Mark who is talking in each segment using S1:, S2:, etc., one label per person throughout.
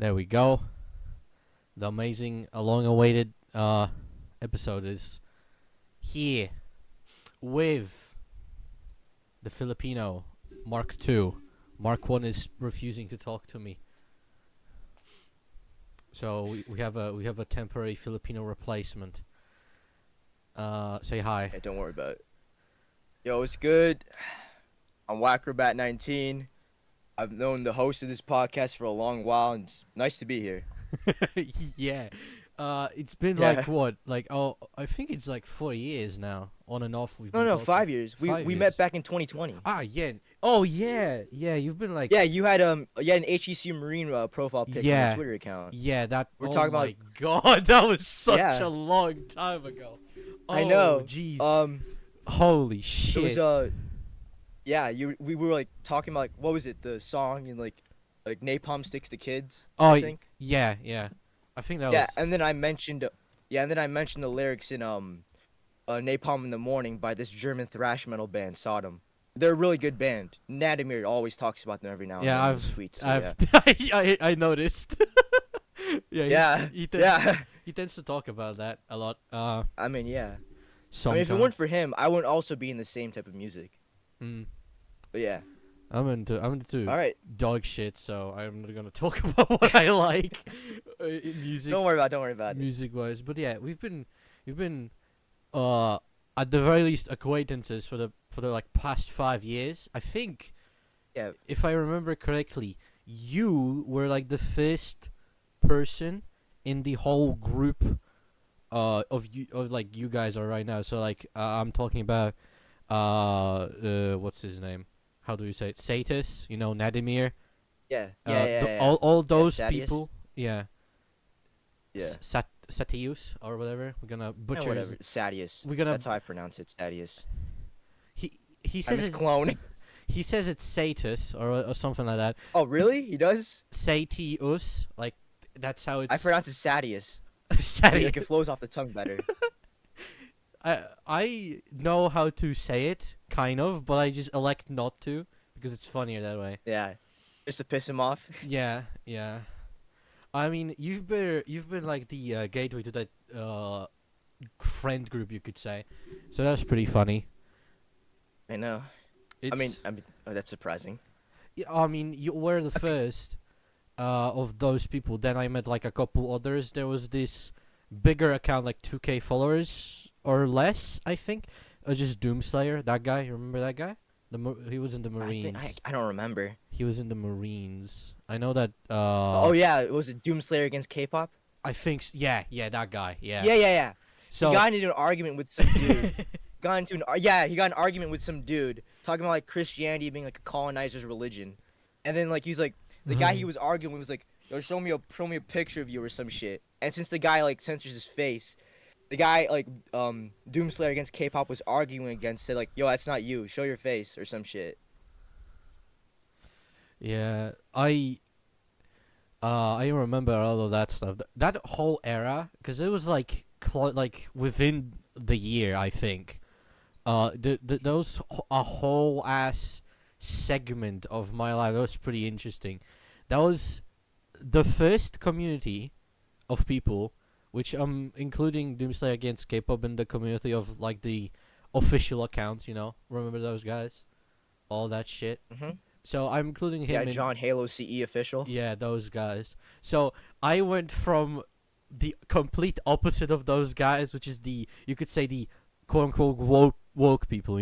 S1: There we go. The amazing, long-awaited episode is here with the Filipino Mark II. Mark I is refusing to talk to me, so we have a temporary Filipino replacement. Say hi.
S2: Hey, don't worry about it. Yo, it's good. I'm WAcrobat 19. I've known the host of this podcast for a long while, and it's nice to be here.
S1: Yeah. It's been
S2: Yeah.
S1: like what? Like I think it's like 4 years now, on and off. We've
S2: No,
S1: been
S2: no,
S1: talking.
S2: 5 years. We
S1: 5
S2: we
S1: years.
S2: met back in 2020.
S1: Ah, yeah. Oh, yeah. Yeah, you've been like.
S2: Yeah, you had an HEC Marine profile pic on
S1: Yeah.
S2: your Twitter account.
S1: Yeah, that.
S2: We're
S1: Oh
S2: talking about-
S1: my God, that was such
S2: Yeah.
S1: a long time ago.
S2: I know.
S1: Jeez.
S2: Um,
S1: Holy
S2: it
S1: shit.
S2: was yeah, we were like talking about like what was it, the song and like Napalm Sticks to Kids.
S1: Oh,
S2: I think.
S1: yeah, yeah. I think that
S2: Yeah,
S1: was.
S2: and then I mentioned the lyrics in Napalm in the Morning by this German thrash metal band Sodom. They're a really good band. Nadimir always talks about them every now and
S1: Yeah,
S2: then. in
S1: I've.
S2: his tweets, so
S1: I've.
S2: yeah.
S1: I noticed. Yeah.
S2: Yeah,
S1: He tends,
S2: yeah.
S1: he tends to talk about that a lot.
S2: I mean, yeah. I mean,
S1: Sometimes.
S2: if it weren't for him, I wouldn't also be in the same type of music.
S1: Mm,
S2: But yeah.
S1: I'm into
S2: All right.
S1: dog shit, so I'm not gonna talk about what I like in music.
S2: Don't worry about it.
S1: Music wise, but yeah, we've been at the very least acquaintances for the like past 5 years. I think,
S2: Yeah.
S1: if I remember correctly, you were like the first person in the whole group of like you guys are right now. So like I'm talking about what's his name? How do you say it? Satis, Nadimir.
S2: Yeah.
S1: All those
S2: Sadius.
S1: people. Yeah.
S2: Yeah.
S1: Satius or whatever. We're gonna butcher
S2: Whatever.
S1: his.
S2: Sadius.
S1: We're gonna.
S2: That's how I pronounce it. Sadius.
S1: He
S2: I'm
S1: says
S2: his
S1: it's
S2: clone.
S1: He says it's Satis or something like that.
S2: Oh, really? He does?
S1: Satius, like that's how it's.
S2: I pronounce it Sadius. So,
S1: Sati-
S2: like it flows off the tongue better.
S1: I know how to say it, kind of, but I just elect not to because it's funnier that way.
S2: Yeah. Just to piss him off.
S1: Yeah, yeah. I mean, you've been like the gateway to that friend group, you could say. So that's pretty funny.
S2: I know.
S1: It's,
S2: I mean, oh, that's surprising.
S1: I mean, you were the first of those people. Then I met like a couple others. There was this bigger account, like 2K followers or less, I think. Just Doomslayer, that guy. You remember that guy? He was in the Marines.
S2: I don't remember.
S1: He was in the Marines. I know that.
S2: Oh yeah, was it Doomslayer against K-pop?
S1: I think. Yeah, that guy. Yeah.
S2: Yeah.
S1: So.
S2: He got into an argument with some dude. He got an argument with some dude talking about like Christianity being like a colonizer's religion, and then like he's like the guy he was arguing with was like, "Yo, show me a picture of you or some shit." And since the guy like censors his face, the guy like Doomslayer against K-pop was arguing against said like, "Yo, that's not you. Show your face or some shit."
S1: Yeah, I remember all of that stuff. That whole era, because it was like like within the year, I think. Those a whole ass segment of my life. That was pretty interesting. That was the first community of people, which including Doomslayer against K-pop in the community of like the official accounts. Remember those guys, all that shit.
S2: Mhm.
S1: So I'm including him.
S2: Yeah,
S1: in,
S2: John Halo CE official.
S1: Yeah, those guys. So I went from the complete opposite of those guys, which is you could say the quote unquote woke people,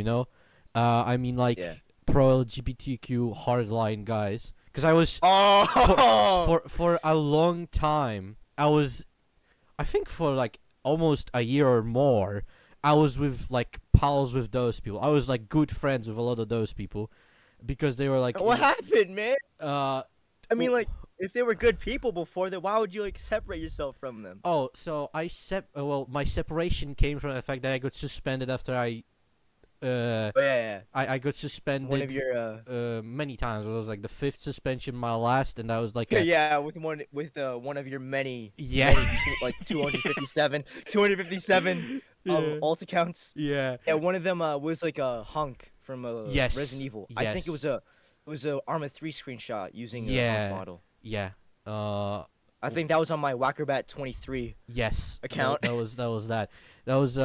S1: I mean like
S2: Yeah.
S1: pro LGBTQ hardline guys. Because I was
S2: Oh.
S1: for a long time, I think for like almost a year or more, I was with like pals with those people. I was like good friends with a lot of those people. Because they were like,
S2: What happened, man?
S1: I
S2: I mean, like, if they were good people before, then why would you like separate yourself from them?
S1: Oh, so my separation came from the fact that I got suspended after I
S2: Oh yeah.
S1: I got suspended
S2: One of your
S1: many times. It was like the fifth suspension, my last, and that was like
S2: yeah, with one of your many
S1: Yeah.
S2: like 257
S1: Yeah.
S2: alt accounts.
S1: Yeah.
S2: Yeah, one of them was like a hunk from
S1: Yes,
S2: Resident Evil. I think it
S1: yes.
S2: was a Arma 3 screenshot using a
S1: Yeah.
S2: hunk model.
S1: Yeah. Uh,
S2: I think that was on my WAcrobat 23
S1: yes,
S2: account.
S1: that was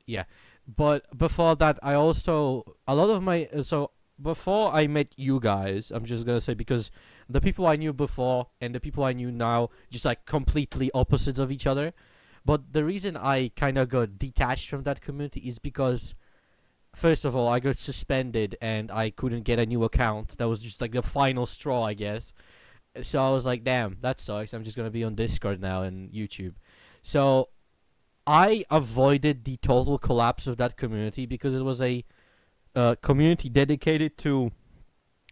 S1: yeah. But before that, I also a lot of my so before I met you guys, I'm just gonna say because the people I knew before and the people I knew now just like completely opposites of each other. But the reason I kind of got detached from that community is because first of all, I got suspended and I couldn't get a new account. That was just like the final straw, I guess. So I was like, damn, that sucks. I'm just gonna be on Discord now and YouTube. So I avoided the total collapse of that community because it was a community dedicated to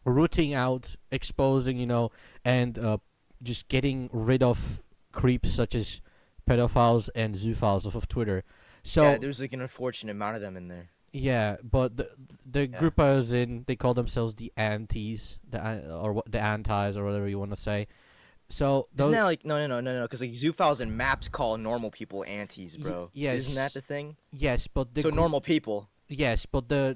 S1: rooting out, exposing, and just getting rid of creeps such as pedophiles and zoophiles off of Twitter.
S2: Yeah,
S1: So
S2: there's like an unfortunate amount of them in there.
S1: yeah, but the
S2: Yeah.
S1: group I was in, they call themselves the antis, the antis or whatever you want to say. So
S2: Isn't
S1: those
S2: that like no? Because like zoophiles and maps call normal people antis, bro. Isn't that
S1: yes,
S2: the thing?
S1: yes, but
S2: So normal people.
S1: yes, but the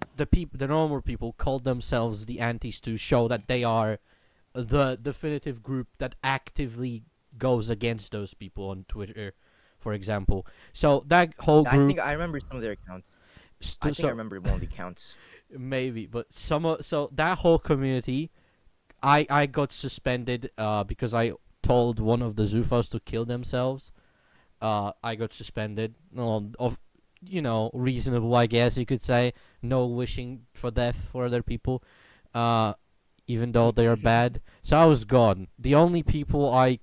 S1: normal people call themselves the antis to show that they are the definitive group that actively goes against those people on Twitter, for example. So that whole
S2: I
S1: group,
S2: think I remember some of their accounts. I think I
S1: so
S2: remember one of the accounts.
S1: maybe, but so that whole community, I got suspended because I told one of the Zufos to kill themselves. I got suspended. Of reasonable, I guess you could say. No wishing for death for other people. Even though they are bad. So I was gone. The only people I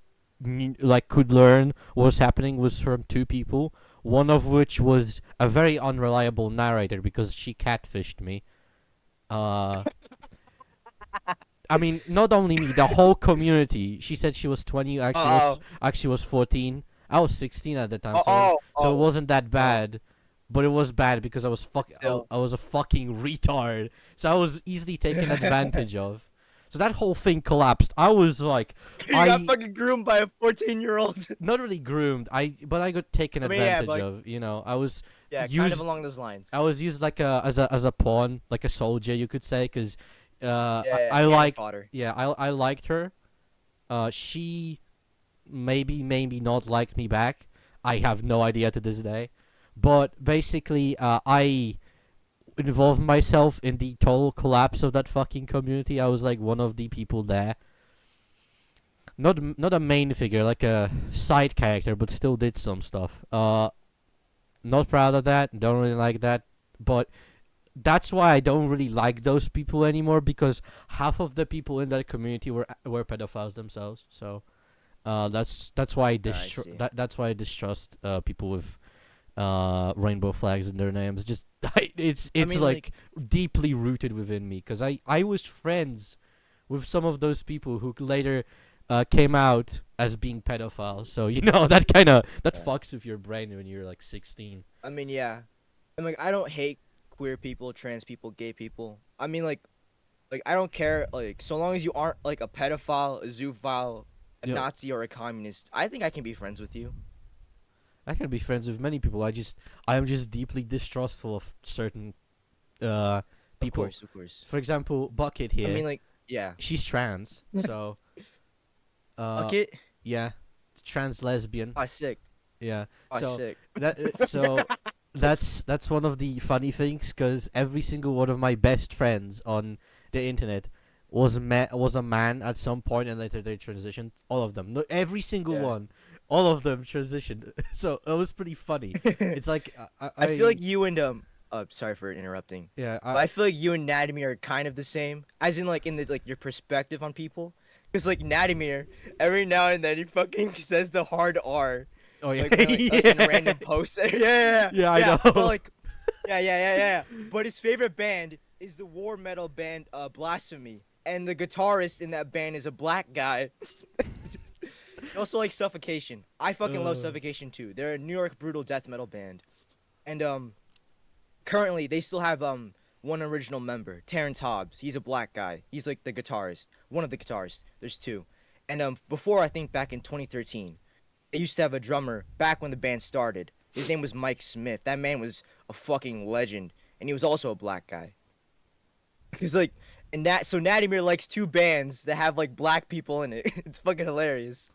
S1: could learn what was happening was from two people. One of which was a very unreliable narrator because she catfished me. Uh, I mean, not only me, the whole community. She said she was 20.
S2: Oh,
S1: Actually was 14. I was 16 at the time,
S2: oh,
S1: so
S2: oh,
S1: it
S2: oh,
S1: wasn't that
S2: oh.
S1: bad. But it was bad because
S2: Still,
S1: I was a fucking retard. So I was easily taken advantage of. So that whole thing collapsed. I was like,
S2: you got
S1: I
S2: fucking groomed by a 14-year-old.
S1: not really groomed. But I got taken
S2: I mean, yeah,
S1: advantage
S2: but like,
S1: of. I was
S2: yeah, kind of
S1: used.
S2: along those lines.
S1: I was used like as a pawn, like a soldier, you could say, because
S2: Yeah, yeah,
S1: I
S2: cannon
S1: like
S2: fodder.
S1: yeah I liked her. She maybe not liked me back. I have no idea to this day. But basically, I involved myself in the total collapse of that fucking community. I was like one of the people there. Not a main figure, like a side character, but still did some stuff. Not proud of that. Don't really like that. But that's why I don't really like those people anymore because half of the people in that community were pedophiles themselves. So that's why
S2: I see.
S1: that's why I distrust people with rainbow flags in their names. Just it's
S2: I
S1: it's
S2: mean, like,
S1: like deeply rooted within me because I was friends with some of those people who later came out as being pedophiles. So that
S2: yeah.
S1: fucks with your brain when you're like 16.
S2: I mean, yeah. And like, I don't hate queer people, trans people, gay people. I mean, like I don't care. Like, so long as you aren't like a pedophile, a zoophile, a
S1: You know,
S2: Nazi, or a communist, I think I can be friends with you.
S1: I can be friends with many people. I am just deeply distrustful of certain
S2: Of
S1: people.
S2: course, of course.
S1: For example, Bucket
S2: I
S1: here.
S2: mean, like, yeah.
S1: She's trans, so uh
S2: Bucket.
S1: yeah, trans lesbian.
S2: Oh, sick.
S1: Yeah.
S2: Oh,
S1: So
S2: sick.
S1: that so that's one of the funny things because every single one of my best friends on the internet was a man at some point and later they transitioned. All of them, no, every single
S2: Yeah.
S1: one, all of them transitioned. So it was pretty funny. It's like
S2: I feel like you and sorry for interrupting.
S1: yeah
S2: But I feel like you and Nadimir are kind of the same, as in like in the like your perspective on people. Cause like Nadimir, every now and then he fucking says the hard R,
S1: oh yeah
S2: like in random posts. Yeah, yeah,
S1: yeah I
S2: yeah. But
S1: know
S2: like, yeah. But his favorite band is the war metal band Blasphemy, and the guitarist in that band is a black guy. He also like Suffocation. I fucking love
S1: uh,
S2: Suffocation too. They're a New York brutal death metal band, and currently they still have one original member, Terrence Hobbs. He's a black guy. He's like the guitarist, one of the guitarists. There's two, and before I think back in 2013, they used to have a drummer back when the band started. His name was Mike Smith. That man was a fucking legend, and he was also a black guy. Because like And that so Nadimir likes two bands that have like black people in it. It's fucking hilarious.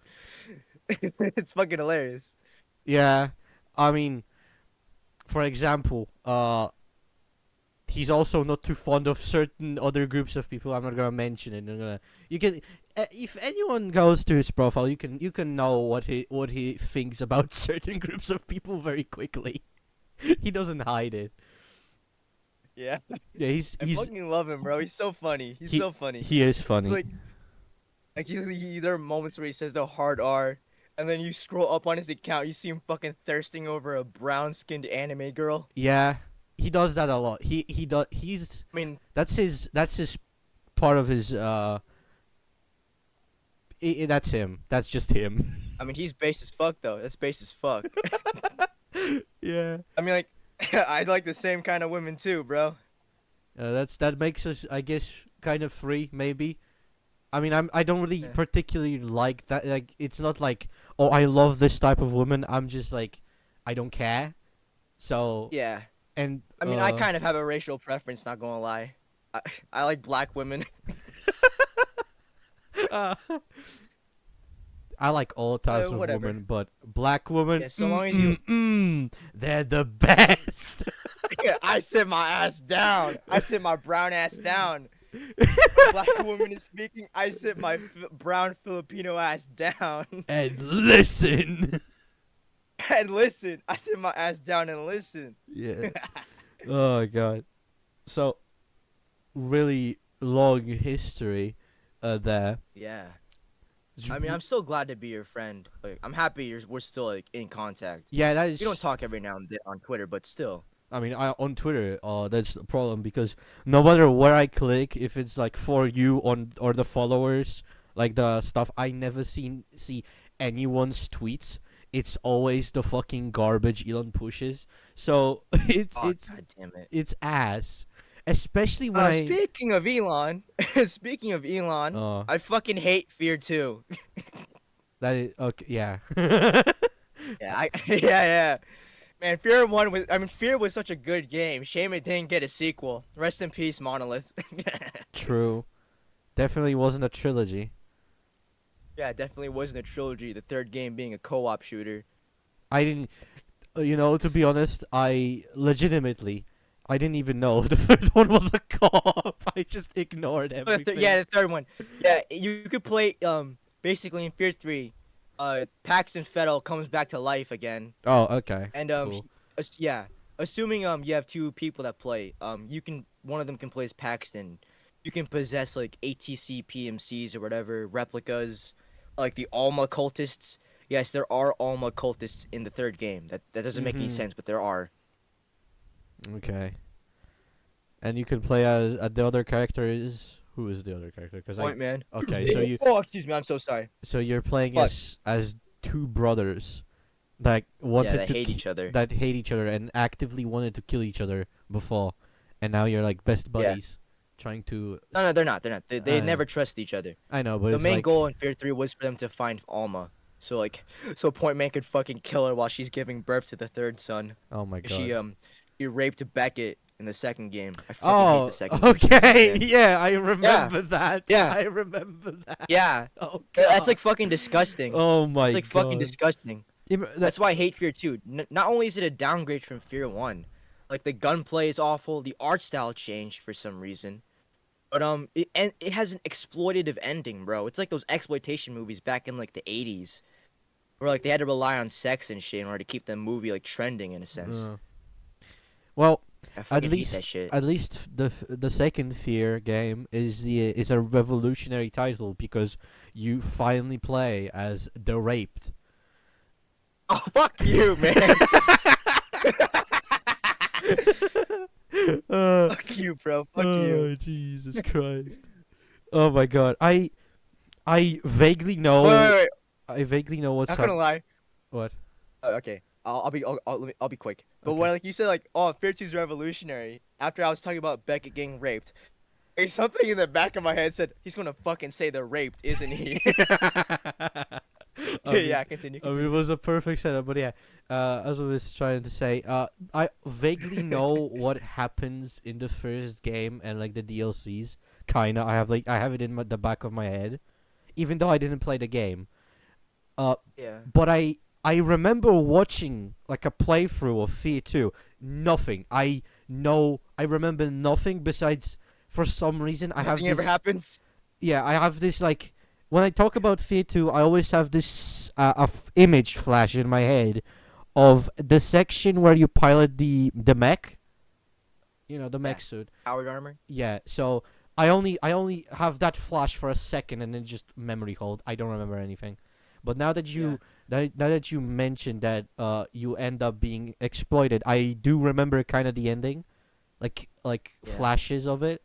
S2: It's fucking hilarious.
S1: Yeah, I mean, for example, he's also not too fond of certain other groups of people. I'm not gonna mention it. You can, if anyone goes to his profile, you can know what he thinks about certain groups of people very quickly. He doesn't hide it.
S2: Yeah.
S1: Yeah,
S2: I fucking love him, bro. He's so funny. He's
S1: he
S2: so funny.
S1: he is
S2: It's
S1: funny.
S2: there are moments where he says the hard R, and then you scroll up on his account, you see him fucking thirsting over a brown-skinned anime girl.
S1: Yeah, he does that a lot. He does. He's
S2: I mean,
S1: that's his part of his that's him. That's just him.
S2: he's base as fuck though. That's base as fuck.
S1: Yeah.
S2: I mean, like, I like the same kind of women too, bro.
S1: That makes us, I guess, kind of free, maybe. I mean, I don't really
S2: Yeah.
S1: particularly like that. Like, it's not like, oh, I love this type of woman. I'm just like, I don't care. So
S2: Yeah.
S1: and
S2: I mean, I kind of have a racial preference, not gonna lie. I like black women.
S1: uh, I like all types of
S2: whatever.
S1: women, but black women,
S2: Yeah, so long as you-
S1: they're the best.
S2: Yeah, I sit my ass down. I sit my brown ass down. When a black woman is speaking, I sit my brown Filipino ass down.
S1: And listen.
S2: And listen. I sit my ass down and listen.
S1: Yeah. Oh god. So, really long history, there.
S2: Yeah. I mean, I'm so glad to be your friend. Like, I'm happy we're still like in contact.
S1: Yeah, that is.
S2: We don't talk every now and then on Twitter, but still.
S1: I mean, on Twitter, that's the problem because no matter where I click, if it's like for you on or the followers, like the stuff, I never see anyone's tweets. It's always the fucking garbage Elon pushes. So
S2: Oh, god damn it.
S1: it's ass, especially when
S2: Speaking of Elon, speaking of Elon, I fucking hate Fear 2.
S1: that is okay. Yeah.
S2: Yeah, yeah. Man, Fear was such a good game. Shame it didn't get a sequel. Rest in peace, Monolith.
S1: True. Definitely wasn't a trilogy.
S2: Yeah, it definitely wasn't a trilogy. The third game being a co-op shooter.
S1: I didn't, to be honest, I didn't even know the third one was a co-op. I just ignored everything.
S2: Yeah, the third one. Yeah, you could play basically in Fear 3. Paxton Fettel comes back to life again.
S1: Oh, okay.
S2: And
S1: Cool.
S2: yeah, assuming you have two people that play, one of them can play as Paxton. You can possess like ATC PMCs or whatever replicas, like the Alma cultists. Yes, there are Alma cultists in the third game. That doesn't make any
S1: Mhm.
S2: sense, but there are.
S1: Okay. And you can play as the other character is who is the other character? Because
S2: Point man.
S1: okay, so
S2: Oh, excuse me. I'm so sorry.
S1: you're playing
S2: Fuck.
S1: as two brothers that wanted
S2: Yeah, they
S1: to
S2: hate each other.
S1: that hate each other and actively wanted to kill each other before, and now you're like best buddies, trying to.
S2: No, they're not. They're not. They
S1: I know.
S2: never trust each other.
S1: I know, but
S2: The
S1: it's
S2: main
S1: like,
S2: goal in Fear 3 was for them to find Alma. So Point Man could fucking kill her while she's giving birth to the third son.
S1: oh my god.
S2: She raped Beckett in the second game. I fucking hate the second game.
S1: okay.
S2: Yeah.
S1: Yeah, I remember that.
S2: Yeah.
S1: I remember that.
S2: Yeah,
S1: Oh god.
S2: that's like fucking disgusting.
S1: Oh my
S2: It's like
S1: god.
S2: fucking disgusting. That's why I hate Fear 2. Not only is it a downgrade from Fear 1, like the gunplay is awful, the art style changed for some reason, but it has an exploitative ending, bro. It's like those exploitation movies back in like the 80s, where like they had to rely on sex and shit in order to keep the movie like trending in a sense.
S1: Well,
S2: I
S1: at
S2: fucking hate that
S1: least
S2: shit.
S1: the second Fear game is a revolutionary title because you finally play as the raped.
S2: Oh fuck you, man. Fuck you, bro. Fuck you.
S1: Oh Jesus Christ! Oh my God! I vaguely know.
S2: Wait.
S1: I vaguely know what's
S2: Not gonna lie.
S1: What?
S2: Okay, I'll be quick. But
S1: Okay.
S2: when like you said like, oh, Fear 2's revolutionary. After I was talking about Beckett getting raped, there's something in the back of my head said he's gonna fucking say they're raped, isn't he?
S1: I mean-
S2: Yeah, continue.
S1: I mean, it was a perfect setup, but yeah, as I was trying to say, I vaguely know what happens in the first game and like the DLCs, kinda. I have it in the back of my head, even though I didn't play the game.
S2: Yeah.
S1: But I remember watching like a playthrough of Fear 2. Nothing. I remember nothing besides, for some reason, I have
S2: Nothing ever
S1: this.
S2: happens.
S1: Yeah, I have this like, when I talk about Fear 2, I always have this image flash in my head of the section where you pilot the mech. You know, the
S2: Yeah.
S1: mech suit.
S2: Powered armor.
S1: Yeah. So I only have that flash for a second and then just memory hold. I don't remember anything. But now that
S2: Yeah.
S1: now that you mentioned that you end up being exploited, I do remember kind of the ending, like
S2: Yeah.
S1: flashes of it.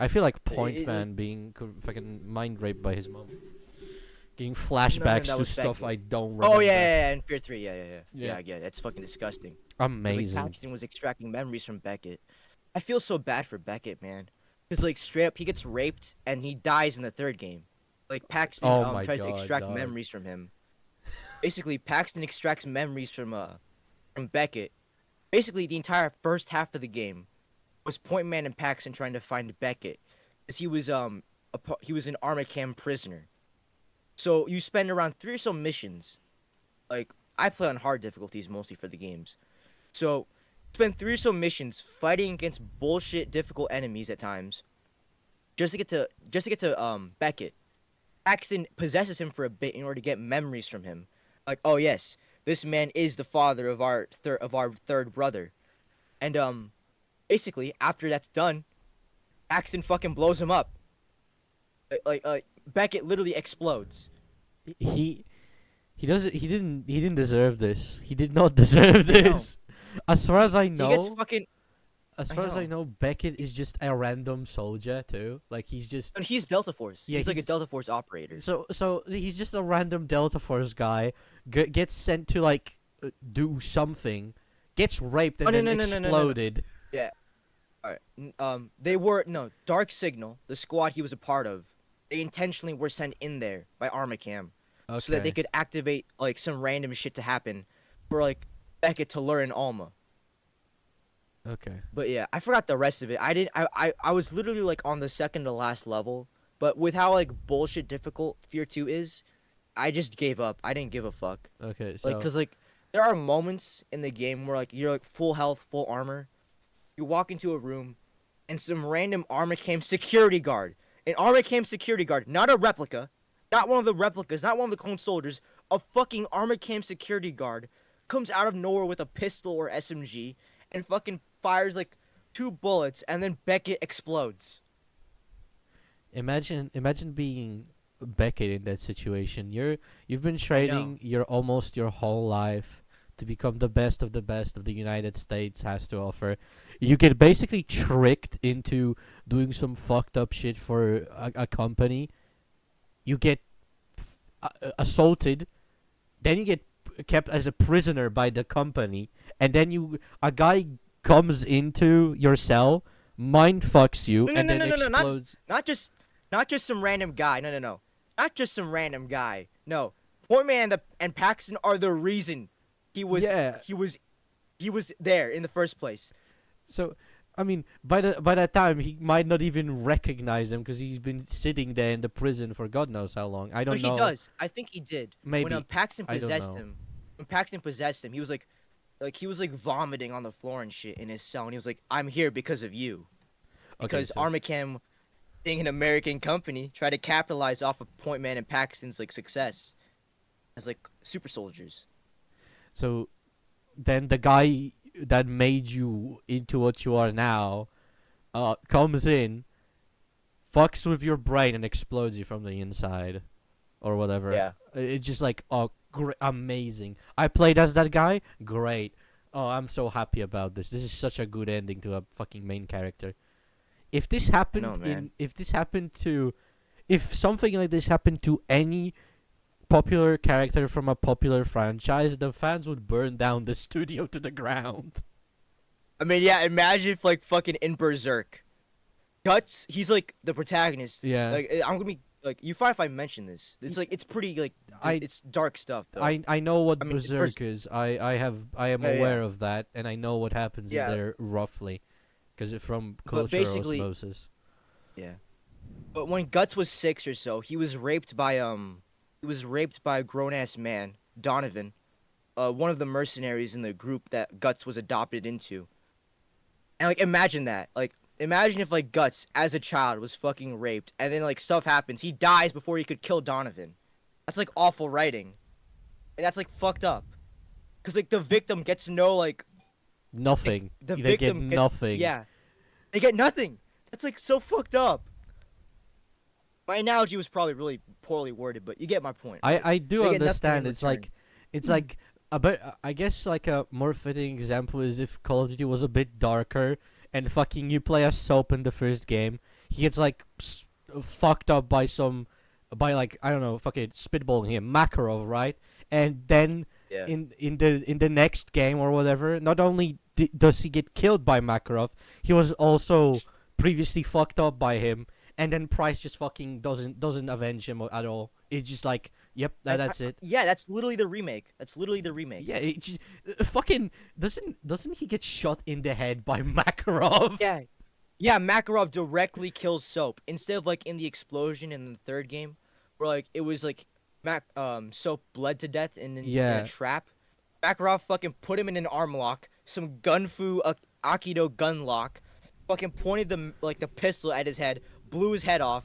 S1: I feel like Point
S2: Like,
S1: Man being fucking mind raped by his mom, getting
S2: no,
S1: flashbacks
S2: that
S1: to
S2: was
S1: stuff
S2: Beckett.
S1: I don't remember.
S2: Oh yeah, and Fear 3, yeah.
S1: Yeah.
S2: I get it. It's fucking disgusting. It was like
S1: Amazing.
S2: Paxton was extracting memories from Beckett. I feel so bad for Beckett, man. Cause like straight up, he gets raped and he dies in the third game. Like Paxton
S1: Oh my
S2: tries to
S1: God,
S2: extract
S1: dog.
S2: memories from him. Basically, Paxton extracts memories from Beckett. Basically, the entire first half of the game was Point Man and Paxton trying to find Beckett, cause he was an Armacam prisoner. So you spend around 3 or so missions. Like I play on hard difficulties mostly for the games. So spend 3 or so missions fighting against bullshit difficult enemies at times. Just to get to Beckett. Paxton possesses him for a bit in order to get memories from him. Like, oh yes, this man is the father of our third brother. And basically after that's done, Paxton fucking blows him up. Beckett literally explodes.
S1: He he didn't deserve this. He did not deserve
S2: No.
S1: this. As far as I
S2: He gets
S1: know,
S2: fucking.
S1: as
S2: I
S1: far as I
S2: know.
S1: know, Beckett is just a random soldier too. Like he's just
S2: And he's Delta Force.
S1: Yeah,
S2: he's like a
S1: he's-
S2: Delta Force operator.
S1: so he's just a random Delta Force guy. Gets sent to like do something, gets raped and
S2: Oh, no,
S1: then
S2: no, no, no, no, no, no.
S1: exploded.
S2: Yeah. All right. They were no Dark Signal, the squad he was a part of. They intentionally were sent in there by Armacam
S1: Okay.
S2: so that they could activate like some random shit to happen for like Beckett to learn Alma.
S1: Okay.
S2: But yeah, I forgot the rest of it. I didn't. I was literally like on the second to last level. But with how like bullshit difficult Fear 2 is, I just gave up. I didn't give a fuck.
S1: Okay. So
S2: Like, cause like there are moments in the game where like you're like full health, full armor. You walk into a room, and some random Armacam security guard, an Armacam security guard, not a replica, not one of the replicas, not one of the clone soldiers, a fucking Armacam security guard, comes out of nowhere with a pistol or SMG, and fucking fires like 2 bullets, and then Beckett explodes.
S1: imagine being Beckett in that situation. You've been training your almost your whole life to become the best of the United States has to offer. You get basically tricked into doing some fucked up shit for a company. You get assaulted, then you get kept as a prisoner by the company, and then a guy comes into your cell, mind fucks you,
S2: No,
S1: and
S2: no,
S1: then
S2: no, no, no,
S1: explodes.
S2: not just some random guy. No. Not just some random guy. No. Portman and Paxton are the reason he was
S1: Yeah.
S2: he was there in the first place.
S1: So, I mean, by that time, he might not even recognize him because he's been sitting there in the prison for God knows how long. I
S2: No,
S1: don't
S2: he
S1: know.
S2: does. I think he did.
S1: Maybe.
S2: When Paxton
S1: I don't
S2: possessed
S1: know.
S2: him, when Paxton possessed him, he was he was like vomiting on the floor and shit in his cell, and he was like, "I'm here because of you." Because
S1: so,
S2: Armacam, being an American company, tried to capitalize off of Point Man and Paxton's like success as like super soldiers.
S1: so then the guy that made you into what you are now, comes in, fucks with your brain and explodes you from the inside, or whatever.
S2: Yeah.
S1: It's just like, oh, amazing. I played as that guy. Great. Oh, I'm so happy about this. This is such a good ending to a fucking main character. If this happened
S2: man.
S1: if something like this happened to any popular character from a popular franchise, the fans would burn down the studio to the ground.
S2: I mean, yeah. Imagine if like fucking in Berserk, Guts, he's like the protagonist.
S1: Yeah.
S2: Like I'm gonna be like, you find if I mention this, it's like it's pretty like it's dark stuff though.
S1: I know what
S2: I mean,
S1: Berserk is. I am
S2: Yeah,
S1: aware
S2: yeah.
S1: of that, and I know what happens
S2: Yeah.
S1: in there roughly, because it's from
S2: But
S1: cultural
S2: basically-
S1: osmosis.
S2: Yeah. But when Guts was 6 or so, he was raped by a grown ass man, Donovan, one of the mercenaries in the group that Guts was adopted into. And like imagine that. Like imagine if like Guts as a child was fucking raped and then like stuff happens. He dies before he could kill Donovan. That's like awful writing. And that's like fucked up. Cuz like the victim gets to know like
S1: Nothing.
S2: the
S1: They get
S2: victim gets
S1: nothing.
S2: yeah. They get nothing. That's like so fucked up. My analogy was probably really poorly worded, but you get my point. Right?
S1: I do
S2: They get nothing
S1: understand.
S2: in
S1: It's
S2: return.
S1: like it's like a bit. I guess like a more fitting example is if Call of Duty was a bit darker and fucking you play as Soap in the first game, he gets like fucked up by by like I don't know, fucking spitballing him, Makarov, right? And then
S2: Yeah.
S1: in the next game or whatever, not only does he get killed by Makarov, he was also previously fucked up by him, and then Price just fucking doesn't avenge him at all. It's just like, yep, that's it.
S2: Yeah, that's literally the remake. That's literally the remake.
S1: Yeah, it just, fucking doesn't he get shot in the head by Makarov?
S2: Yeah. Yeah, Makarov directly kills Soap instead of like in the explosion in the third game, where like it was like Soap bled to death in
S1: Yeah.
S2: a trap. Makarov fucking put him in an arm lock, some gunfu Akido gun lock, fucking pointed the pistol at his head, blew his head off,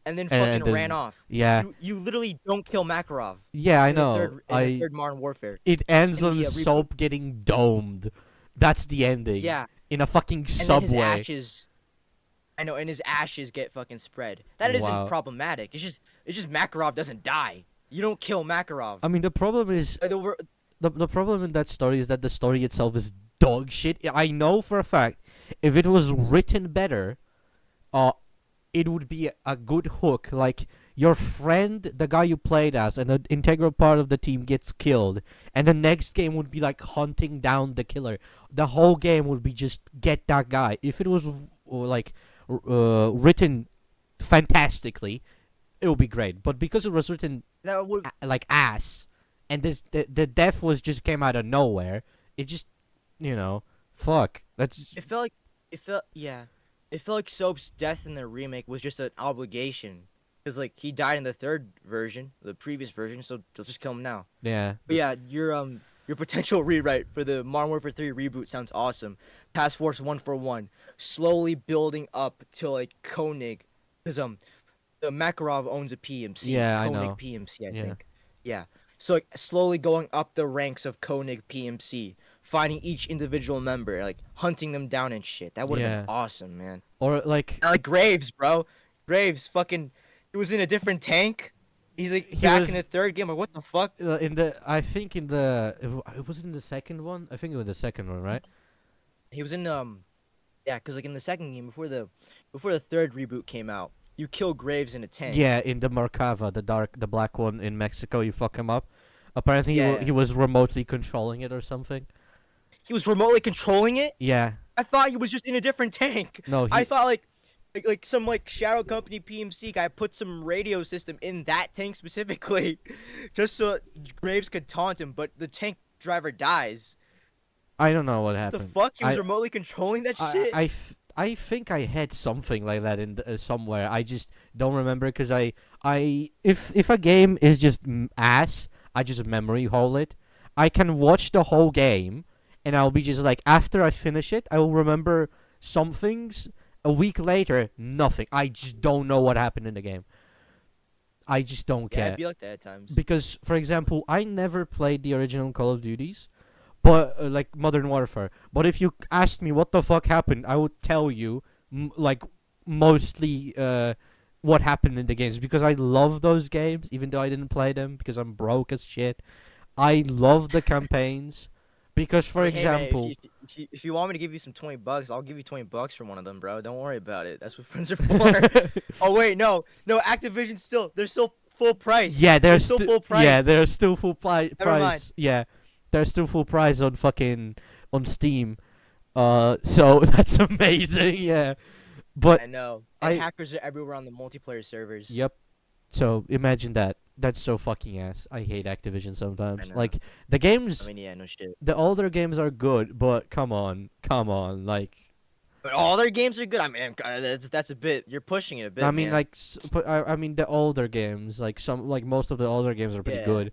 S2: and then fucking
S1: then,
S2: ran off.
S1: yeah,
S2: You literally don't kill Makarov
S1: yeah, I
S2: in the
S1: know.
S2: third Modern Warfare.
S1: It ends
S2: In
S1: on
S2: the
S1: Soap getting domed. That's the ending.
S2: Yeah,
S1: In a fucking
S2: and then his
S1: subway.
S2: ashes. I know, and his ashes get fucking spread. That isn't
S1: Wow.
S2: problematic. It's just Makarov doesn't die. You don't kill Makarov.
S1: I mean, the problem is
S2: The
S1: the problem in that story is that the story itself is dog shit. I know for a fact if it was written better, uh, it would be a good hook. Like your friend, the guy you played as, and an integral part of the team gets killed, and the next game would be like hunting down the killer. The whole game would be just get that guy. If it was like written fantastically, it would be great. But because it was written
S2: that would
S1: like ass, and the death was just came out of nowhere. It just, fuck. That's
S2: it felt like it felt yeah. It felt like Soap's death in the remake was just an obligation. Because like he died in the third version, the previous version, so they'll just kill him now.
S1: yeah.
S2: But yeah, your potential rewrite for the Modern Warfare 3 reboot sounds awesome. Task Force 141, slowly building up to like Koenig, because the Makarov owns a PMC.
S1: Yeah, I
S2: Koenig
S1: know.
S2: PMC, I
S1: Yeah.
S2: think. Yeah. So like slowly going up the ranks of Koenig PMC, finding each individual member, like hunting them down and shit. That would have
S1: Yeah.
S2: been awesome, man.
S1: Or like
S2: And, like Graves, bro. Graves fucking he was in a different tank. He's like
S1: He
S2: back
S1: was-
S2: in the third game. Like, what the fuck?
S1: in the I think in the it was in the second one. I think it was the second one, right?
S2: He was in yeah, cause like in the second game before the third reboot came out, you kill Graves in a tank.
S1: Yeah, in the Merkava, the black one in Mexico. You fuck him up. Apparently,
S2: Yeah.
S1: he was remotely controlling it or something.
S2: He was remotely controlling it.
S1: Yeah.
S2: I thought he was just in a different tank.
S1: No,
S2: I thought like some like Shadow Company PMC guy put some radio system in that tank specifically, just so Graves could taunt him. But the tank driver dies.
S1: I don't know what
S2: The
S1: happened.
S2: fuck? He was
S1: I-
S2: remotely controlling that shit.
S1: I think I had something like that in somewhere. I just don't remember because if a game is just ass, I just memory hole it. I can watch the whole game, and I'll be just like after I finish it, I will remember some things. A week later, nothing. I just don't know what happened in the game. I just don't
S2: Yeah,
S1: care.
S2: it'd be like that at times.
S1: Because, for example, I never played the original Call of Duties, but like Modern Warfare. But if you asked me what the fuck happened, I would tell you, like mostly what happened in the games because I love those games, even though I didn't play them because I'm broke as shit. I love the campaigns because, for
S2: Hey, man,
S1: example,
S2: if you want me to give you some $20, I'll give you $20 for one of them, bro. Don't worry about it. That's what friends are for. Oh wait, no, Activision's they're still full price.
S1: yeah,
S2: they're still full price.
S1: Yeah, they're still full
S2: Never
S1: price.
S2: mind.
S1: Yeah, they're still full price on Steam. So that's amazing. Yeah, but
S2: I know. And
S1: I-
S2: hackers are everywhere on the multiplayer servers.
S1: yep. So imagine that. That's so fucking ass. I hate Activision sometimes.
S2: know.
S1: Like the games,
S2: I mean, yeah, no shit.
S1: the older games are good, but come on, like
S2: But all their games are good. I mean, that's a bit. You're pushing it a bit,
S1: I mean,
S2: man.
S1: like, but I mean the older games, like most of the older games are pretty
S2: Yeah.
S1: good.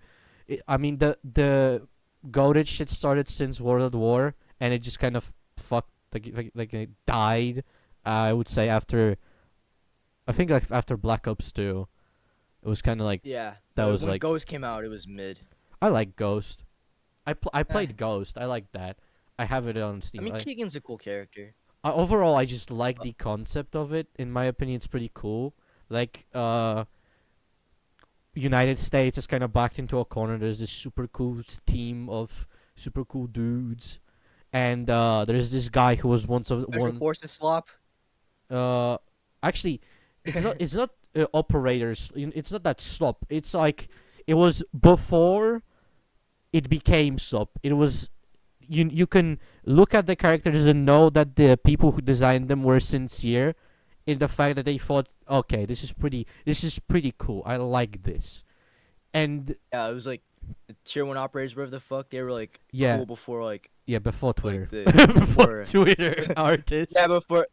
S1: I mean the goated shit started since World at War, and it just kind of fucked like it died. I would say after, I think like after Black Ops 2, it was kind of like
S2: Yeah.
S1: that was
S2: When
S1: like
S2: Ghost came out, it was mid.
S1: I like Ghost. I
S2: Eh.
S1: played Ghost. I like that. I have it on
S2: I
S1: Steam.
S2: mean, Keegan's a cool character.
S1: Overall, I just like
S2: Uh,
S1: the concept of it. In my opinion, it's pretty cool. Like, United States is kind of backed into a corner. There's this super cool team of super cool dudes, and there's this guy who was once of
S2: Special
S1: one.
S2: Forces slop.
S1: Uh, actually, it's not. It's not operators. It's not that slop. It's like it was before it became slop. It was. You can look at the characters and know that the people who designed them were sincere in the fact that they thought, okay, this is pretty cool. I like this. And
S2: Yeah, it was like the tier 1 operators, whatever the fuck. They were like
S1: yeah,
S2: cool before like
S1: yeah, before Twitter.
S2: the
S1: Before
S2: before.
S1: Twitter artists.
S2: Yeah, before.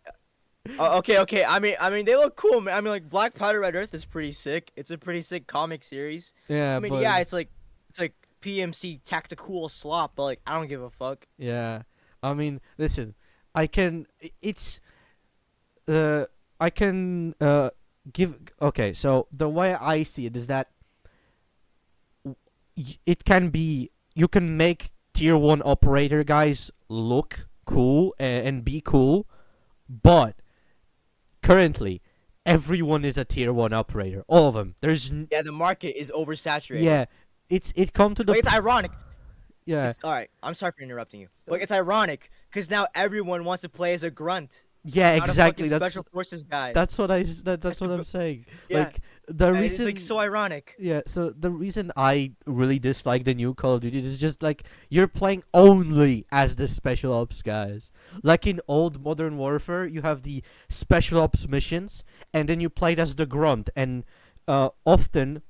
S2: Okay. I mean, they look cool, man. I mean, like Black Powder Red Earth is pretty sick. It's a pretty sick comic series.
S1: Yeah,
S2: I mean,
S1: but
S2: yeah, it's like PMC tactical slop, but like I don't give a fuck.
S1: yeah. I mean, listen, I can it's uh I can give okay, so the way I see it is that it can be you can make tier 1 operator guys look cool and be cool, but currently everyone is a tier 1 operator, all of them.
S2: Yeah, the market is oversaturated.
S1: Yeah, it come to the
S2: Like, it's ironic.
S1: yeah.
S2: All right, I'm sorry for interrupting you. Like, it's ironic because now everyone wants to play as a grunt,
S1: Yeah,
S2: not
S1: exactly.
S2: a fucking
S1: That's
S2: special forces guy.
S1: that's what that's what
S2: the
S1: I'm saying.
S2: Yeah,
S1: Like the
S2: and it's
S1: reason
S2: like so ironic.
S1: yeah, so the reason I really dislike the new Call of Duty is just like you're playing only as the special ops guys. Like in old Modern Warfare, you have the special ops missions, and then you played as the grunt, and often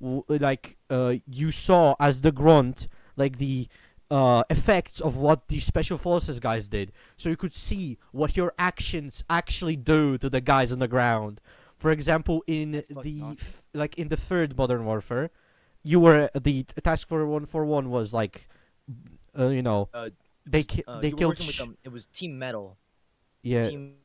S1: you saw as the grunt like the effects of what the special forces guys did, so you could see what your actions actually do to the guys on the ground. For example, in
S2: That's fucking
S1: the
S2: awesome.
S1: like in the third Modern Warfare, you were the task for 141 was like, you know, they
S2: You were
S1: killed
S2: working with It was Team Metal.
S1: yeah
S2: Team.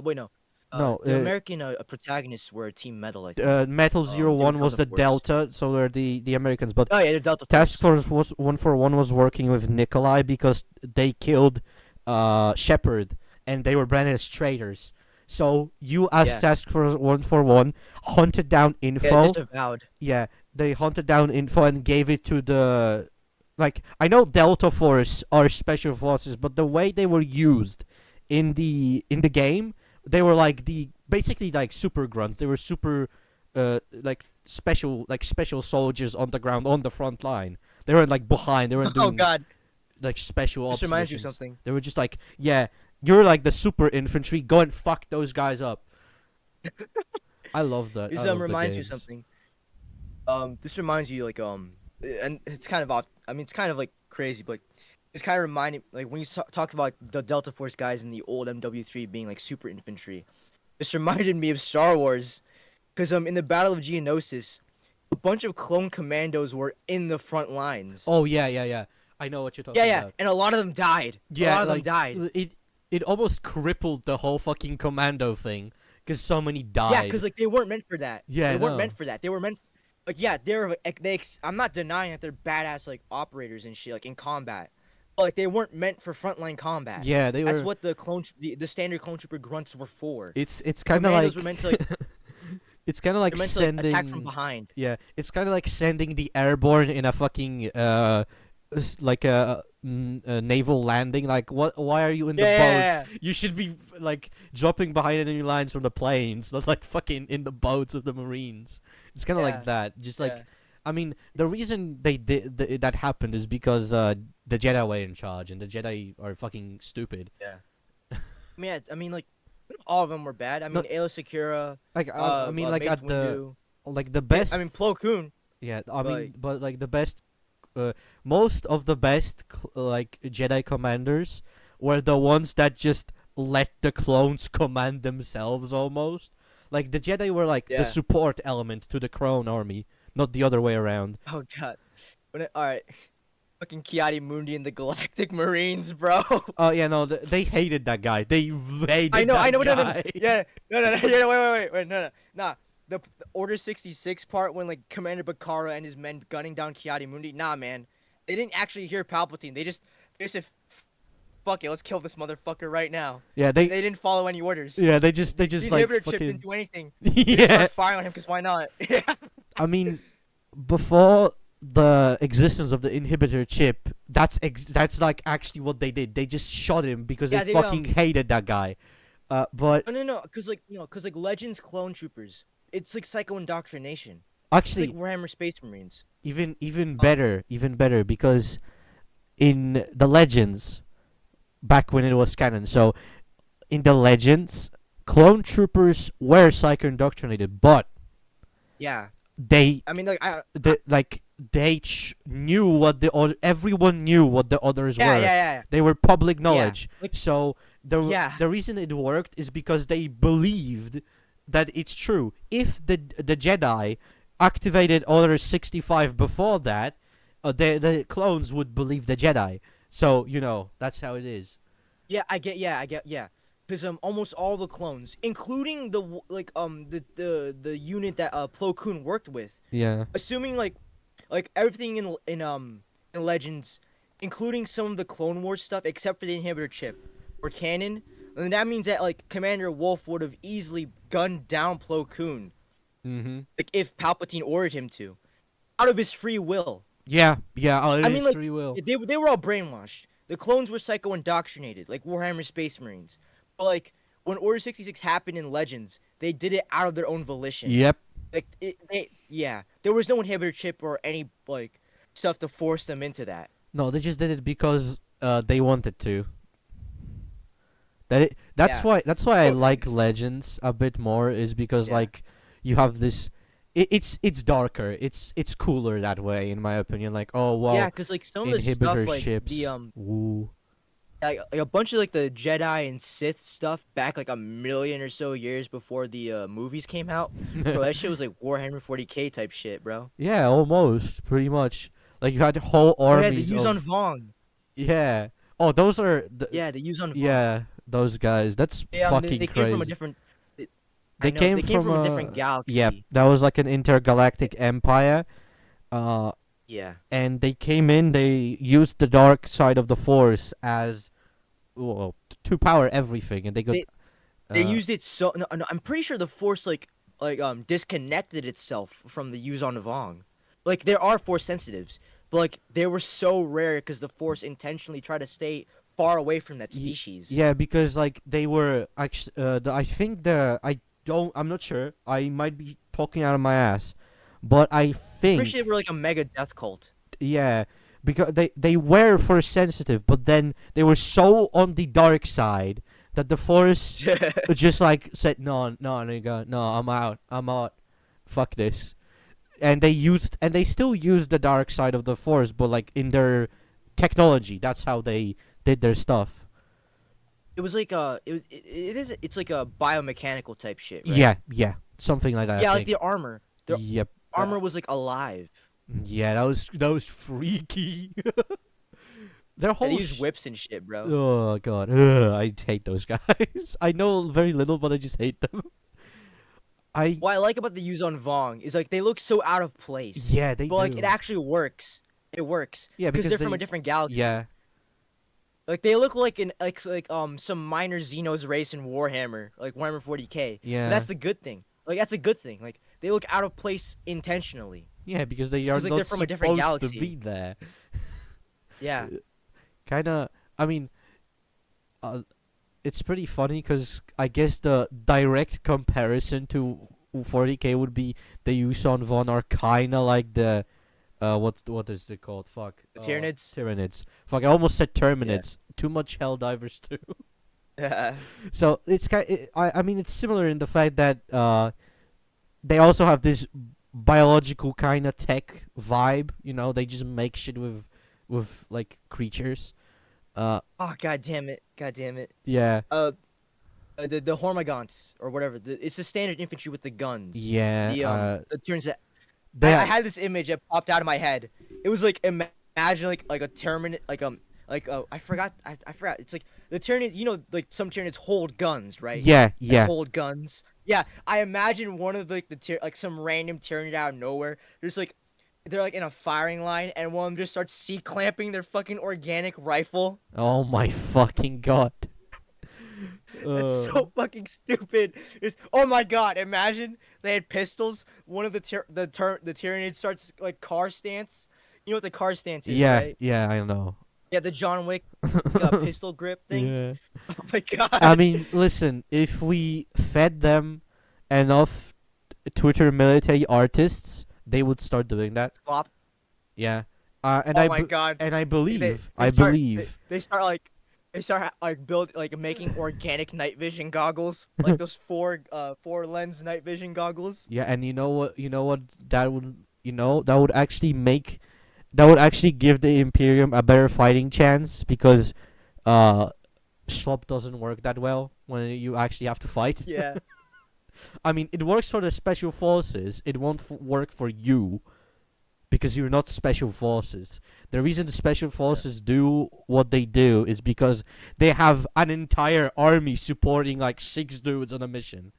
S2: Wait, no.
S1: no
S2: The American protagonists were Team Metal, I think.
S1: Metal Zero
S2: They were
S1: One was
S2: Delta
S1: the
S2: Force.
S1: Delta, so they're the Americans, but
S2: Oh yeah, they're Delta
S1: Task
S2: Force.
S1: Force was 141 was working with Nikolai because they killed Shepard and they were branded as traitors. So you as
S2: Yeah.
S1: Task Force 141 hunted down
S2: Yeah,
S1: info.
S2: disavowed.
S1: Yeah, they hunted down info and gave it to the like I know Delta Force are special forces, but the way they were used in the game, they were like the basically like super grunts. They were super like special soldiers on the ground on the front line. They weren't like behind. They weren't
S2: Oh
S1: doing
S2: god,
S1: like special
S2: this
S1: ops
S2: reminds you of
S1: missions.
S2: something.
S1: They were just like, yeah, you're like the super infantry. Go and fuck those guys up. I love that.
S2: This
S1: I love the
S2: reminds you of
S1: games.
S2: something. This reminds you like and it's kind of off. I mean, it's kind of like crazy, but it's kind of reminding like when you talked about the Delta Force guys in the old MW3 being like super infantry. This reminded me of Star Wars, because in the Battle of Geonosis, a bunch of clone commandos were in the front lines.
S1: Oh yeah. I know what you're talking
S2: Yeah,
S1: about.
S2: and a lot of them died.
S1: Yeah,
S2: a lot of them
S1: like
S2: died.
S1: it almost crippled the whole fucking commando thing because so many died.
S2: Yeah, because like they weren't meant for that.
S1: Yeah,
S2: they
S1: I
S2: weren't
S1: know.
S2: meant for that. They were meant, like yeah, I'm not denying that they're badass like operators and shit like in combat, but like they weren't meant for frontline combat.
S1: Yeah, they were.
S2: That's what the standard clone trooper grunts were for.
S1: It's kind of like
S2: Commandos were meant to like
S1: it's kind of like
S2: they're meant to like,
S1: sending.
S2: attack from behind.
S1: Yeah, it's kind of like sending the airborne in a fucking like a naval landing. Like what? Why are you in the
S2: Yeah.
S1: boats? You should be like dropping behind enemy lines from the planes, not like fucking in the boats of the Marines. It's kind of
S2: Yeah.
S1: like that. Just like
S2: Yeah.
S1: I mean, the reason they did that happened is because the Jedi were in charge, and the Jedi are fucking stupid.
S2: I mean, like all of them were bad. I mean,
S1: No-
S2: Ayla Secura.
S1: Like I mean, like
S2: Mace
S1: at
S2: Windu.
S1: the best.
S2: I mean, Plo Koon.
S1: Yeah, I mean,
S2: like-
S1: but like the best, most of the best like Jedi commanders were the ones that just let the clones command themselves almost. Like the Jedi were like the
S2: Yeah.
S1: support element to the clone army, not the other way around.
S2: Oh god. All right. Fucking Kiadi Mundi and the Galactic Marines, bro.
S1: Oh yeah, no, they hated that guy. They hated
S2: I know.
S1: that
S2: No, no, no.
S1: guy.
S2: Yeah. No, no, no. Yeah, wait. No, no. Nah. The Order 66 part when like Commander Bakara and his men gunning down Kiadi Mundi. Nah, man. They didn't actually hear Palpatine. They said, "Fuck it, let's kill this motherfucker right now."
S1: Yeah,
S2: They didn't follow any orders.
S1: yeah, they just
S2: The
S1: like
S2: inhibitor chip
S1: fucking
S2: didn't do anything. They just
S1: yeah.
S2: started firing on him because why not? Yeah.
S1: I mean, before the existence of the inhibitor chip, that's like actually what they did. They just shot him because
S2: Yeah,
S1: they
S2: they,
S1: fucking hated that guy. But
S2: No, because like Legends clone troopers, it's like psycho indoctrination. It's
S1: actually,
S2: like Warhammer Space Marines.
S1: even better because in the Legends, back when it was canon, so in the Legends, clone troopers were psycho indoctrinated, but
S2: Yeah,
S1: they
S2: I mean
S1: knew what the other, everyone knew what the others were.
S2: yeah.
S1: They were public knowledge.
S2: Like,
S1: So
S2: yeah.
S1: the reason it worked is because they believed that it's true. If the Jedi activated Order 65 before that, the clones would believe the Jedi. So that's how it is.
S2: Yeah, I get. Yeah. Because almost all the clones, including the unit that Plo Koon worked with,
S1: Yeah.
S2: assuming like everything in Legends, including some of the Clone Wars stuff, except for the inhibitor chip, were canon. And that means that like Commander Wolf would have easily gunned down Plo Koon, like if Palpatine ordered him to, out of his free will.
S1: Yeah. Oh,
S2: I mean, like
S1: free will.
S2: they were all brainwashed. The clones were psycho indoctrinated, like Warhammer Space Marines. But like when Order 66 happened in Legends, they did it out of their own volition.
S1: Yep.
S2: Like there was no inhibitor chip or any like stuff to force them into that.
S1: No, they just did it because they wanted to. That's
S2: Yeah.
S1: why I like Legends a bit more, is because
S2: Yeah.
S1: like you have this. It's darker. It's cooler that way, in my opinion. Like, oh well,
S2: Yeah, because like some of the stuff
S1: inhibitor
S2: like
S1: ships.
S2: the
S1: Woo.
S2: like a bunch of like the Jedi and Sith stuff back like a million or so years before the movies came out. Bro, that shit was like Warhammer 40K type shit, bro.
S1: Yeah, almost, pretty much. Like you had whole
S2: Oh, yeah, the
S1: armies
S2: Yuzon
S1: of.
S2: Vong.
S1: Yeah. Oh, those are the.
S2: Yeah, the Yuzon Vong.
S1: Yeah, those guys. That's fucking
S2: they
S1: crazy.
S2: came from a different.
S1: They
S2: I know,
S1: came
S2: they came from a
S1: a
S2: different galaxy.
S1: Yeah, that was like an intergalactic empire.
S2: Yeah.
S1: And they came in. They used the dark side of the Force as, well, to power everything, and they got.
S2: They used it so. No, I'm pretty sure the Force disconnected itself from the Yuzon Vong. Like there are Force sensitives, but like they were so rare because the Force intentionally tried to stay far away from that species.
S1: Yeah, because like they were actually. I think I'm not sure. I might be talking out of my ass, but I think.
S2: Pretty sure they were like a mega death cult.
S1: Yeah, because they were Force sensitive, but then they were so on the dark side that the Force just like said, no, nigga, no, I'm out, fuck this, and they still used the dark side of the Force, but like in their technology, that's how they did their stuff.
S2: It was like it's like a biomechanical type shit, right?
S1: Yeah, something like that.
S2: Yeah,
S1: I
S2: like
S1: think.
S2: the armor. Their
S1: Yep.
S2: armor was like alive.
S1: Yeah, that was freaky. Their
S2: Yeah,
S1: whole
S2: they used whips and shit, bro.
S1: Oh god, ugh, I hate those guys. I know very little, but I just hate them.
S2: What I like about the Yuzon Vong is like they look so out of place.
S1: Yeah, they
S2: But like
S1: do.
S2: it actually works. It works.
S1: Yeah, because
S2: they're from
S1: they-
S2: a different galaxy.
S1: Yeah,
S2: Like they look like some minor Xenos race in Warhammer, like Warhammer 40K.
S1: yeah,
S2: And that's the good thing. Like that's a good thing. Like they look out of place intentionally.
S1: yeah, because they are
S2: 'Cause, like,
S1: not
S2: they're from a different
S1: supposed to
S2: galaxy.
S1: be there.
S2: Yeah.
S1: Kind of. I mean, it's pretty funny because I guess the direct comparison to 40K would be the Yuson Von are kind of like the what is it called? Fuck.
S2: The Tyranids?
S1: Tyranids. Fuck. I almost said Terminids. Too much Helldivers too.
S2: Yeah.
S1: So it's I mean it's similar in the fact that they also have this biological kind of tech vibe. You know, they just make shit with like creatures.
S2: Oh god damn it. God damn it.
S1: Yeah.
S2: the Hormagaunts or whatever. It's the standard infantry with the guns.
S1: Yeah.
S2: The turns that I
S1: They.
S2: had this image that popped out of my head. It was like imagine like a Terminate I forgot I forgot. It's like the Tyranids, like some Tyranids hold guns, right?
S1: Yeah.
S2: Like
S1: Yeah.
S2: hold guns. Yeah, I imagine one of like some random Tyranid out of nowhere. There's like they're like in a firing line, and one of them just starts C-clamping their fucking organic rifle.
S1: Oh my fucking god.
S2: That's so fucking stupid. Oh my god! Imagine they had pistols. One of the Tyranids starts like car stance. You know what the car stance is,
S1: Yeah.
S2: right?
S1: Yeah. I know.
S2: Yeah, the John Wick pistol grip thing.
S1: Yeah.
S2: Oh my god.
S1: I mean, listen. If we fed them enough Twitter military artists, they would start doing that.
S2: Flop.
S1: Yeah. And
S2: Oh my god.
S1: I believe.
S2: They
S1: I
S2: start,
S1: believe.
S2: they start like making organic night vision goggles, like those four lens night vision goggles.
S1: Yeah, and you know what? You know what? That would. That would actually make. That would actually give the Imperium a better fighting chance because, Schlop doesn't work that well when you actually have to fight.
S2: Yeah.
S1: I mean, it works for the special forces. It won't work for you, because you're not special forces. The reason the special forces do what they do is because they have an entire army supporting like 6 dudes on a mission.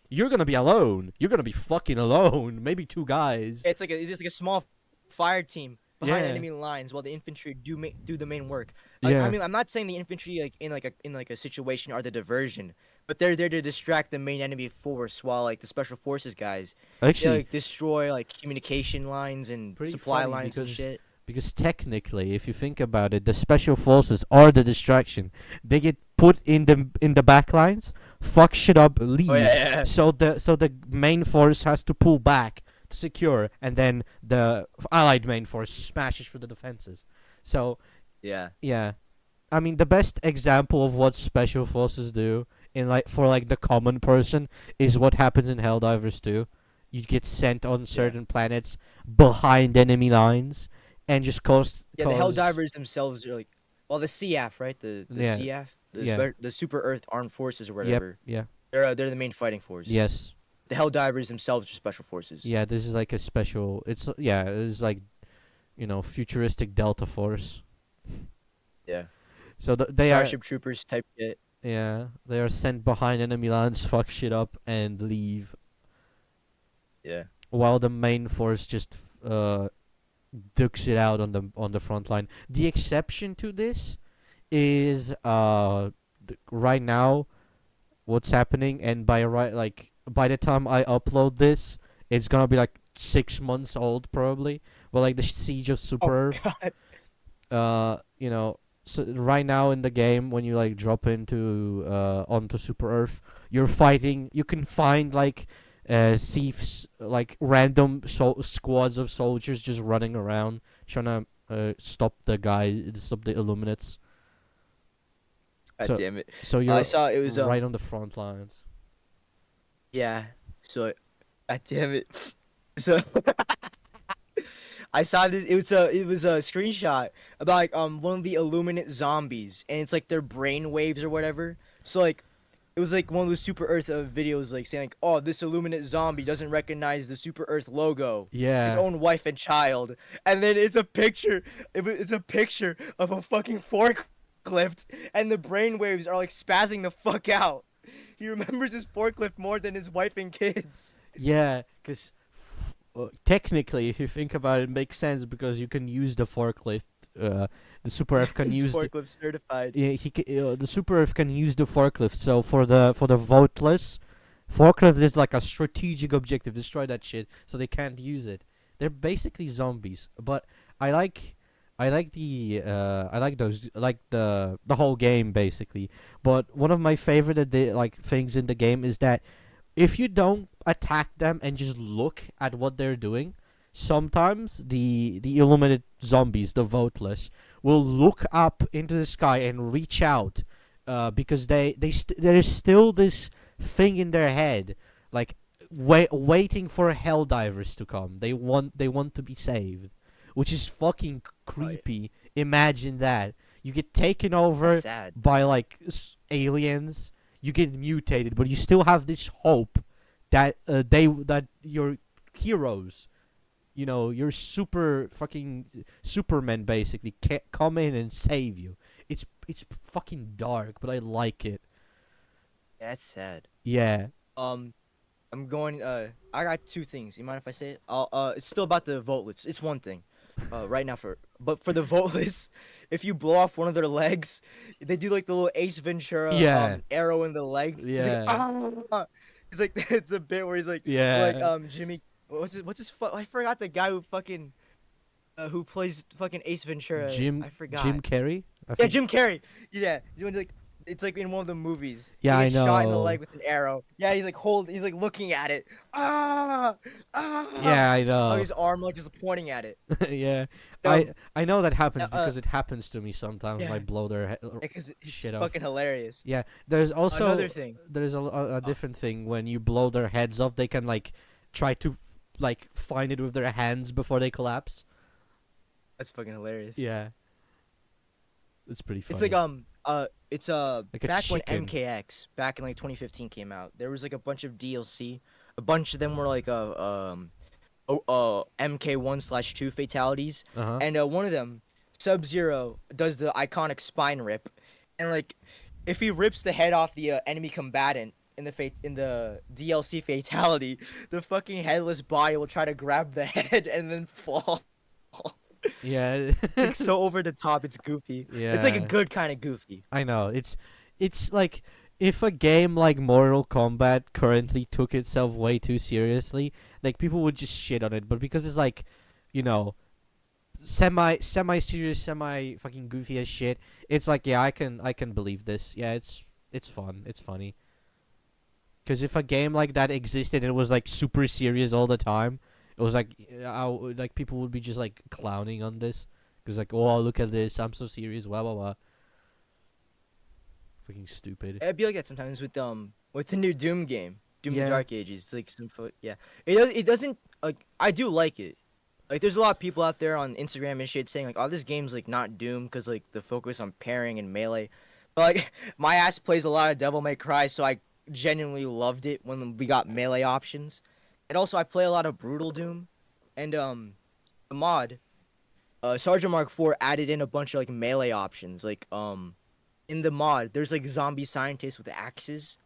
S1: You're gonna be alone. You're gonna be fucking alone. Maybe 2 guys.
S2: It's just like a small fire team behind
S1: Yeah.
S2: enemy lines while the infantry do the main work.
S1: Yeah.
S2: I mean, I'm not saying the infantry in a situation are the diversion, but they're there to distract the main enemy force while like the special forces guys they
S1: Actually,
S2: like destroy like communication lines and
S1: Pretty
S2: supply
S1: funny
S2: lines and
S1: because-
S2: shit.
S1: because technically, if you think about it, the special forces are the distraction. They get put in the back lines, fuck shit up, leave.
S2: Oh yeah.
S1: So the main force has to pull back to secure, and then the allied main force smashes through the defenses. So
S2: Yeah.
S1: yeah, I mean the best example of what special forces do in for the common person is what happens in Helldivers 2. You get sent on certain planets behind enemy lines and just cause.
S2: Yeah, the Helldivers themselves are like, well, the CF, right? The
S1: Yeah.
S2: CF,
S1: Yeah.
S2: the Super Earth Armed Forces or
S1: Yep.
S2: whatever.
S1: Yeah.
S2: They're the main fighting force.
S1: Yes.
S2: The Helldivers themselves are special forces.
S1: Yeah. This is like a special. It's like, futuristic Delta Force.
S2: Yeah.
S1: So they are.
S2: Starship Troopers type shit.
S1: Yeah, they are sent behind enemy lines, fuck shit up, and leave.
S2: Yeah.
S1: While the main force just dukes it out on the front line. The exception to this is right now what's happening, and by the time I upload this, it's gonna be like 6 months old probably. Well, like the siege of Super Earth.
S2: God.
S1: So right now in the game, when you like drop into onto Super Earth, you're fighting. You can find thieves, like random squads of soldiers just running around trying to stop the Illuminates.
S2: God
S1: So-
S2: damn it.
S1: So you're
S2: I saw it was
S1: right on the front lines.
S2: Yeah. So, God damn it. So, I saw this. It was a screenshot about one of the Illuminate zombies, and it's like their brain waves or whatever. So like, it was like one of those Super Earth videos, like saying like, "Oh, this Illuminate zombie doesn't recognize the Super Earth logo." His
S1: Yeah.
S2: own wife and child, and then it's a picture. It's a picture of a fucking forklift, and the brainwaves are like spazzing the fuck out. He remembers his forklift more than his wife and kids.
S1: Yeah, because technically, if you think about it, it makes sense because you can use the forklift. The Super Earth can
S2: His
S1: use the,
S2: forklift certified.
S1: yeah, the Super Earth can use the forklift. So for the voteless, forklift is like a strategic objective. Destroy that shit, so they can't use it. They're basically zombies. But I like those, like the whole game basically. But one of my favorite things in the game is that if you don't attack them and just look at what they're doing, sometimes the illuminated zombies, the voteless, will look up into the sky and reach out, because there is still this thing in their head, like waiting for Helldivers to come. They want to be saved, which is fucking creepy. Imagine that you get taken over
S2: Sad.
S1: by aliens. you get mutated, but you still have this hope that that your heroes, your super fucking Superman basically can come in and save you. It's fucking dark, but I like it.
S2: That's sad.
S1: Yeah.
S2: Um, I'm going. I got two things. You mind if I say it? It's still about the vote list. It's one thing. Right now but for the vote list, if you blow off one of their legs, they do like the little Ace Ventura
S1: Yeah.
S2: arrow in the leg. He's like,
S1: Yeah.
S2: ah. He's like, it's a bit where he's like
S1: Yeah.
S2: Jimmy. I forgot the guy who fucking who plays fucking Ace Ventura.
S1: Jim
S2: I
S1: Jim
S2: forgot.
S1: Carrey? I
S2: Yeah,
S1: think.
S2: Jim Carrey. Yeah, you know, like it's like in one of the movies.
S1: Yeah,
S2: He
S1: I
S2: gets shot in the leg
S1: know.
S2: with an arrow. Yeah, he's like looking at it. Ah, ah.
S1: Yeah, I
S2: Oh,
S1: know.
S2: his arm like just pointing at it.
S1: Yeah.
S2: Um,
S1: I know that happens
S2: uh,
S1: because it happens to me sometimes when I
S2: yeah,
S1: blow their
S2: because it's
S1: shit off.
S2: fucking hilarious.
S1: Yeah, there's
S2: Another
S1: also
S2: thing.
S1: a
S2: Uh,
S1: different thing when you blow their heads off, they can like try to like find it with their hands before they collapse.
S2: that's fucking hilarious.
S1: Yeah. It's pretty
S2: It's
S1: funny.
S2: like it's
S1: Like a
S2: back when
S1: chicken.
S2: MKX back in like 2015 came out. There was like a bunch of DLC. A bunch of them were like MK1/2 fatalities,
S1: Uh-huh.
S2: and one of them, Sub-Zero, does the iconic spine rip, and like, if he rips the head off the enemy combatant in the DLC fatality, the fucking headless body will try to grab the head and then fall.
S1: Yeah.
S2: Like so over the top, it's goofy. It's like a
S1: Yeah.
S2: good kind of goofy.
S1: I know. It's like if a game like Mortal Kombat currently took itself way too seriously, like people would just shit on it, but because it's like, you know, semi serious, semi fucking goofy as shit, it's like yeah, I can believe this. Yeah, it's fun. It's funny. Cuz if a game like that existed and it was like super serious all the time, it was like like people would be just like clowning on this. Cuz like, "Oh, look at this. I'm so serious. Blah blah blah." Fucking stupid.
S2: It'd be like that sometimes with the new Doom game, Doom: The
S1: Yeah.
S2: Dark Ages. It's like yeah. It doesn't like I do like it. Like there's a lot of people out there on Instagram and shit saying like, oh, this game's like not Doom because like the focus on parrying and melee. But like my ass plays a lot of Devil May Cry, so I genuinely loved it when we got melee options. And also I play a lot of Brutal Doom, and the mod, Sergeant Mark 4 added in a bunch of like melee options. Like in the mod, there's like zombie scientists with axes,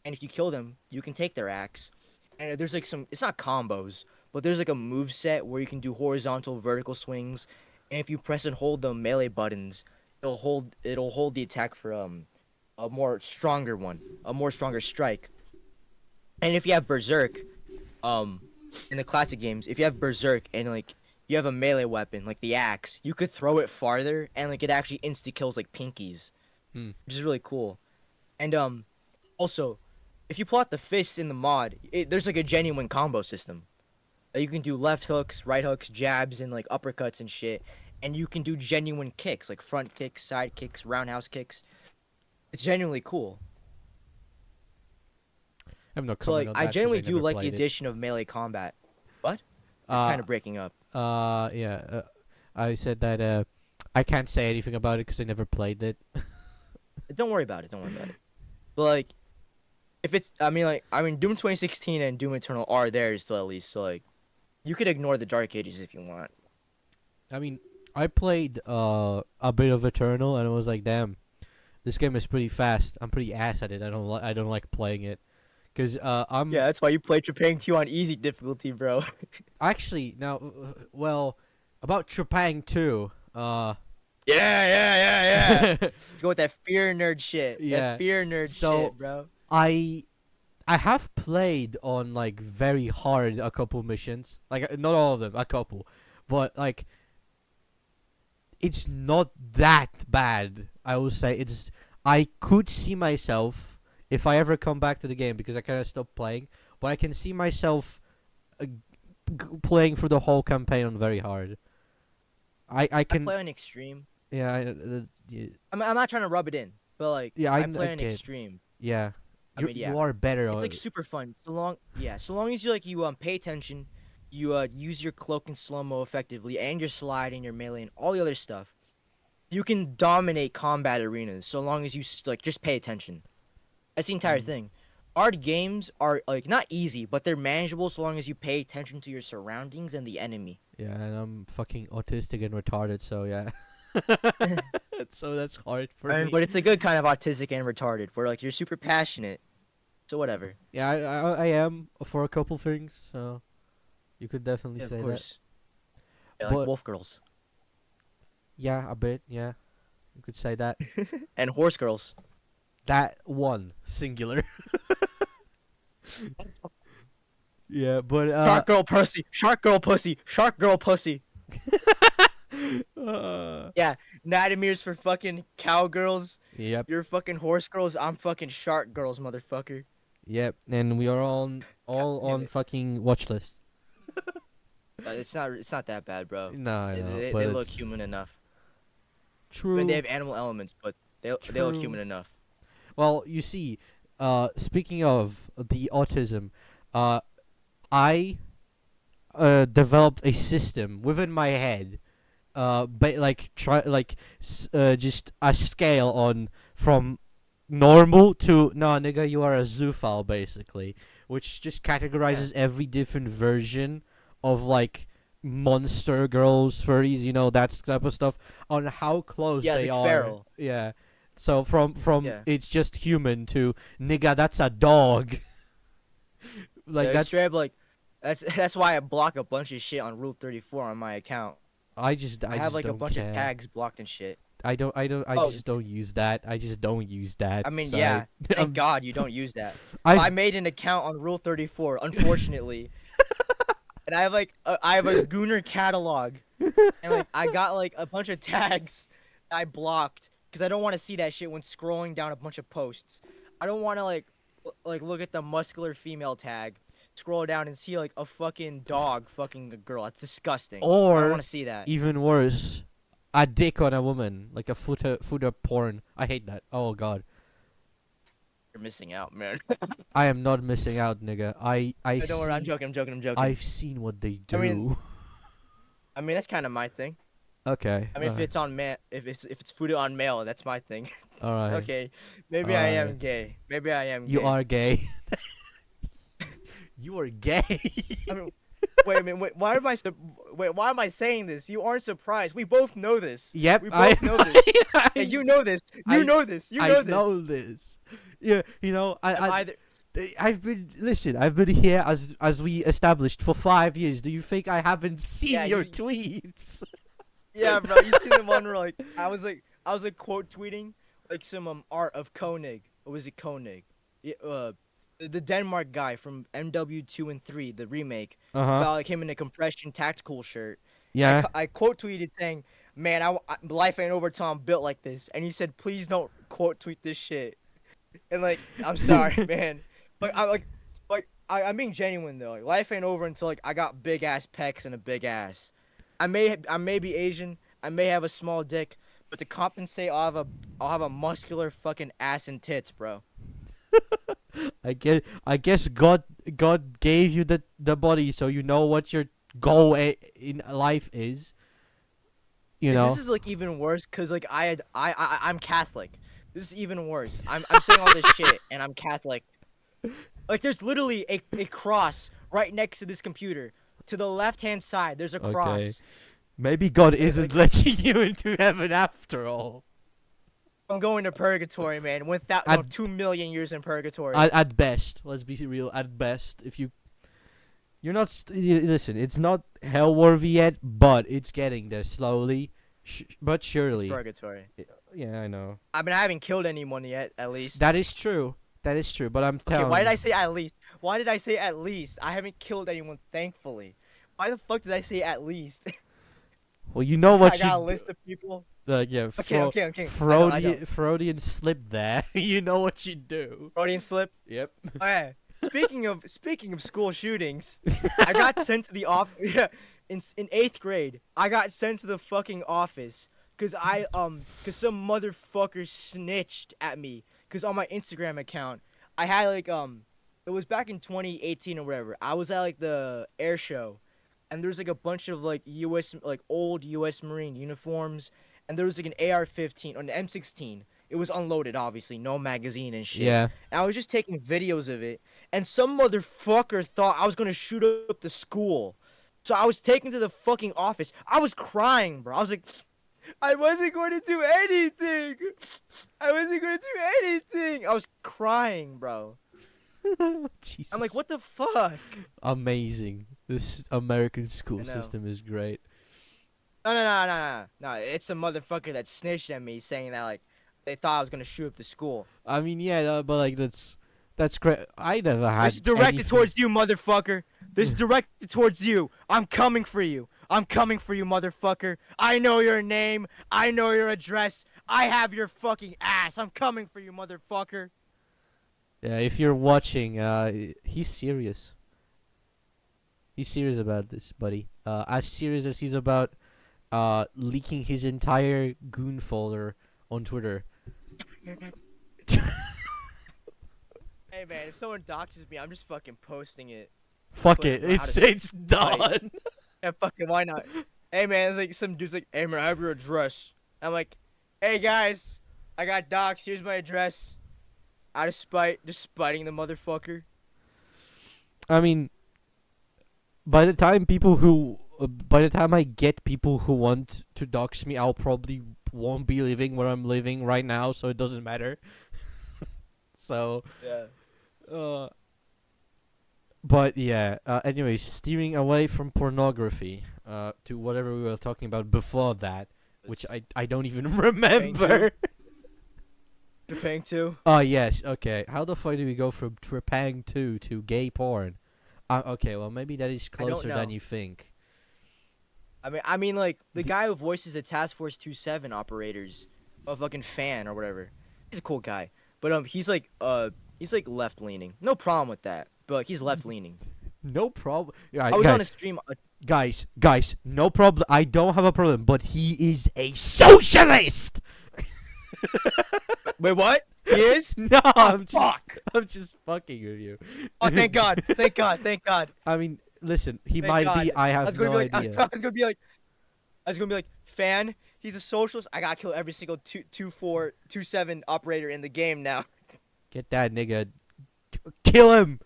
S2: and if you kill them, you can take their axe. And there's like it's not combos, but there's like a move set where you can do horizontal, vertical swings, and if you press and hold the melee buttons, it'll hold the attack for a more stronger one, a more stronger strike. And if you have Berserk, um, in the classic games, if you have Berserk and like you have a melee weapon like the axe, you could throw it farther and like it actually insta kills like pinkies,
S1: Hmm.
S2: which is really cool. And also, if you pull out the fists in the mod, there's like a genuine combo system. You can do left hooks, right hooks, jabs, and like uppercuts and shit. And you can do genuine kicks, like front kicks, side kicks, roundhouse kicks. It's genuinely cool.
S1: I have no
S2: So
S1: comment
S2: like,
S1: on
S2: I
S1: that because
S2: genuinely
S1: I
S2: do
S1: never
S2: like the
S1: played it.
S2: addition of melee combat. What? You're
S1: Uh,
S2: kind of breaking up.
S1: yeah. I said that I can't say anything about it because I never played it.
S2: Don't worry about it. Don't worry about it. But like, if it's, I mean, Doom 2016 and Doom Eternal are there still at least. So like, you could ignore the Dark Ages if you want.
S1: I mean, I played a bit of Eternal and I was like, damn, this game is pretty fast. I'm pretty ass at it. I don't like playing it, cause I'm
S2: Yeah, that's why you play Trepang 2 on easy difficulty, bro.
S1: actually now well about Trepang 2.
S2: Yeah. Let's go with that fear nerd shit.
S1: Yeah.
S2: That fear nerd
S1: So
S2: shit, bro.
S1: I I have played on like very hard a couple missions. Like not all of them, a couple. But like it's not that bad. I will say I could see myself if I ever come back to the game because I kind of stopped playing, but I can see myself playing through the whole campaign on very hard. I
S2: I
S1: can
S2: play on extreme.
S1: yeah, yeah,
S2: I'm not trying to rub it in, but like,
S1: yeah,
S2: I play on
S1: get it.
S2: extreme.
S1: Yeah.
S2: I mean, yeah.
S1: You are better
S2: It's
S1: on
S2: like super fun. So long as you pay attention, you use your cloak and slow mo effectively, and your slide and your melee and all the other stuff, you can dominate combat arenas. So long as you like just pay attention. That's the entire thing. Hard games are like not easy, but they're manageable so long as you pay attention to your surroundings and the enemy.
S1: Yeah, and I'm fucking autistic and retarded, so yeah. So that's hard for
S2: I mean,
S1: me.
S2: but it's a good kind of autistic and retarded, where like you're super passionate. So whatever.
S1: Yeah, I am for a couple things, so you could definitely
S2: Yeah, of
S1: say that.
S2: course. Yeah, like
S1: But
S2: wolf girls
S1: yeah, a bit, yeah. You could say that.
S2: and horse girls.
S1: That one singular. Yeah, but
S2: Shark girl pussy. Shark girl pussy. Shark girl pussy.
S1: uh
S2: Yeah, Nadimir's for fucking cowgirls.
S1: yep,
S2: You're fucking horse girls. I'm fucking shark girls, motherfucker.
S1: yep, and we are all
S2: damn
S1: on
S2: it.
S1: fucking watch list.
S2: It's not that bad, bro.
S1: No, I
S2: They,
S1: know,
S2: they,
S1: but
S2: they
S1: it's
S2: look human enough. I
S1: true.
S2: mean, they have animal elements, but they look
S1: True.
S2: human enough.
S1: Well, you see, speaking of the autism, uh, I developed a system within my head, just a scale on from normal to no nigga, you are a zoophile basically, which just categorizes every different version of like monster girls, furries, that type of stuff, on how close
S2: Yeah, it's
S1: they
S2: like
S1: are.
S2: feral.
S1: Yeah. So from
S2: Yeah.
S1: it's just human to nigga, that's a dog. Like
S2: Yeah,
S1: that's
S2: straight up, like that's why I block a bunch of shit on Rule 34 on my account.
S1: I
S2: I
S1: just
S2: have like a
S1: don't
S2: bunch
S1: care.
S2: of tags blocked and shit.
S1: I
S2: Oh,
S1: just don't use that. I just don't use that.
S2: I mean,
S1: so
S2: yeah. Thank
S1: I'm-
S2: God you don't use that.
S1: I
S2: I made an account on Rule 34, unfortunately, and I have a Gooner catalog, and like I got like a bunch of tags I blocked because I don't want to see that shit when scrolling down a bunch of posts. I don't want to like look at the muscular female tag, scroll down and see like a fucking dog fucking a girl. That's disgusting. I don't
S1: or
S2: want to see that.
S1: even worse, a dick on a woman, like a footer porn. I hate that. Oh god.
S2: You're missing out, man.
S1: I am not missing out, nigga.
S2: Don't worry, I'm joking.
S1: I've seen what they do.
S2: I mean that's kind of my thing.
S1: Okay.
S2: I mean, if it's on man, if it's food on male, that's my thing.
S1: alright.
S2: Okay, maybe I am
S1: Alright.
S2: gay. Maybe I am.
S1: You
S2: gay.
S1: are gay. You are gay.
S2: I mean, wait a minute. Wait, why am Why am I saying this? You aren't surprised. We both know this.
S1: Yep,
S2: We both know this. Yeah, you know this.
S1: I-
S2: You know this. You
S1: I
S2: know this.
S1: know this. Yeah,
S2: I'm either.
S1: I've been here as we established for 5 years. Do you think I haven't seen
S2: Yeah,
S1: your
S2: you-
S1: tweets?
S2: Yeah, bro. You see the one where like I was like quote tweeting like some art of Koenig. Or was it Koenig? Yeah, the Denmark guy from MW2 and 3, the remake, about like him in a compression tactical shirt.
S1: Yeah.
S2: I quote tweeted saying, "Man, life ain't over till I'm built like this." And he said, "Please don't quote tweet this shit." And like, I'm sorry, man. I'm being genuine though. Like, life ain't over until like I got big ass pecs and a big ass. I may be Asian. I may have a small dick, but to compensate, I'll have a muscular fucking ass and tits, bro.
S1: I guess God gave you the body so you know what your goal in life is. You
S2: And
S1: know.
S2: this is like even worse because like I'm Catholic. This is even worse. I'm saying all this shit and I'm Catholic. Like there's literally a cross right next to this computer. To the left hand side, there's a cross.
S1: Okay. Maybe God isn't letting you into heaven after all.
S2: I'm going to purgatory, man. Without
S1: I'd-
S2: 2 million years in purgatory.
S1: At best, let's be real. At best, if you're not listen, it's not hell worthy yet, but it's getting there slowly, but
S2: It's
S1: surely.
S2: purgatory.
S1: Yeah, I know.
S2: I mean, I haven't killed anyone yet, at least.
S1: That is true. That is true. But I'm
S2: Okay,
S1: telling.
S2: why did
S1: you.
S2: I say at least? Why did I say at least? I haven't killed anyone, thankfully. Why the fuck did I say at least?
S1: Well, you know what
S2: I
S1: you.
S2: got a list of people.
S1: Yeah.
S2: Okay.
S1: Freudian slip there. You know what you do.
S2: Freudian slip.
S1: Yep.
S2: Okay. Speaking of school shootings, I got sent to the office. Yeah, in 8th grade, I got sent to the fucking office cause some motherfucker snitched at me. Cause on my Instagram account, I had like it was back in 2018 or whatever. I was at like the air show, and there's like a bunch of like old U.S. Marine uniforms, and there was like an AR-15 or an M16. It was unloaded, obviously, no magazine and shit.
S1: Yeah.
S2: And I was just taking videos of it, and some motherfucker thought I was gonna shoot up the school. So I was taken to the fucking office. I was crying, bro. I was like, I wasn't going to do anything. I wasn't going to do anything. I was crying, bro.
S1: Jesus.
S2: I'm like, what the fuck?
S1: Amazing. This American school
S2: I know.
S1: system is great.
S2: No. It's a motherfucker that snitched at me saying that, like, they thought I was going to shoot up the school.
S1: I mean, yeah, but like that's great. I never had.
S2: This is directed
S1: anything-
S2: towards you, motherfucker. This is directed towards you. I'm coming for you. I'm coming for you, motherfucker. I know your name. I know your address. I have your fucking ass. I'm coming for you, motherfucker.
S1: Yeah, if you're watching, he's serious. He's serious about this, buddy. As serious as he's about leaking his entire goon folder on Twitter.
S2: Hey, man, if someone doxes me, I'm just fucking posting it.
S1: Fuck
S2: Put
S1: it,
S2: him out of
S1: it's
S2: sight.
S1: done.
S2: Yeah, fucking why not? Hey, man, it's like some dude's like, hey, man, I have your address. I'm like, hey, guys, I got doxed. Here's my address. Out of spite, just spiting the motherfucker.
S1: I mean, by the time I get people who want to dox me, I'll probably won't be living where I'm living right now, so it doesn't matter. So,
S2: Yeah.
S1: but yeah. Anyways, steering away from pornography, to whatever we were talking about before that, which I don't even remember.
S2: Trepang 2?
S1: Oh yes, okay. How the fuck do we go from Trepang 2 to gay porn? Okay, well maybe that is
S2: I don't
S1: closer than
S2: know.
S1: you think.
S2: I mean, like the guy who voices the Task Force 27 operators, a fucking fan or whatever. He's a cool guy, but he's like left leaning. No problem with that, but like, he's left leaning.
S1: No problem. Yeah,
S2: I was
S1: guys,
S2: on a stream.
S1: guys, no problem. I don't have a problem, but he is a socialist.
S2: Wait, what? He is?
S1: No, I'm
S2: Fuck!
S1: just fucking with you.
S2: Oh, thank God! Thank God! Thank God!
S1: I mean, listen, he
S2: Thank
S1: might
S2: God.
S1: be. I
S2: I
S1: have
S2: was gonna
S1: no
S2: be like,
S1: idea.
S2: I was gonna be like, fan. He's a socialist. I gotta kill every single 27 operator in the game now.
S1: Get that nigga. Kill him.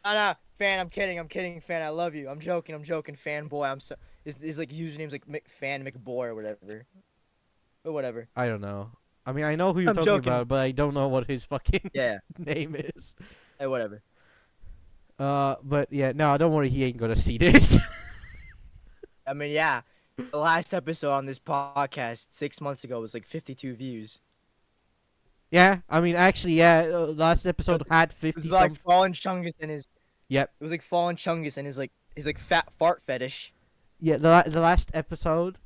S2: Nah, fan. I'm kidding, fan. I love you. I'm joking, fanboy. I'm so. His like username's like fan McBoy or whatever. But whatever.
S1: I don't know. I mean, I know who you're
S2: I'm
S1: talking
S2: joking.
S1: about, but I don't know what his fucking
S2: Yeah.
S1: name is.
S2: Hey, whatever.
S1: But yeah, no, don't worry, he ain't gonna see this.
S2: I mean, yeah. The last episode on this podcast 6 months ago was like 52 views.
S1: Yeah, I mean, actually, yeah, last episode had
S2: It
S1: 50
S2: was like
S1: some.
S2: Fallen Chungus and his.
S1: Yep.
S2: It was like Fallen Chungus and his like fat fart fetish.
S1: Yeah, the last episode.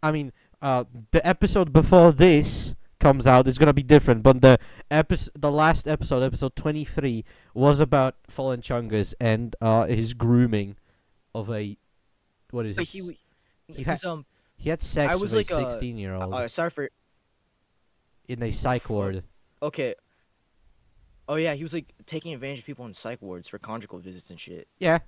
S1: I mean, the episode before this comes out is gonna be different, but the last episode 23, was about Fallen Chungus and his grooming of a, what is
S2: Like
S1: this?
S2: he
S1: He had sex
S2: I was
S1: with
S2: like
S1: a 16-year-old
S2: sorry for.
S1: in a psych ward.
S2: Okay. Oh yeah, he was like taking advantage of people in psych wards for conjugal visits and shit.
S1: Yeah.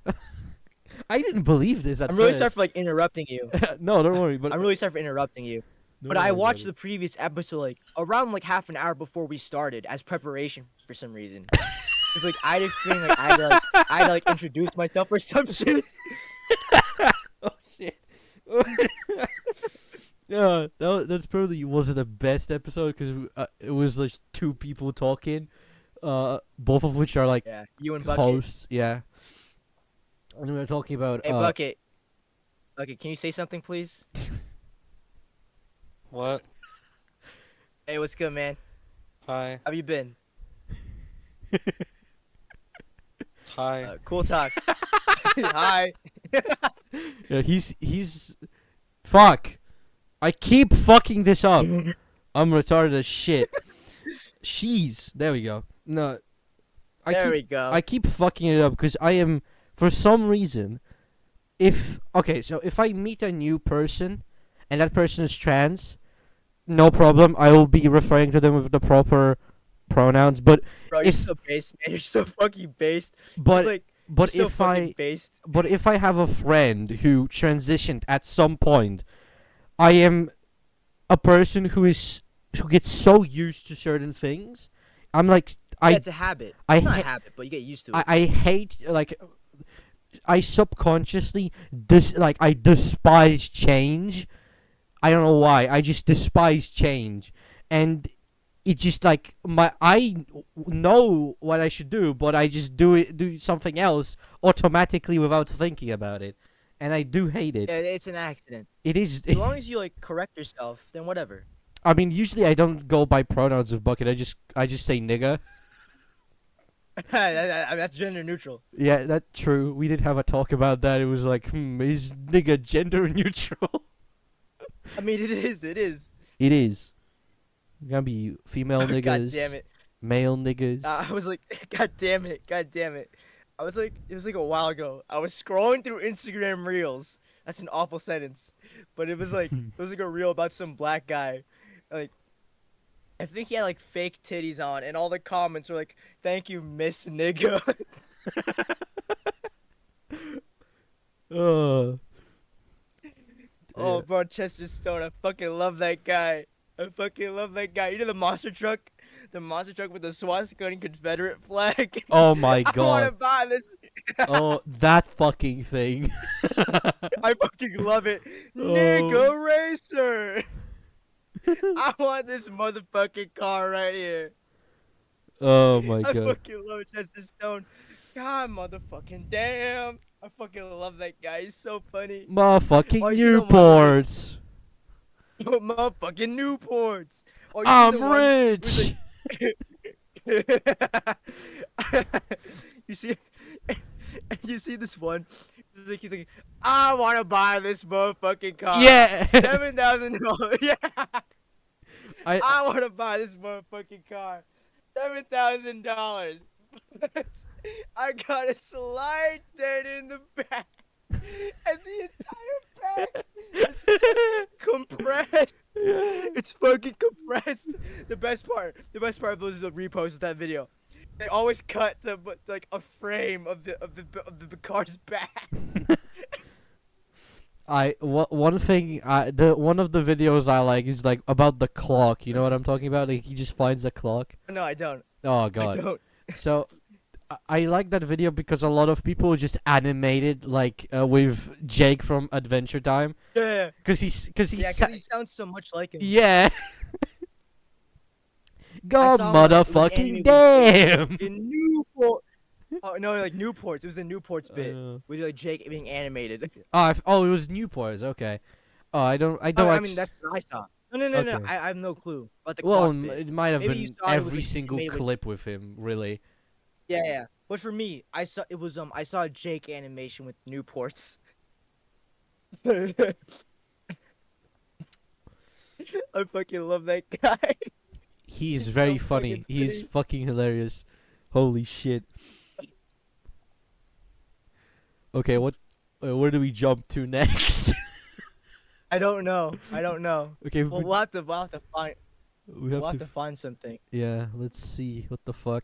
S1: I didn't believe this at
S2: I'm really
S1: first.
S2: sorry for like interrupting you.
S1: No, don't worry. But
S2: I'm really sorry for interrupting you.
S1: don't
S2: But I
S1: worry
S2: watched
S1: about
S2: the previous episode like around like half an hour before we started as preparation for some reason. It's like I just feeling like I had to like introduce myself or some shit.
S1: it. Oh shit. Yeah, that's probably wasn't the best episode because it was like two people talking, both of which are like
S2: Yeah, you and Bucket.
S1: hosts. Yeah. And we were talking about
S2: Hey Bucket. Bucket, can you say something please?
S3: What?
S2: Hey, what's good, man?
S3: Hi.
S2: How you been?
S3: Hi.
S2: Cool talk. Hi.
S1: yeah, he's fuck. I keep fucking this up. I'm retarded as shit. There we go. No.
S2: There we go.
S1: I keep fucking it up because I am, for some reason, if I meet a new person and that person is trans, no problem. I will be referring to them with the proper pronouns. But
S2: Bro, you're so based, man. You're so fucking based.
S1: but
S2: It's like,
S1: but
S2: you're so
S1: if
S2: fucking based.
S1: but if I have a friend who transitioned at some point, I am a person who is who get so used to certain things. I'm like
S2: Yeah, it's a habit.
S1: I
S2: It's not a
S1: ha-
S2: habit, but you get used to it.
S1: I hate like I subconsciously I despise change. I don't know why. I just despise change, and it just like I know what I should do, but I just do something else automatically without thinking about it, and I do hate it.
S2: Yeah, it's an accident.
S1: It is.
S2: As long as you like correct yourself, then whatever.
S1: I mean, usually I don't go by pronouns of bucket. I just say nigga.
S2: That's gender neutral.
S1: Yeah, that's true. We did have a talk about that. It was like, is nigga gender neutral?
S2: I mean, it is. It is.
S1: It is. It's gonna be female niggas,
S2: God damn it.
S1: male niggas.
S2: I was like, God damn it. God damn it. I was like, it was like a while ago. I was scrolling through Instagram Reels. That's an awful sentence, but it was like a reel about some black guy, like I think he had like fake titties on, and all the comments were like, "Thank you, Miss Nigga."
S1: uh,
S2: Oh, bro, Chester Stone, I fucking love that guy. I fucking love that guy. You know the monster truck? The monster truck with the swastika and Confederate flag?
S1: Oh my
S2: I want to
S1: god.
S2: buy this.
S1: Oh, that fucking thing.
S2: I fucking love it.
S1: Oh.
S2: Nigga Racer. I want this motherfucking car right here.
S1: Oh my
S2: I
S1: god.
S2: fucking love Chester Stone. God motherfucking damn. I fucking love that guy. He's so funny.
S1: Motherfucking
S2: Oh, you see the one
S1: Newports.
S2: Motherfucking Newports. Oh, you see
S1: I'm
S2: the one
S1: rich.
S2: you see, you see this one. He's like, I want to buy this motherfucking car.
S1: Yeah.
S2: $7,000. Yeah.
S1: I
S2: I want to buy this motherfucking car. $7,000. I got a slide dead in the back, and the entire back is compressed. It's fucking compressed. The best part of those reposts is that video. They always cut to like a frame of the car's back.
S1: one thing one of the videos I like is like about the clock. You know what I'm talking about? Like he just finds a clock.
S2: No, I don't.
S1: Oh
S2: I
S1: god.
S2: don't.
S1: So I like that video because a lot of people just animated like with Jake from Adventure Time.
S2: Yeah.
S1: Cause he
S2: Yeah, because he sounds so much like him.
S1: yeah. God
S2: saw one, it was
S1: motherfucking
S2: animated
S1: damn.
S2: In Newport. Oh no, like Newports. It was the Newports bit
S1: Uh,
S2: with like Jake being animated.
S1: oh, it was Newports. Okay. Oh, I don't.
S2: I mean, that's what I saw. No.
S1: Okay.
S2: I have no clue about the
S1: Well,
S2: clock bit.
S1: it might have
S2: Maybe you
S1: been
S2: saw it was,
S1: every
S2: like,
S1: single
S2: made with-
S1: clip with him. Really.
S2: Yeah. But for me, I saw it was I saw a Jake animation with Newports. I fucking love that guy.
S1: He is
S2: He's
S1: very
S2: so
S1: funny.
S2: fucking
S1: He is
S2: funny.
S1: fucking hilarious. Holy shit. Okay, where do we jump to next?
S2: I don't know.
S1: Okay,
S2: Well, we'll have to find.
S1: we
S2: We'll
S1: have
S2: have
S1: to.
S2: to find something.
S1: Yeah, let's see. What the fuck?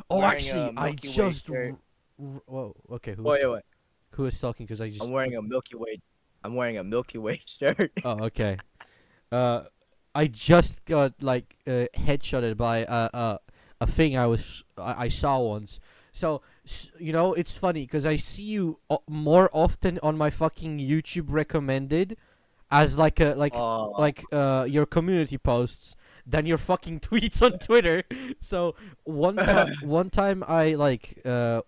S1: Oh,
S2: Wearing a
S1: actually, I
S2: Milky Way
S1: just.
S2: shirt.
S1: Whoa. Okay,
S2: Wait.
S1: who is talking? Because I just.
S2: I'm wearing a Milky Way. I'm wearing a Milky Way shirt.
S1: Oh, okay. I just got like headshotted by a thing I saw once. So you know, it's funny because I see you more often on my fucking YouTube recommended as like a your community posts than your fucking tweets on Twitter. So one time I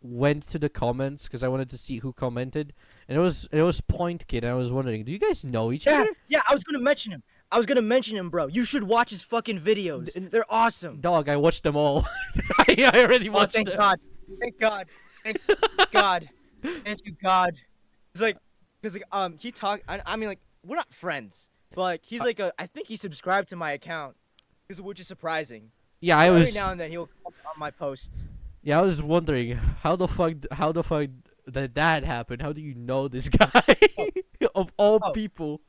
S1: went to the comments because I wanted to see who commented, and it was Point Kid. And I was wondering, do you guys know each other?
S2: Yeah. I was gonna mention him, bro. You should watch his fucking videos. They're awesome.
S1: Dog, I watched them all. I already
S2: Oh,
S1: watched
S2: thank
S1: them.
S2: God. Thank God. Thank God. Thank you, God. It's like, cause like he I mean like we're not friends, but like he's like I think he subscribed to my account, which is surprising.
S1: Yeah, I
S2: Every
S1: was.
S2: now and then he'll comment on my posts.
S1: Yeah, I was wondering how the fuck did that happen? How do you know this guy of all
S2: Oh.
S1: people?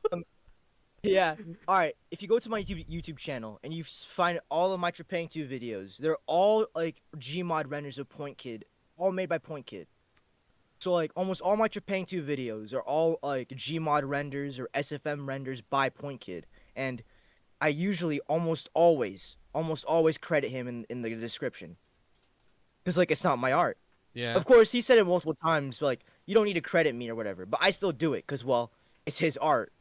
S2: Yeah. All right. If you go to my YouTube channel and you find all of my Trepang 2 videos, they're all like Gmod renders of Point Kid, all made by Point Kid. So like almost all my Trepang 2 videos are all like Gmod renders or SFM renders by Point Kid, and I usually almost always credit him in the description, because like it's not my art.
S1: Yeah.
S2: Of course, he said it multiple times, like you don't need to credit me or whatever, but I still do it because well, it's his art.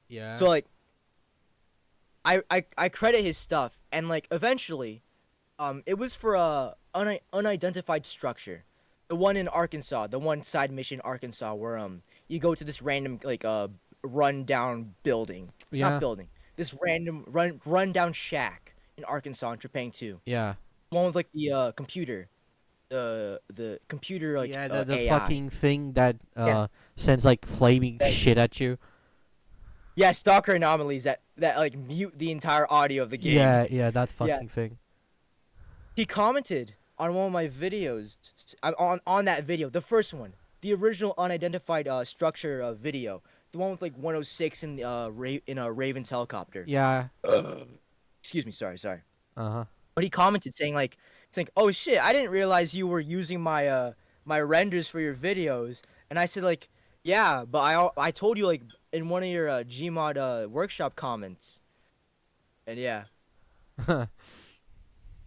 S1: Yeah.
S2: So like, I credit his stuff, and like eventually, it was for a unidentified structure, the one in Arkansas, the one side mission Arkansas where you go to this random like run down building,
S1: Yeah.
S2: not building, this random run down shack in Arkansas in Trepang 2,
S1: Yeah.
S2: one with like the computer, the computer like
S1: Yeah, the
S2: AI.
S1: fucking thing that
S2: Yeah.
S1: sends like flaming
S2: That-
S1: shit at you.
S2: Yeah, stalker anomalies that like mute the entire audio of the game.
S1: Yeah, that
S2: Yeah.
S1: fucking thing.
S2: He commented on one of my videos, on that video, the first one, the original unidentified structure video, the one with like 106 in in a Raven's helicopter.
S1: Yeah.
S2: Excuse me, sorry.
S1: Uh-huh.
S2: But he commented saying like, oh shit, I didn't realize you were using my my renders for your videos, and I said like, yeah, but I told you like in one of your Gmod workshop comments, and yeah.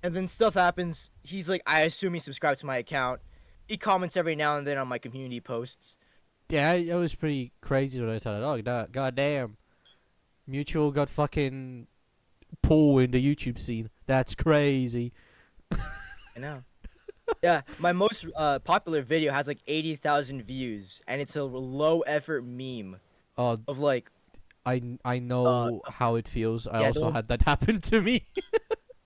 S2: And then stuff happens. He's like, I assume he subscribed to my account. He comments every now and then on my community posts.
S1: Yeah, it was pretty crazy when I saw it. Oh, goddamn. Mutual got fucking pull in the YouTube scene. That's crazy.
S2: I know. Yeah, my most popular video has like 80,000 views, and it's a low effort meme
S1: Oh,
S2: of like,
S1: I know how it feels. I
S2: yeah,
S1: also
S2: don't-
S1: had that happen to me.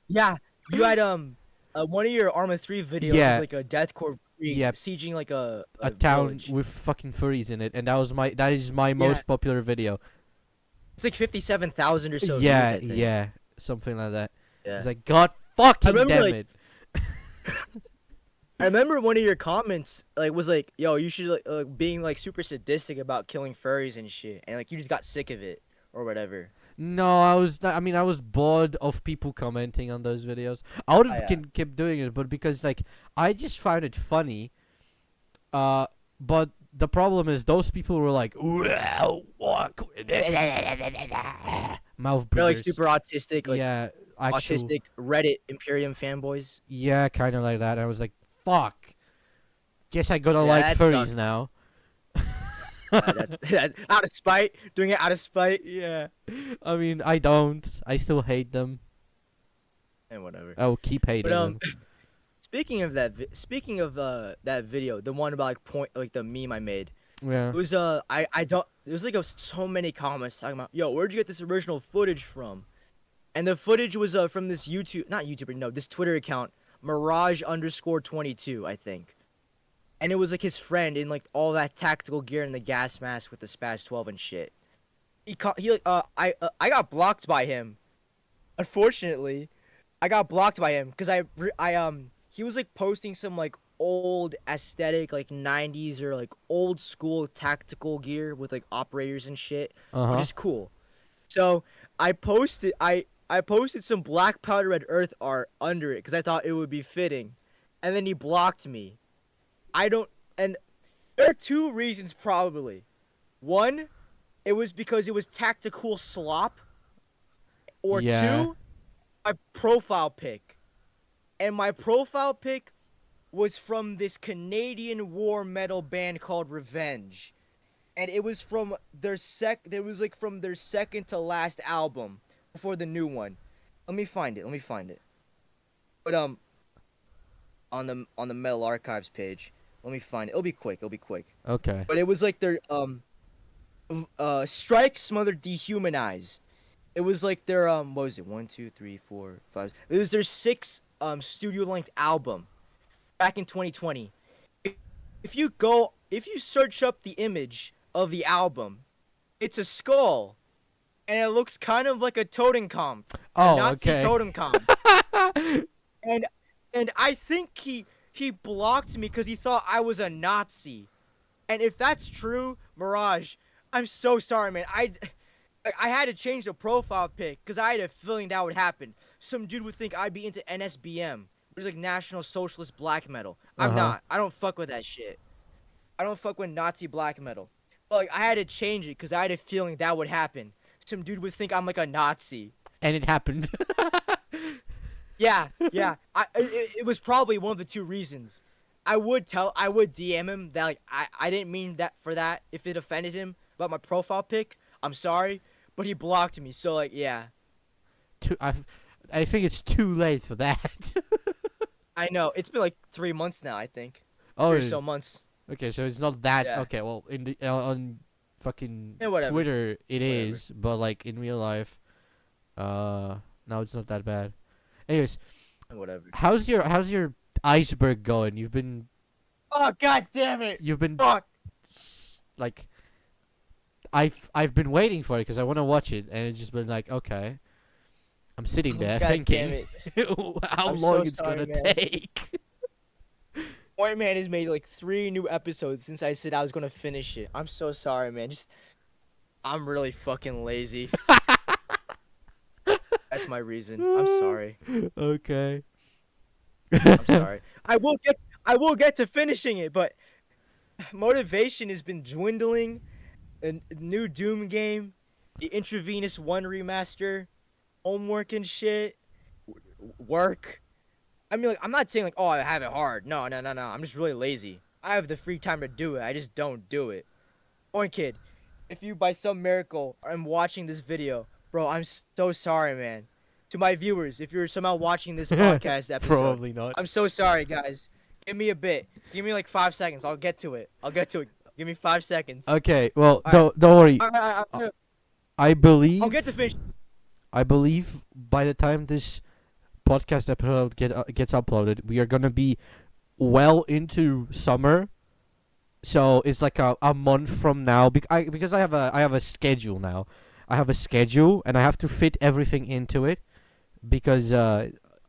S2: yeah, you had one of your Arma 3 videos
S1: Yeah.
S2: was like a deathcore freak
S1: Yeah.
S2: sieging like a
S1: town
S2: village.
S1: with fucking furries in it, and that is my most popular video.
S2: It's like 57,000 or so.
S1: Yeah,
S2: views, I think.
S1: yeah, something like that.
S2: Yeah.
S1: It's like, God fucking
S2: remember,
S1: damn
S2: like-
S1: it.
S2: I remember one of your comments like was like, "Yo, you should like being like super sadistic about killing furries and shit," and like you just got sick of it or whatever.
S1: No, I was not, I mean, I was bored of people commenting on those videos. I would have
S2: yeah.
S1: kept doing it, but because like I just found it funny. But the problem is those people were like, mouth
S2: They're like
S1: breathers.
S2: super autistic, like
S1: Yeah, actual.
S2: autistic Reddit Imperium fanboys.
S1: Yeah, kind of like that. I was like, fuck. Guess I gotta
S2: Yeah,
S1: like
S2: that
S1: furries
S2: sucks.
S1: now.
S2: Out of spite, doing it out of spite,
S1: Yeah. I mean, I don't. I still hate them.
S2: and whatever.
S1: I will keep hating
S2: But
S1: them.
S2: speaking of that video, the one about like the meme I made,
S1: Yeah.
S2: it was I don't. There's like so many comments talking about, yo, where'd you get this original footage from? And the footage was from this this Twitter account, Mirage_22, I think. And it was like his friend in like all that tactical gear and the gas mask with the Spaz 12 and shit. I got blocked by him. Unfortunately, I got blocked by him because he was like posting some like old aesthetic like 90s or like old school tactical gear with like operators and shit,
S1: Uh-huh.
S2: which is cool. So I posted some black powder red earth art under it because I thought it would be fitting, and then he blocked me. And there are two reasons probably. One, it was because it was tactical slop, or
S1: Yeah.
S2: two, my profile pic, and my profile pic was from this Canadian war metal band called Revenge, and it was from their from their second to last album before the new one. Let me find it. But on the Metal Archives page, let me find it. It'll be quick.
S1: Okay.
S2: But it was like their strike, smothered, dehumanized. It was like their what was it? 1, 2, 3, 4, 5. It was their sixth studio length album back in 2020. If you search up the image of the album, it's a skull, and it looks kind of like a totenkopf.
S1: Oh,
S2: Nazi
S1: okay.
S2: totenkopf. and I think he blocked me because he thought I was a Nazi. And if that's true, Mirage, I'm so sorry, man. I had to change the profile pic because I had a feeling that would happen. Some dude would think I'd be into NSBM, which is like National Socialist Black Metal. I'm
S1: Uh-huh.
S2: not. I don't fuck with that shit. I don't fuck with Nazi black metal. But like I had to change it because I had a feeling that would happen. Some dude would think I'm like a Nazi.
S1: And it happened.
S2: Yeah, yeah. It was probably one of the two reasons. I would DM him that like I didn't mean that for that. If it offended him about my profile pic, I'm sorry, but he blocked me. So like, yeah.
S1: I think it's too late for that.
S2: I know. It's been like 3 months now, I think.
S1: Oh,
S2: 3 or so months.
S1: okay, so it's not that.
S2: Yeah.
S1: Okay, well, in the on fucking
S2: Yeah, whatever.
S1: Twitter it
S2: Whatever.
S1: is, but like in real life, no, it's not that bad. Anyways,
S2: Whatever.
S1: how's your iceberg going?
S2: Oh god damn it!
S1: You've been
S2: Fuck.
S1: like I've been waiting for it because I want to watch it, and it's just been like, okay, I'm sitting there
S2: God
S1: thinking how
S2: I'm
S1: long
S2: so
S1: it's
S2: sorry,
S1: gonna
S2: man.
S1: take.
S2: Point Man has made like 3 new episodes since I said I was gonna finish it. I'm so sorry, man. I'm really fucking lazy. That's my reason. I'm sorry.
S1: Okay.
S2: I'm sorry. I will get to finishing it, but motivation has been dwindling. A new Doom game, the Intravenous 1 remaster, homework and shit, work. I mean, like, I'm not saying like, oh, I have it hard. No. I'm just really lazy. I have the free time to do it. I just don't do it. Point Kid, if you by some miracle are watching this video, bro, I'm so sorry, man. To my viewers, if you're somehow watching this podcast episode,
S1: Probably not.
S2: I'm so sorry, guys. Give me a bit. Give me like 5 seconds. I'll get to it. Give me 5 seconds.
S1: Okay, well,
S2: Alright.
S1: don't worry.
S2: I'll
S1: I believe
S2: get to finish.
S1: I believe by the time this podcast episode gets uploaded, we are gonna be well into summer. So it's like a month from now. Because I have a schedule now. I have a schedule and I have to fit everything into it because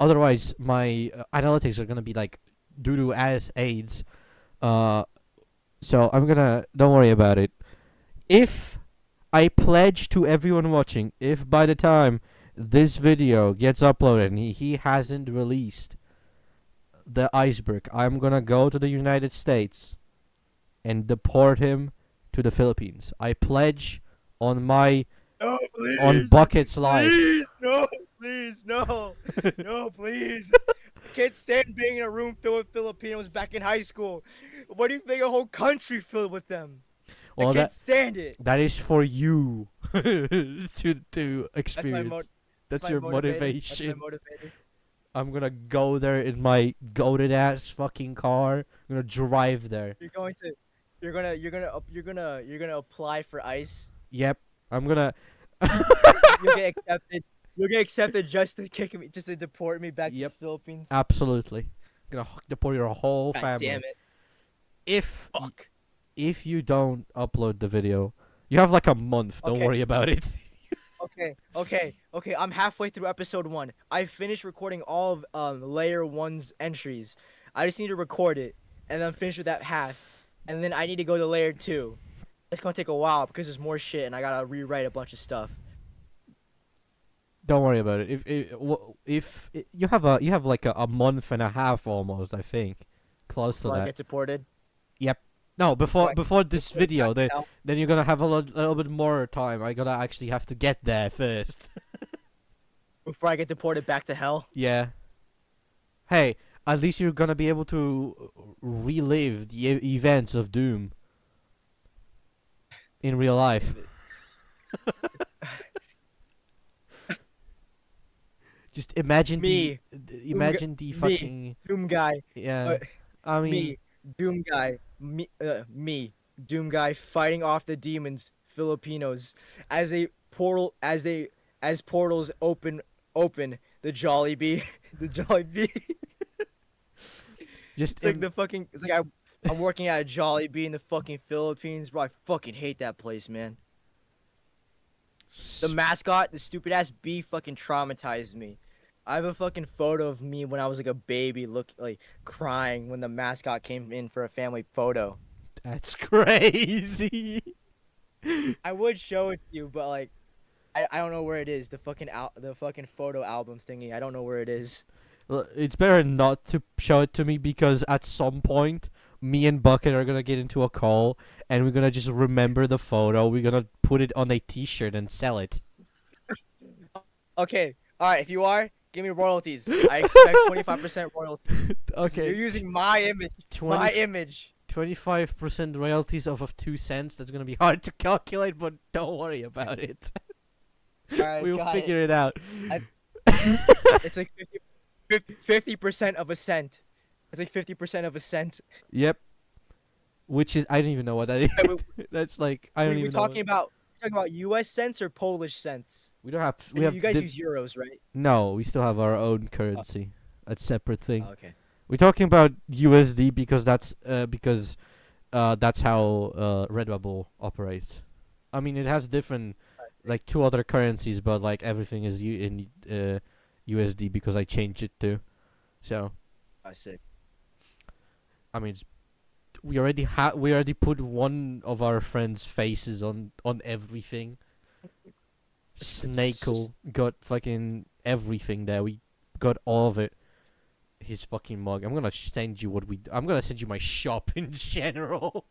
S1: otherwise my analytics are gonna be like doo-doo as AIDS. So don't worry about it. If I pledge to everyone watching, if by the time this video gets uploaded and he hasn't released the iceberg, I'm gonna go to the United States and deport him to the Philippines. I pledge on my
S2: No, please.
S1: on Bucket's life.
S2: Please, no, no, please. Can't stand being in a room filled with Filipinos back in high school. What do you think? A whole country filled with them.
S1: Well,
S2: I can't stand it.
S1: that is for you to experience. That's your motivation.
S2: That's my motivator.
S1: I'm gonna go there in my goated ass fucking car. I'm gonna drive there.
S2: You're gonna apply for ICE.
S1: Yep. I'm gonna.
S2: You'll get accepted. You'll get accepted just to just to deport me back to
S1: Yep.
S2: the Philippines.
S1: Absolutely. Gonna deport your whole
S2: God
S1: family.
S2: damn it.
S1: If you don't upload the video, you have like a month. Don't
S2: Okay.
S1: worry about it.
S2: Okay. I'm halfway through episode 1. I finished recording all of layer 1's entries. I just need to record it, and then I'm finished with that half, and then I need to go to layer 2. It's gonna take a while because there's more shit, and I gotta rewrite a bunch of stuff.
S1: Don't worry about it. If you have like a month and a half almost, I think, close to
S2: Before I
S1: that.
S2: get deported.
S1: No, before
S2: Before I-
S1: this video,
S2: back to hell.
S1: then you're gonna have a little bit more time. I gotta actually have to get there first.
S2: Before I get deported back to hell.
S1: Yeah. Hey, at least you're gonna be able to relive the events of Doom in real life. Just imagine
S2: Me.
S1: imagine the
S2: Me.
S1: fucking
S2: Doom guy.
S1: yeah. I mean,
S2: Me. Doom guy. Me. Doom guy fighting off the demons. Filipinos as portals open the Jollibee. The Jollibee.
S1: just
S2: It's like it's like I'm working at a Jollibee in the fucking Philippines, bro. I fucking hate that place, man. The mascot, the stupid ass bee, fucking traumatized me. I have a fucking photo of me when I was like a baby, crying when the mascot came in for a family photo.
S1: That's crazy.
S2: I would show it to you, but like, I don't know where it is. The fucking photo album thingy. I don't know where it is.
S1: Well, it's better not to show it to me because at some point me and Bucket are gonna get into a call, and we're gonna just remember the photo. We're gonna put it on a T-shirt and sell it.
S2: Okay. All right. If you are, give me royalties. I expect 25% royalties.
S1: Okay.
S2: You're using my image.
S1: 20
S2: My image.
S1: 25% royalties of 2 cents. That's gonna be hard to calculate, but don't worry about it.
S2: All right.
S1: We'll
S2: got
S1: figure it out.
S2: It's like 50% of a cent. It's like 50% of a cent.
S1: Yep. Which is I don't even know what that is.
S2: Wait,
S1: That's like I don't
S2: We're
S1: even know.
S2: talking about U.S. cents or Polish cents?
S1: We don't have. We
S2: And
S1: have.
S2: you guys use euros, right?
S1: No, we still have our own currency. A separate thing.
S2: Oh, okay.
S1: We're talking about USD because that's how Redbubble operates. I mean, it has different like 2 other currencies, but like everything is in USD because I changed it to. So
S2: I see.
S1: I mean, we already put one of our friends' faces on everything. Snake'll got fucking everything there. We got all of it. His fucking mug. I'm gonna send you I'm gonna send you my shop in general,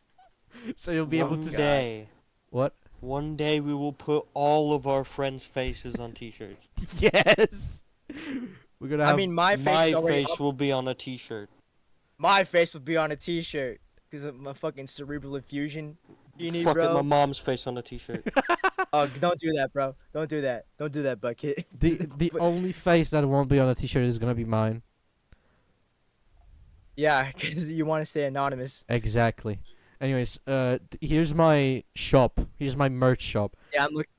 S1: so you'll be able to. What?
S3: One day we will put all of our friends' faces on T-shirts.
S1: Yes. We're gonna have.
S2: I mean, my face.
S3: My
S2: is already
S3: face
S2: up.
S3: will be on a T-shirt.
S2: My face would be on a T-shirt because of my fucking cerebral infusion. You need,
S3: Fuck it,
S2: bro.
S3: my mom's face on a T-shirt.
S2: Oh, don't do that, bro. Don't do that. Don't do that, Bucket.
S1: the
S2: But-
S1: only face that won't be on a T-shirt is gonna be mine.
S2: Yeah, because you want to stay anonymous.
S1: Exactly. Anyways, here's my shop. Here's my merch shop.
S2: Yeah, I'm looking.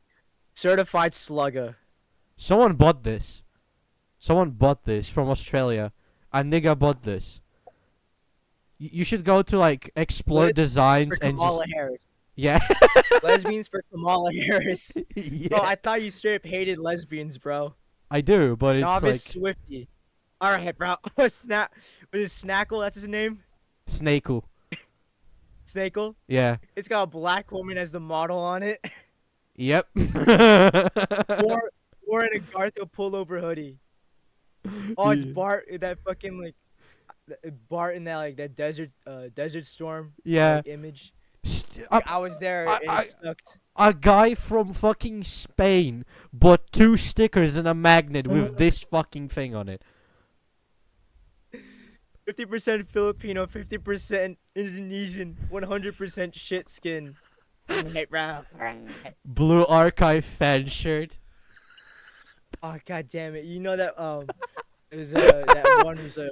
S2: Certified slugger.
S1: Someone bought this. Someone bought this from Australia. A nigga bought this. You should go to like Explore
S2: What?
S1: Designs
S2: For
S1: and
S2: Kamala
S1: just
S2: Harris.
S1: yeah.
S2: Lesbians for Kamala Harris.
S1: Yeah.
S2: Bro, I thought you straight up hated lesbians, bro.
S1: I do, but it's
S2: Novice
S1: like
S2: Swifty. All right, bro. Was it Snackle? That's his name.
S1: Snake'll.
S2: Snackle.
S1: Yeah.
S2: It's got a black woman as the model on it.
S1: Yep.
S2: or in a Gartho pullover hoodie. Oh, it's
S1: Yeah.
S2: Bart. That fucking like Bart in that like that desert storm.
S1: Yeah.
S2: Like, image.
S1: St-
S2: I was there and
S1: I-
S2: it sucked.
S1: a guy from fucking Spain bought 2 stickers and a magnet with this fucking thing on it.
S2: 50% Filipino, 50% Indonesian, 100% shit skin. Right, bro.
S1: Blue Archive fan shirt.
S2: Oh god damn it! You know that it was that one was it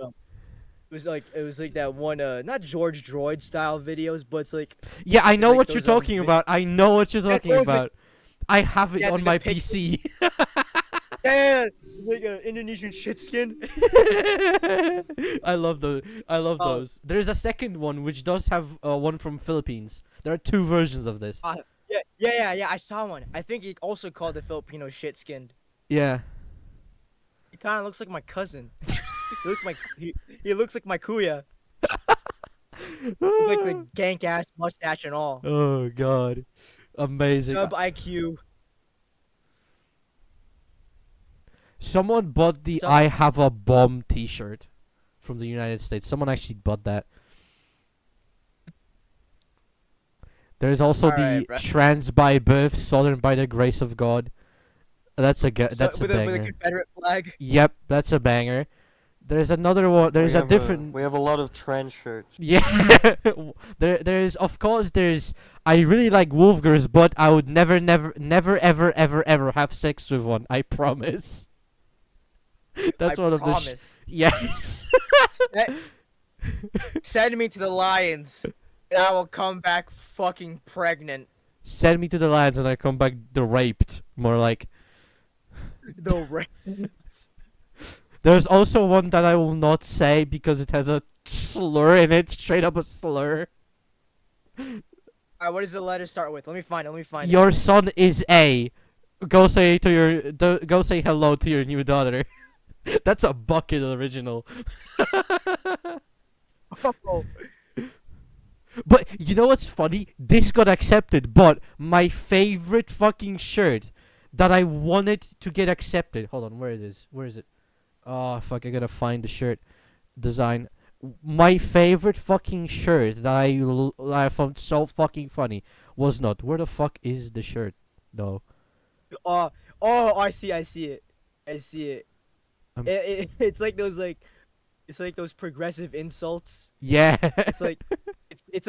S2: was like that one not George Droid style videos, but it's like
S1: Yeah, I know
S2: like
S1: what you're
S2: those,
S1: talking about. I know what you're talking
S2: it was like-
S1: about. I have it
S2: Yeah, it's
S1: on
S2: like
S1: my
S2: a pic-
S1: PC.
S2: yeah, like an Indonesian shit skin.
S1: I love
S2: Oh.
S1: those. There's a second one which does have one from Philippines. There are 2 versions of this.
S2: Yeah. I saw one. I think he also called the Filipino shit skinned.
S1: Yeah.
S2: He kind of looks like my cousin. He looks like my kuya. Like the gank ass mustache and all.
S1: Oh god. Amazing.
S2: Sub IQ.
S1: Someone bought the
S2: Some-
S1: I have a bomb t-shirt from the United States. Someone actually bought that. There's also
S2: Alright,
S1: the
S2: bro.
S1: trans by birth, southern by the grace of God. That's a that's a
S2: with a
S1: banger.
S2: Confederate flag.
S1: Yep, that's a banger. There's another one. There's
S3: We
S1: a
S3: have
S1: different.
S3: We have a lot of trans shirts.
S1: Yeah, there's of course there's. I really like Wolfgers, but I would never ever have sex with one. I promise. That's
S2: I
S1: one of the.
S2: promise.
S1: Yes.
S2: Send me to the lions, and I will come back fucking pregnant.
S1: Send me to the lions and I come back raped. More like.
S2: The ra-
S1: There's also one that I will not say because it has a slur in it, straight up a slur.
S2: Alright, what does the letter start with? Let me find it.
S1: Your son is A. Go say go say hello to your new daughter. That's a Bucket original.
S2: Oh,
S1: But you know what's funny? This got accepted, but my favorite fucking shirt that I wanted to get accepted. Hold on, where it is? Where is it? Oh fuck! I gotta find the shirt design. my favorite fucking shirt that I found so fucking funny was not where the fuck is the shirt though.
S2: Oh, oh, I see it. I see it.
S1: Um,
S2: It's like those it's like those progressive insults.
S1: Yeah.
S2: It's like it's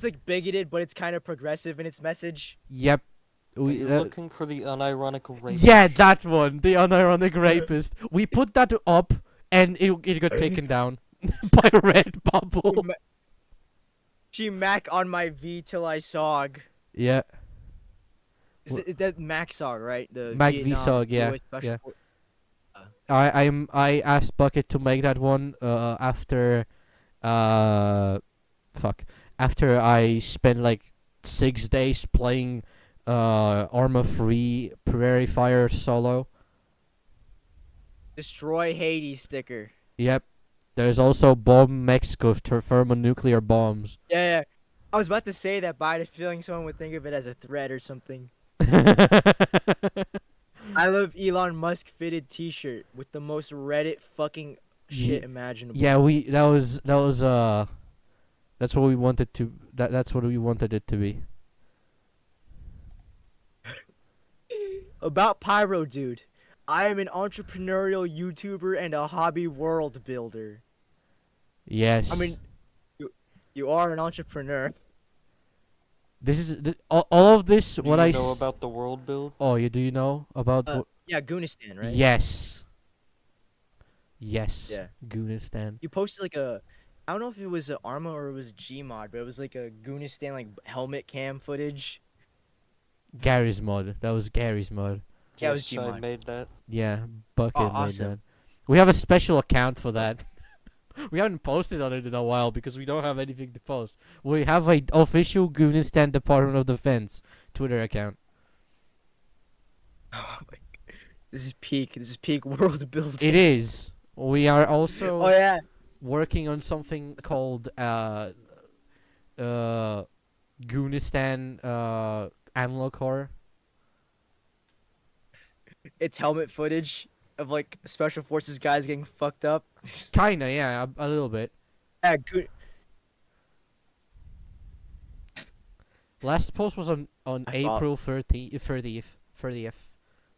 S2: like bigoted, but it's kind of progressive in its message.
S1: Yep.
S3: Are
S1: We,
S3: you looking for the unironical rapist?
S1: yeah, that one, the unironic rapist. We put that up, and it got taken down by Redbubble.
S2: She Mac on my V till I sog.
S1: Yeah,
S2: Is that Mac sog, right? The
S1: Mac
S2: Vietnam
S1: VSOG, yeah,
S2: US Special
S1: yeah.
S2: Force-
S1: I asked Bucket to make that one. After, fuck, after I spent like 6 days playing, Arma Free Prairie Fire solo.
S2: Destroy Hades sticker.
S1: Yep. There's also Bomb Mexico thermonuclear bombs.
S2: Yeah. I was about to say that, but I had a feeling someone would think of it as a threat or something. I love Elon Musk fitted T-shirt with the most Reddit fucking shit imaginable.
S1: Yeah, that's what we wanted to that's what we wanted it to be.
S2: About Pyro Dude, I am an entrepreneurial YouTuber and a hobby world builder.
S1: Yes.
S2: I mean, you are an entrepreneur.
S1: this is all of this
S3: Do
S1: what
S3: you
S1: I
S3: know about the world build?
S1: Oh, do you know about
S2: Yeah, Goonistan, right?
S1: Yes. Yes.
S2: Yeah.
S1: Goonistan.
S2: You posted like a, I don't know if it was an Arma or it was a Gmod, but it was like a Goonistan like helmet cam footage.
S1: Gary's mod. That was Gary's mod.
S2: Yeah, it was
S3: Yes, I
S2: Gmod.
S3: made that.
S1: Yeah, Bucket made
S2: awesome.
S1: that. We have a special account for that. We haven't posted on it in a while because we don't have anything to post. We have a official Goonistan Department of Defense Twitter account.
S2: Oh my God. This is peak. This is peak world building.
S1: It is. We are also
S2: Oh yeah.
S1: working on something called Goonistan Analog Horror.
S2: It's helmet footage of like special forces guys getting fucked up.
S1: Kinda, yeah, a little bit.
S2: Yeah, good.
S1: Last post was on
S2: I thought-
S1: April 30th.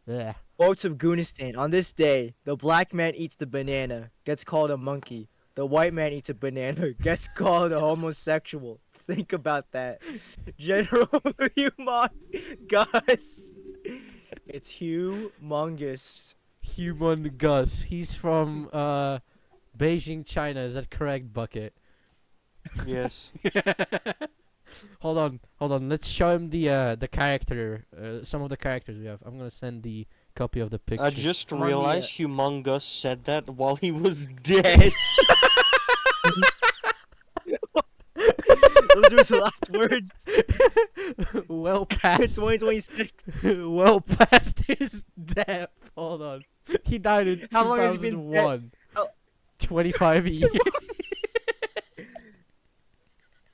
S1: Yeah.
S2: Quotes of Goonistan. On this day, the black man eats the banana, gets called a monkey. The white man eats a banana, gets called a homosexual. Think about that. General Humongous. It's humongous.
S1: Human Gus. He's from Beijing, China. Is that correct, Bucket?
S3: Yes.
S1: Hold on. Let's show him the character. Some of the characters we have. I'm gonna send the copy of the picture.
S3: I just
S2: Come on,
S3: realized Humongous said that while he was dead.
S2: Those were his last words.
S1: well past
S2: 2026.
S1: well past his death. Hold on. He died in
S2: How long has he been dead?
S1: 2001.
S2: Oh.
S1: 25 years.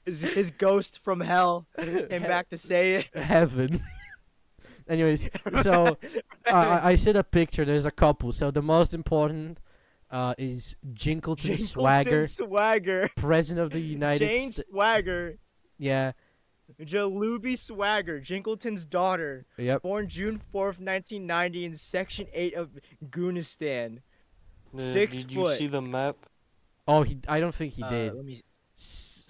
S2: His ghost from hell came back to say it.
S1: Heaven. Anyways, so I said a picture. There's a couple. So the most important is Jinkleton Swagger,
S2: Swagger.
S1: President of the United
S2: Jane
S1: States.
S2: Swagger.
S1: Yeah.
S2: Jalubi Swagger, Jinkleton's daughter.
S1: Yep.
S2: Born June 4th, 1990 in Section 8 of Goonistan.
S3: Uh,
S2: 6
S3: Did
S2: foot.
S3: you see the map?
S1: Oh, I don't think he did.
S2: Let me.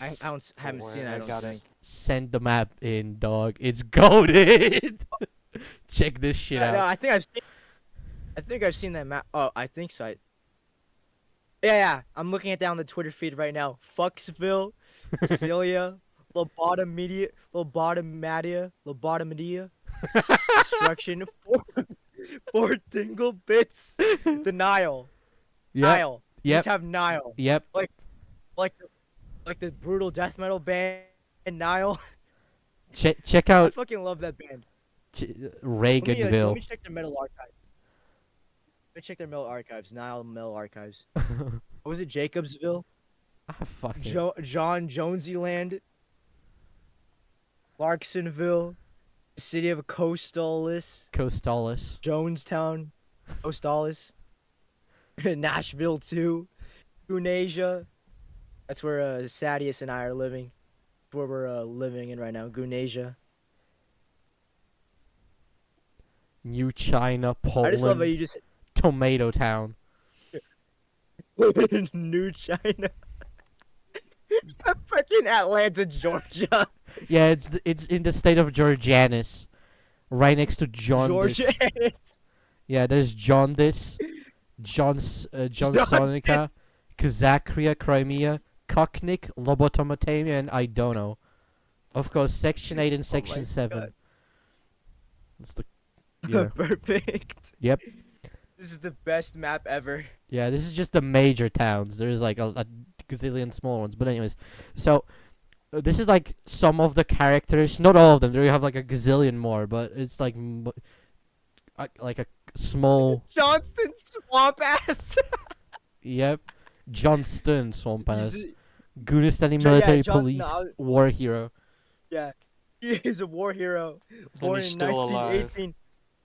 S2: I
S1: S-
S2: haven't seen it. I
S3: I
S2: don't
S3: got
S2: think.
S1: Send the map in, dog. It's goated. Check this shit
S2: No,
S1: out.
S2: I think I've seen. I think I've seen that map. Oh, I think so. Yeah. I'm looking at that on the Twitter feed right now. Fucksville, Celia, Lobotomedia, Destruction, Fort Dingle Bits, the Nile.
S1: Yep.
S2: Nile. You
S1: Yep.
S2: just have Nile.
S1: Yep.
S2: Like the brutal death metal band Nile.
S1: Check
S2: I
S1: out
S2: fucking love that band.
S1: Reaganville.
S2: Let me check their metal archive. Let me check their metal archives. Nile metal archives. What was it? Jacobsville?
S1: Fuck it.
S2: John Jonesy Land. Clarksonville. The city of Costalis.
S1: Costalis.
S2: Jonestown. Costalis. Nashville too. Tunisia. That's where Sadius and I are living. Where we're living in right now, Gunasia.
S1: New China,
S2: I just love how
S1: Poland,
S2: you just
S1: Tomato Town.
S2: live in New China. Fucking Atlanta, Georgia.
S1: Yeah, it's in the state of Georgianis, right next to
S2: Georgia
S1: Jaundice.
S2: is
S1: Yeah, there's Jaundice, Johnsonica, Kazakria, Crimea, Koknik, Lobotomotamia, and I don't know. Of course, Section 8 and
S2: Oh my
S1: Section 7.
S2: God.
S1: That's the yeah.
S2: Perfect.
S1: Yep.
S2: This is the best map ever.
S1: Yeah, this is just the major towns. There's like a gazillion small ones. But anyways, so this is like some of the characters. Not all of them. There you have like a gazillion more, but it's like like a small.
S2: Johnston swamp ass.
S1: Yep. Johnston Swampass.
S2: He's
S1: Gunistani
S2: Yeah,
S1: military
S2: John- no,
S1: police
S2: I was-
S1: war hero.
S2: Yeah, he is a war hero. Born in
S3: he's still alive.
S2: 1918.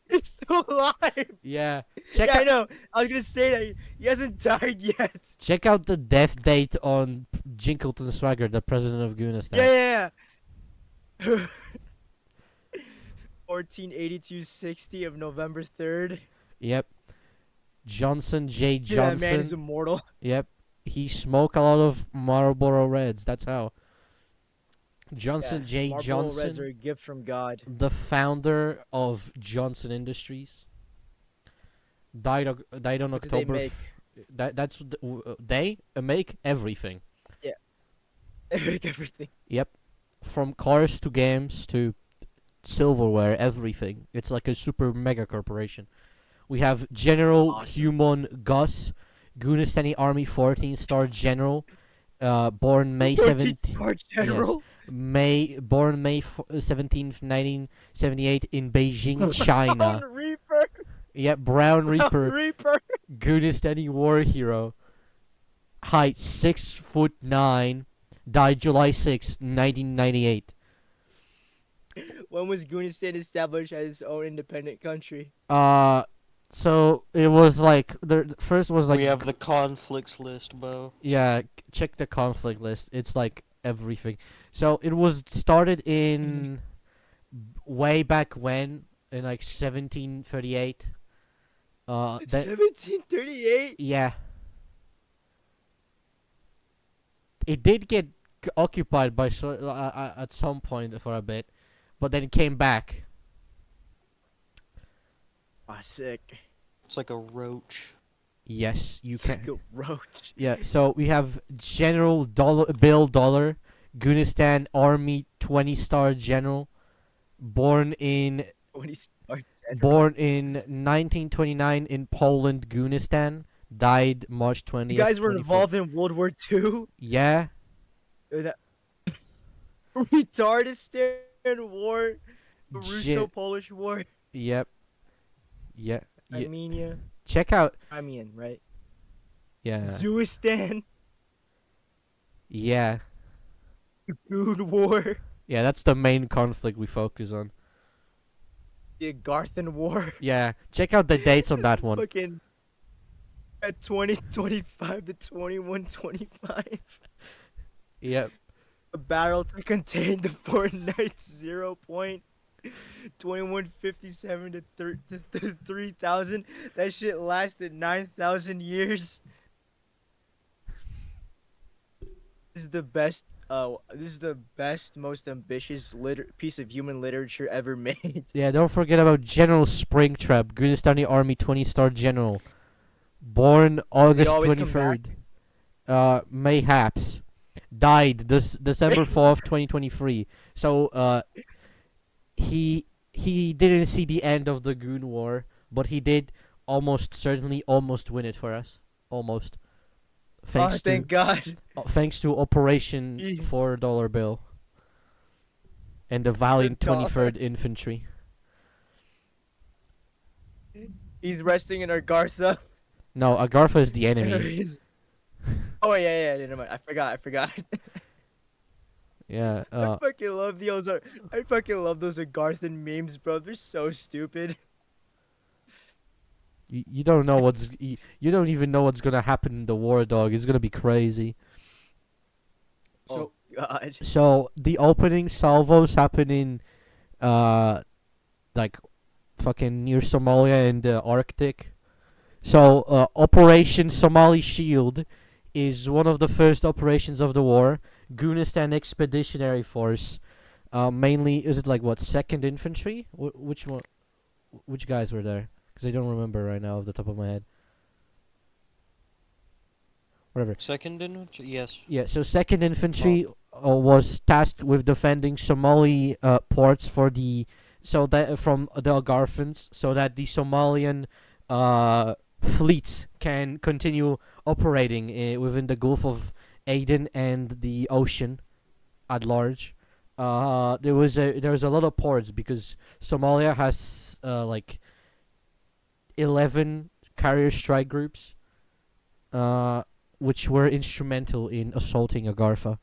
S2: He's still alive.
S1: Yeah. Check
S2: Yeah, I
S1: out
S2: know. I was gonna say that he hasn't died yet.
S1: check out the death date on Jinkleton Swagger, the president of Gunistan.
S2: Yeah. 1482-60 of November 3rd.
S1: Yep. Johnson J.
S2: Dude, that man
S1: Johnson.
S2: is immortal.
S1: Yep. He smoked a lot of Marlboro Reds. That's how. Johnson
S2: Yeah,
S1: J.
S2: Marlboro
S1: Johnson,
S2: Reds are a gift from God.
S1: the founder of Johnson Industries, died on
S2: What do they
S1: October.
S2: make?
S1: That's they make everything.
S2: They make everything.
S1: Yep. From cars to games to silverware, everything. It's like a super mega corporation. We have General
S2: Awesome.
S1: Human Gus, Gunistani Army 14-star General, born May 17th.
S2: Star General.
S1: Born May 17th, 1978 in Beijing, China.
S2: Brown Reaper.
S1: Yep, Brown
S2: Brown
S1: Reaper,
S2: Reaper.
S1: Gunistani war hero. Height 6'9", died July 6th, 1998.
S2: When was Gunistan established as its own independent country?
S1: So it was like the first was like
S3: we have the conflicts list, Bo.
S1: yeah, check the conflict list. It's like everything. So it was started in way back when in like 1738. That
S2: 1738.
S1: yeah. It did get occupied by at some point for a bit, but then it came back.
S2: Ah, sick.
S3: It's like a roach.
S1: Yes, you
S2: It's
S1: can.
S2: like a roach.
S1: Yeah, so we have General Bill Dollar, Gunistan Army 20-star General, born in
S2: When he started.
S1: 1929 in Poland, Gunistan, died March 20th.
S2: You guys were
S1: 24th.
S2: involved in World War II?
S1: Yeah,
S2: Retardistan War. The
S1: Gen-
S2: Russo-Polish War.
S1: yep. Yeah.
S2: Armenia.
S1: Check out.
S2: Crimean, right?
S1: Yeah.
S2: Zuistan.
S1: Yeah.
S2: Goon War.
S1: Yeah, that's the main conflict we focus on.
S2: The Garthan War.
S1: Yeah. Check out the dates on that one.
S2: Fucking at 2025 to 2125.
S1: Yep.
S2: A battle to contain the Fortnite 0.2157 to 3,000. That shit lasted 9,000 years. This is the best. This is the best, most ambitious piece of human literature ever made.
S1: Yeah, don't forget about General Springtrap, Gurnistani Army 20-star General. Born August
S2: always come
S1: 23rd. Mayhaps. Died December 4th, 2023. So, he didn't see the end of the Goon War, but he did certainly almost win it for us. Almost.
S2: Oh, thank God.
S1: Thanks to Operation
S2: He-
S1: $4 Bill. And the valiant
S2: $4.
S1: 23rd Infantry.
S2: He's resting in Argartha.
S1: No, Agartha is the enemy.
S2: Oh yeah, never mind. I forgot.
S1: Yeah.
S2: I fucking love those. I fucking love those Agarthan memes, bro. They're so stupid.
S1: You don't know you don't even know what's gonna happen in the war, dog. It's gonna be crazy.
S2: Oh God.
S1: So the opening salvos happen in like fucking near Somalia in the Arctic. So Operation Somali Shield is one of the first operations of the war. Gunistan Expeditionary Force, mainly is it like what, Second Infantry? Which one? Which guys were there? Because I don't remember right now off the top of my head. Whatever.
S3: Second infantry? Yes.
S1: Yeah, so Second Infantry was tasked with defending Somali ports for the so that from the Algarvians, so that the Somalian fleets can continue operating within the Gulf of Aden and the ocean at large. There was a lot of ports because Somalia has like 11 carrier strike groups. Which were instrumental in assaulting Agartha.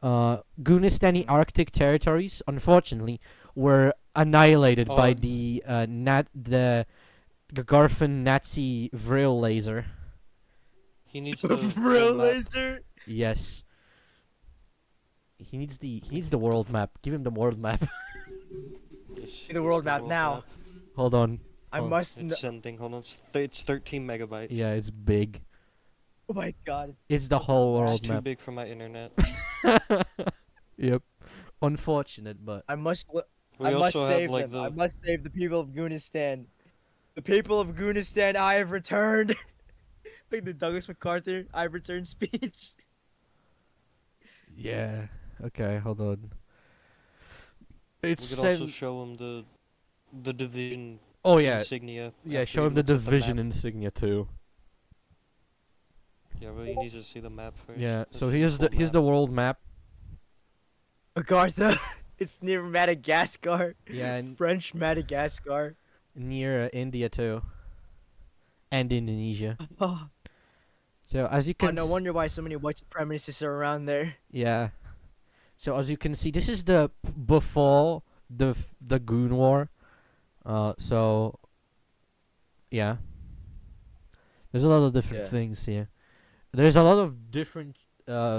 S1: Gunistani Arctic territories, unfortunately, were annihilated by the Agarthan Nazi Vril laser.
S3: He needs the
S2: Real
S3: map.
S2: laser.
S1: Yes. He needs the world map. Give him the world map.
S3: Yes,
S2: The world map
S3: world
S2: now.
S3: map.
S1: Hold on.
S2: I
S1: Oh,
S2: must.
S3: It's sending. Hold on. It's 13 megabytes.
S1: Yeah, it's big.
S2: Oh my God.
S1: It's the whole
S3: It's
S1: world
S3: too
S1: map.
S3: big for my internet.
S1: Yep. Unfortunate, but
S2: I must.
S3: We
S2: I must
S3: also have
S2: save
S3: like
S2: them. I
S3: the.
S2: must save the people of Gunistan. The people of Gunistan, I have returned. Like the Douglas MacArthur, I have returned speech.
S1: yeah. Okay, hold on. It's
S3: We could also
S1: sent.
S3: show him the division
S1: Oh yeah,
S3: insignia.
S1: yeah.
S3: after
S1: Show
S3: he
S1: him the
S3: looks at
S1: division
S3: map.
S1: insignia too.
S3: Yeah, but he needs to see the map first.
S1: Yeah.
S3: This
S1: So
S3: is the
S1: here's
S3: full
S1: the
S3: map.
S1: world map.
S2: MacArthur. It's near Madagascar.
S1: Yeah, and
S2: French Madagascar.
S1: near India too, and Indonesia.
S2: Oh,
S1: So as you can,
S2: no wonder why so many white supremacists are around there.
S1: yeah. So as you can see, this is the before the Goon War. So yeah, there's a lot of different
S2: Yeah.
S1: things here. There's a lot of different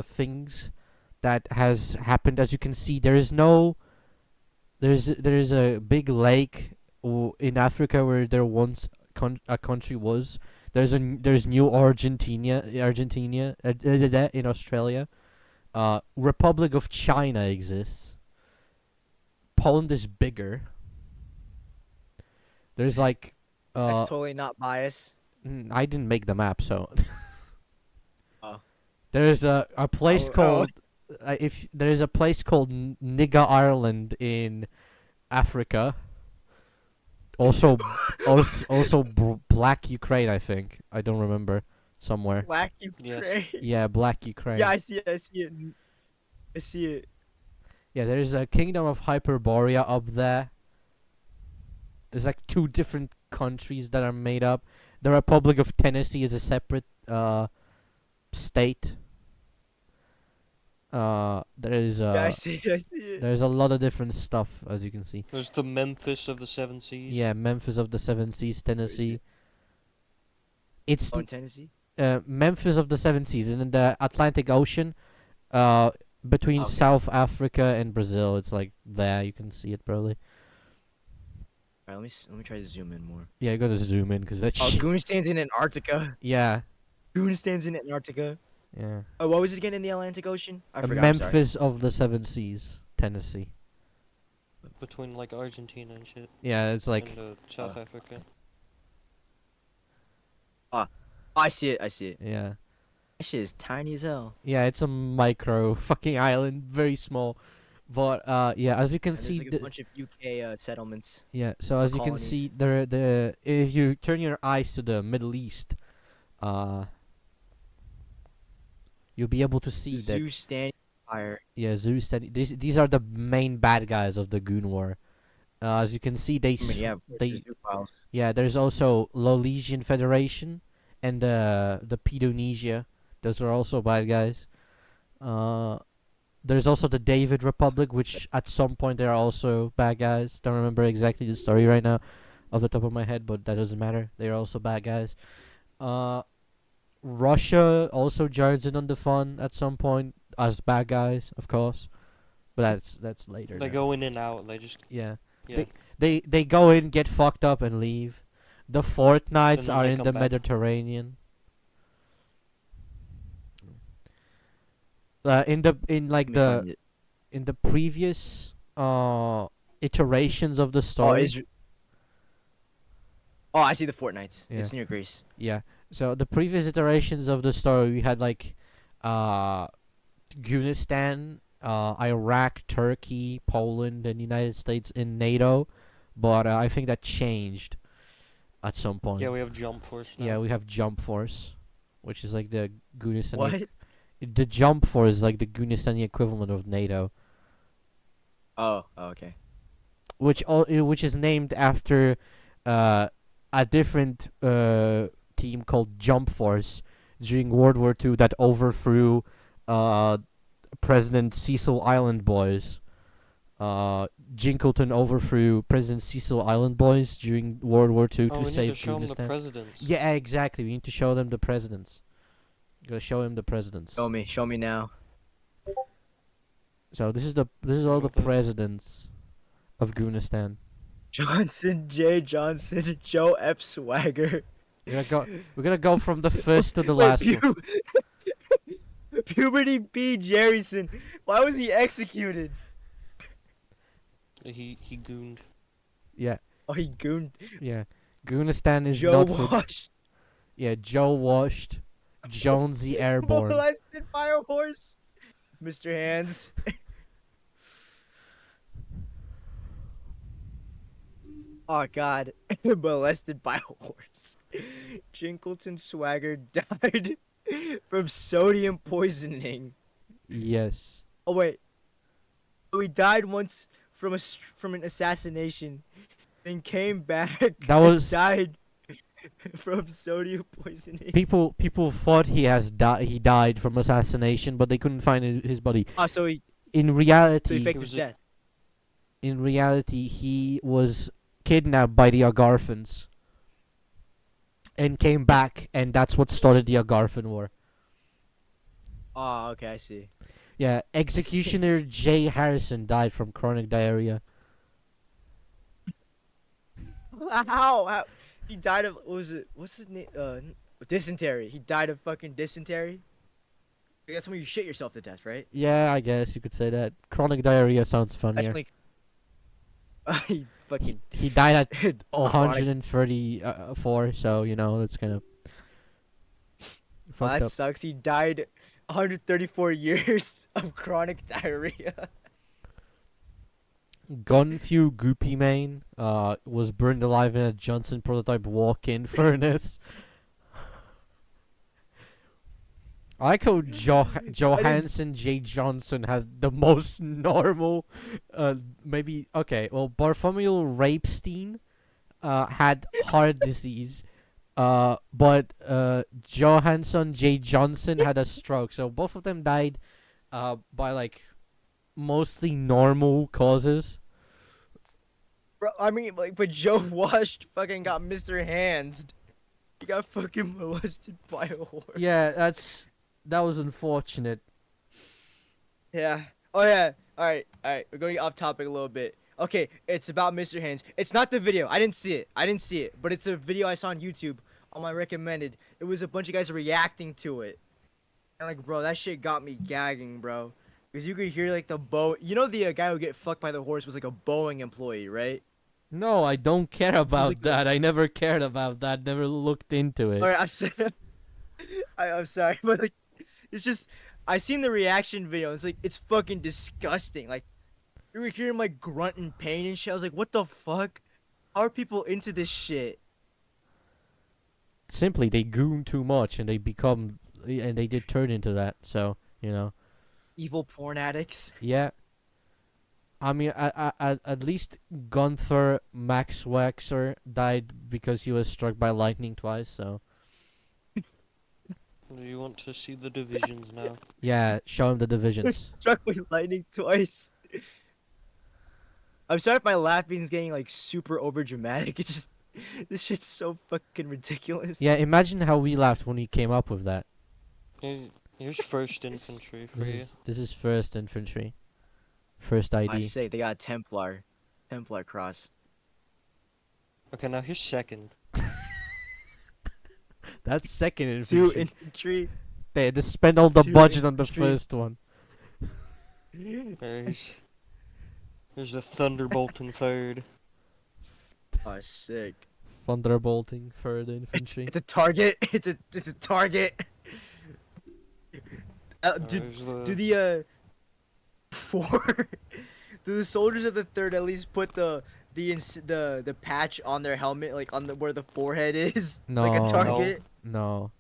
S1: things that has happened. As you can see, there is a big lake in Africa where there once a country was. There's New Argentina in Australia. Republic of China exists. Poland is bigger. There's like
S2: That's totally not bias.
S1: I didn't make the map, so
S2: Oh.
S1: there's a place
S2: Oh.
S1: called if there's a place called Nigga Ireland in Africa. Also, Black Ukraine, I think. I don't remember somewhere.
S2: Black Ukraine.
S1: Yeah, Black Ukraine.
S2: Yeah, I see it. I see it. I see it.
S1: Yeah, there's a Kingdom of Hyperborea up there. There's like two different countries that are made up. The Republic of Tennessee is a separate state. There is
S2: Yeah, I see it. I see it.
S1: there's a lot of different stuff, as you can see.
S3: There's the Memphis of the Seven Seas.
S1: Yeah, Memphis of the Seven Seas, Tennessee.
S2: it?
S1: It's
S2: Oh, in Tennessee.
S1: Memphis of the Seven Seas is in the Atlantic Ocean, between
S2: Okay.
S1: South Africa and Brazil. It's like there. You can see it probably.
S2: Alright, let me try to zoom in more.
S1: Yeah, you gotta zoom in because that
S2: Oh,
S1: shit.
S2: Goonistan's in Antarctica.
S1: Yeah,
S2: Goonistan's in Antarctica.
S1: yeah.
S2: Oh, what was it again in the Atlantic Ocean? I forgot. I'm sorry.
S1: Memphis of the Seven Seas, Tennessee.
S3: Between like Argentina and shit.
S1: Yeah, it's like
S3: and South Africa.
S2: Oh, I see it. I see it.
S1: yeah,
S2: That shit is tiny as hell.
S1: yeah. It's a micro fucking island, very small. But yeah, as you can
S2: And
S1: see,
S2: there's like a bunch of UK settlements.
S1: yeah. So as you can
S2: colonies.
S1: see, the if you turn your eyes to the Middle East, you'll be able to see that.
S2: Zoo standing fire.
S1: Yeah, Zeus. These are the main bad guys of the Goon War. As you can see,
S2: I mean, yeah,
S1: they
S2: there's zoo files.
S1: yeah. There's also Lolesian Federation and the Pedonesia. Those are also bad guys. There's also the David Republic, which at some point they are also bad guys. Don't remember exactly the story right now, off the top of my head, but that doesn't matter. They are also bad guys. Russia also joins in on the fun at some point. as bad guys, of course, but that's later.
S3: They
S1: now.
S3: go in and out. They just
S1: Yeah.
S3: yeah.
S1: They go in, get fucked up, and leave. The Fortnights
S3: then
S1: are
S3: they
S1: in
S3: come
S1: the
S3: back.
S1: Mediterranean. In like
S2: Let me find it.
S1: in the previous iterations of the
S2: Oh,
S1: story.
S2: Oh, I see the Fortnites.
S1: Yeah.
S2: It's near Greece.
S1: Yeah. So the previous iterations of the story, we had like Afghanistan, Iraq, Turkey, Poland, and United States in NATO, but I think that changed at some point.
S3: Yeah, we have Jump Force now.
S1: Yeah, we have Jump Force, which is like the Afghanistan.
S2: What?
S1: The Jump Force is like the Afghanistan equivalent of NATO,
S2: Oh, okay.
S1: which is named after a different team called Jump Force during World War II that overthrew President Cecil Island Boys. Jinkleton overthrew President Cecil Island Boys during World War II
S3: Oh,
S1: to
S3: we need
S1: save
S3: to show them the
S1: Afghanistan.
S3: presidents.
S1: Yeah, exactly. We need to show them the presidents. Gotta show him the presidents.
S2: Show me now.
S1: So this is all the
S3: What the-
S1: presidents of Afghanistan.
S2: Johnson J. Johnson, Joe F. Swagger.
S1: We're gonna go from the first to the
S2: Wait,
S1: last one.
S2: Puberty B. Jerryson. Why was he executed?
S3: He gooned.
S1: Yeah,
S2: Oh, he gooned.
S1: yeah. Afghanistan is
S2: Joe
S1: not for.
S2: Wash.
S1: Yeah, Joe washed. Jonesy airborne.
S2: Molested by a horse. Mr. Hands. Oh God, molested by a horse. Jinkleton Swagger died from sodium poisoning.
S1: Yes.
S2: Oh wait, so he died once from an assassination, then came back.
S1: That
S2: and
S1: was-
S2: died from sodium poisoning.
S1: People thought he died from assassination, but they couldn't find his body.
S2: Oh, so he
S1: In
S2: so he
S1: reality,
S2: faked
S3: was
S2: his
S3: a-
S2: death.
S1: he was kidnapped by the Algarthans and came back, and that's what started the Algarthan War.
S2: Oh, okay, I see.
S1: Yeah, Executioner J. Harrison died from chronic diarrhea.
S2: How? He died of what was it? What's his name? Dysentery. He died of fucking dysentery. That's when you shit yourself to death, right?
S1: Yeah, I guess you could say that. Chronic diarrhea sounds
S2: That's
S1: funnier.
S2: like. He fucking.
S1: He died at
S2: chronic-
S1: 134, so you know that's kind of
S2: Oh,
S1: fucked
S2: that
S1: up.
S2: sucks. He died 134 years of chronic diarrhea.
S1: Gunfew Goopy Main was burned alive in a Johnson prototype walk-in furnace. I like how Johansson J. Johnson has the most normal, maybe, okay, well, Bartholomew Rapestein had heart disease, but Johansson J. Johnson had a stroke, so both of them died by, like, mostly normal causes.
S2: Bro, I mean, like, but Joe Wash fucking got Mr. Hands. He got fucking molested by a horse.
S1: Yeah, that was unfortunate.
S2: Yeah. Oh yeah. All right. We're going off topic a little bit. Okay, it's about Mr. Hands. It's not the video. I didn't see it. But it's a video I saw on YouTube on my recommended. It was a bunch of guys reacting to it. And like, bro, that shit got me gagging, bro. Because you could hear like the You know the guy who get fucked by the horse was like a Boeing employee, right?
S1: No, I don't care about
S2: like-
S1: that. I never cared about that. Never looked into it.
S2: All right, I'm sorry. I'm sorry, but like, it's just I seen the reaction video. It's like it's fucking disgusting. Like you were hearing like grunt in pain and shit. I was like, what the fuck? How are people into this shit?
S1: Simply, they goon too much, and they did turn into that. So you know,
S2: Evil porn addicts.
S1: yeah. I mean, at least Gunther Max Waxer died because he was struck by lightning twice. So
S3: Do you want to see the divisions now?
S1: yeah, show him the divisions.
S2: Struck with lightning twice. I'm sorry if my laughing is getting like super over dramatic. It's just this shit's so fucking ridiculous.
S1: Yeah, imagine how we laughed when he came up with that.
S3: Yeah, Here's first infantry for you.
S1: This is first infantry. First
S2: I
S1: ID.
S2: say they got a Templar cross.
S3: Okay, now here's second.
S1: That's second
S2: Two
S1: infantry.
S2: infantry.
S1: They had to spend all the
S2: Two
S1: budget on the
S2: infantry.
S1: first one.
S3: There's the Thunderbolt in third.
S2: Oh, sick.
S1: Thunderbolting third infantry.
S2: It's a target. It's a target. Do
S3: There's the
S2: the four do the soldiers of the third at least put the patch on their helmet, like on the where the forehead is, like a
S1: No.
S2: target?
S1: No.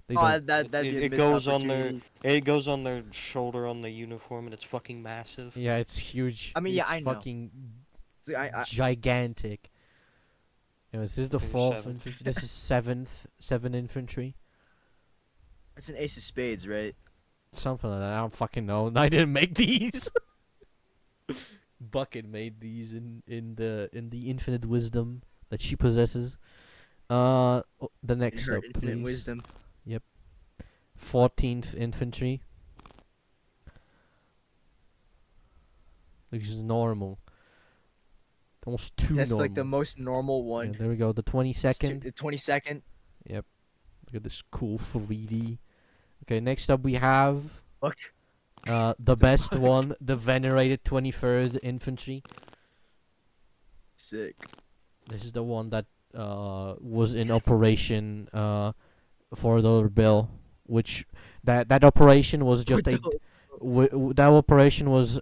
S1: They
S2: Oh,
S1: don't.
S2: that'd be a
S3: it
S2: missed
S3: goes on their
S2: opportunity.
S3: it goes on their shoulder on the uniform and it's fucking massive.
S1: Yeah, it's huge.
S2: I mean, yeah,
S1: it's
S2: I know.
S1: fucking
S2: See, I
S1: gigantic. Anyways, this is the
S3: Here's
S1: fourth
S3: seventh.
S1: infantry. This is seven infantry.
S2: it's an ace of spades, right?
S1: Something like that. I don't fucking know. I didn't make these. Bucket made these in the infinite wisdom that she possesses. The next
S2: Her
S1: up,
S2: infinite
S1: please.
S2: wisdom.
S1: 14th infantry. Which is normal. Almost too
S2: That's
S1: normal.
S2: like the most normal
S1: Yeah,
S2: one.
S1: there we go. The 22nd.
S2: The 22nd.
S1: Look at this cool 3D. Okay, next up we have
S2: Look.
S1: the best one, the venerated 23rd infantry.
S2: Sick.
S1: This is the one that was in operation for the bill, which that operation was just a that operation was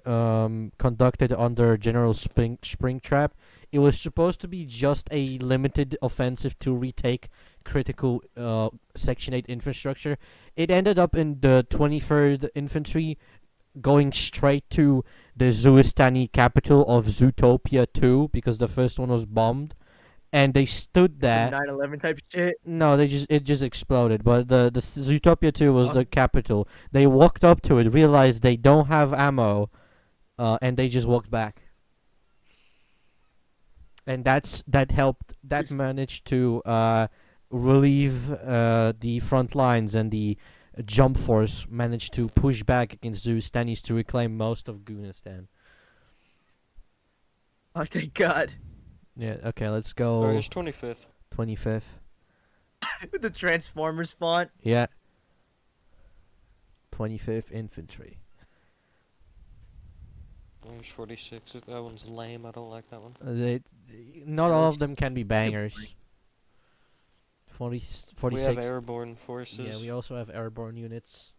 S1: conducted under General Springtrap. It was supposed to be just a limited offensive to retake critical Section 8 infrastructure. It ended up in the 23rd Infantry going straight to the Zoistani capital of Zootopia 2 because the first one was bombed. And they stood there.
S2: 9/11 type shit.
S1: No, it just exploded. But the Zootopia 2 was
S2: Oh.
S1: the capital. They walked up to it, realized they don't have ammo, and they just walked back. And that helped. That managed to relieve the front lines, and the jump force managed to push back against Zoostanis to reclaim most of Gunistan.
S2: Oh, thank God.
S1: Yeah. Okay. Let's
S3: Oh,
S1: go.
S3: here's 25th.
S1: 25th.
S2: The Transformers font.
S1: Yeah. 25th Infantry.
S3: There's 46th. That one's lame. I don't like that one.
S1: Not all of them can be bangers. 40,
S3: We
S1: 46.
S3: have airborne forces.
S1: Yeah, we also have airborne units.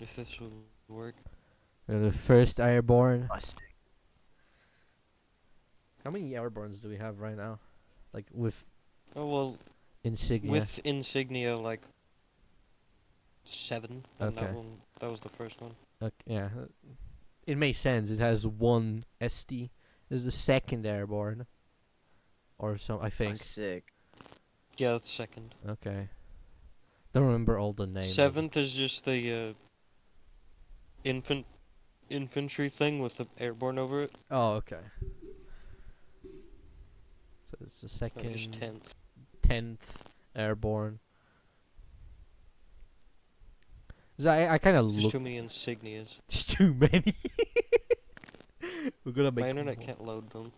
S3: If this will work.
S1: The first airborne.
S2: Oh, sick.
S1: How many airborns do we have right now? Like with
S3: Oh well,
S1: insignia.
S3: with insignia like 7. And
S1: Okay.
S3: that was the first one.
S1: Yeah. It makes sense. It has one ST. This is the second airborne. Or so I
S2: Oh,
S1: think.
S2: sick.
S3: Yeah, that's second.
S1: Okay. Don't remember all the names.
S3: 7th is just the infantry thing with the airborne over it.
S1: Oh, okay. So it's the
S3: Oh, here's
S1: second
S3: 10th.
S1: 10th airborne. So I kind of
S3: There's just
S1: look.
S3: too many insignias.
S1: It's too many. We're gonna make.
S3: My internet
S1: more.
S3: can't load them.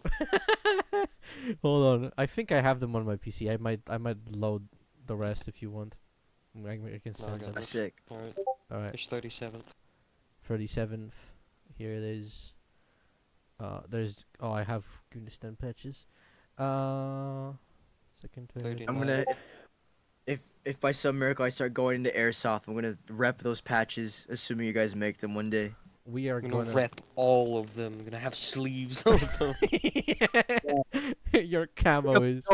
S1: Hold on. I think I have them on my PC. I might load the rest if you want. I can
S3: No, I
S1: send
S3: got
S1: them.
S2: That's sick.
S3: Alright,
S1: All right.
S3: here's 37th.
S1: 37th. Here it is. There's. Oh, I have Gunistan patches. Second. Third.
S3: 39.
S2: I'm gonna. If by some miracle I start going into airsoft, I'm gonna rep those patches, assuming you guys make them one day.
S1: We are
S3: I'm
S1: gonna.
S3: gonna rep all of them. I'm gonna have sleeves of them.
S1: Your camo is.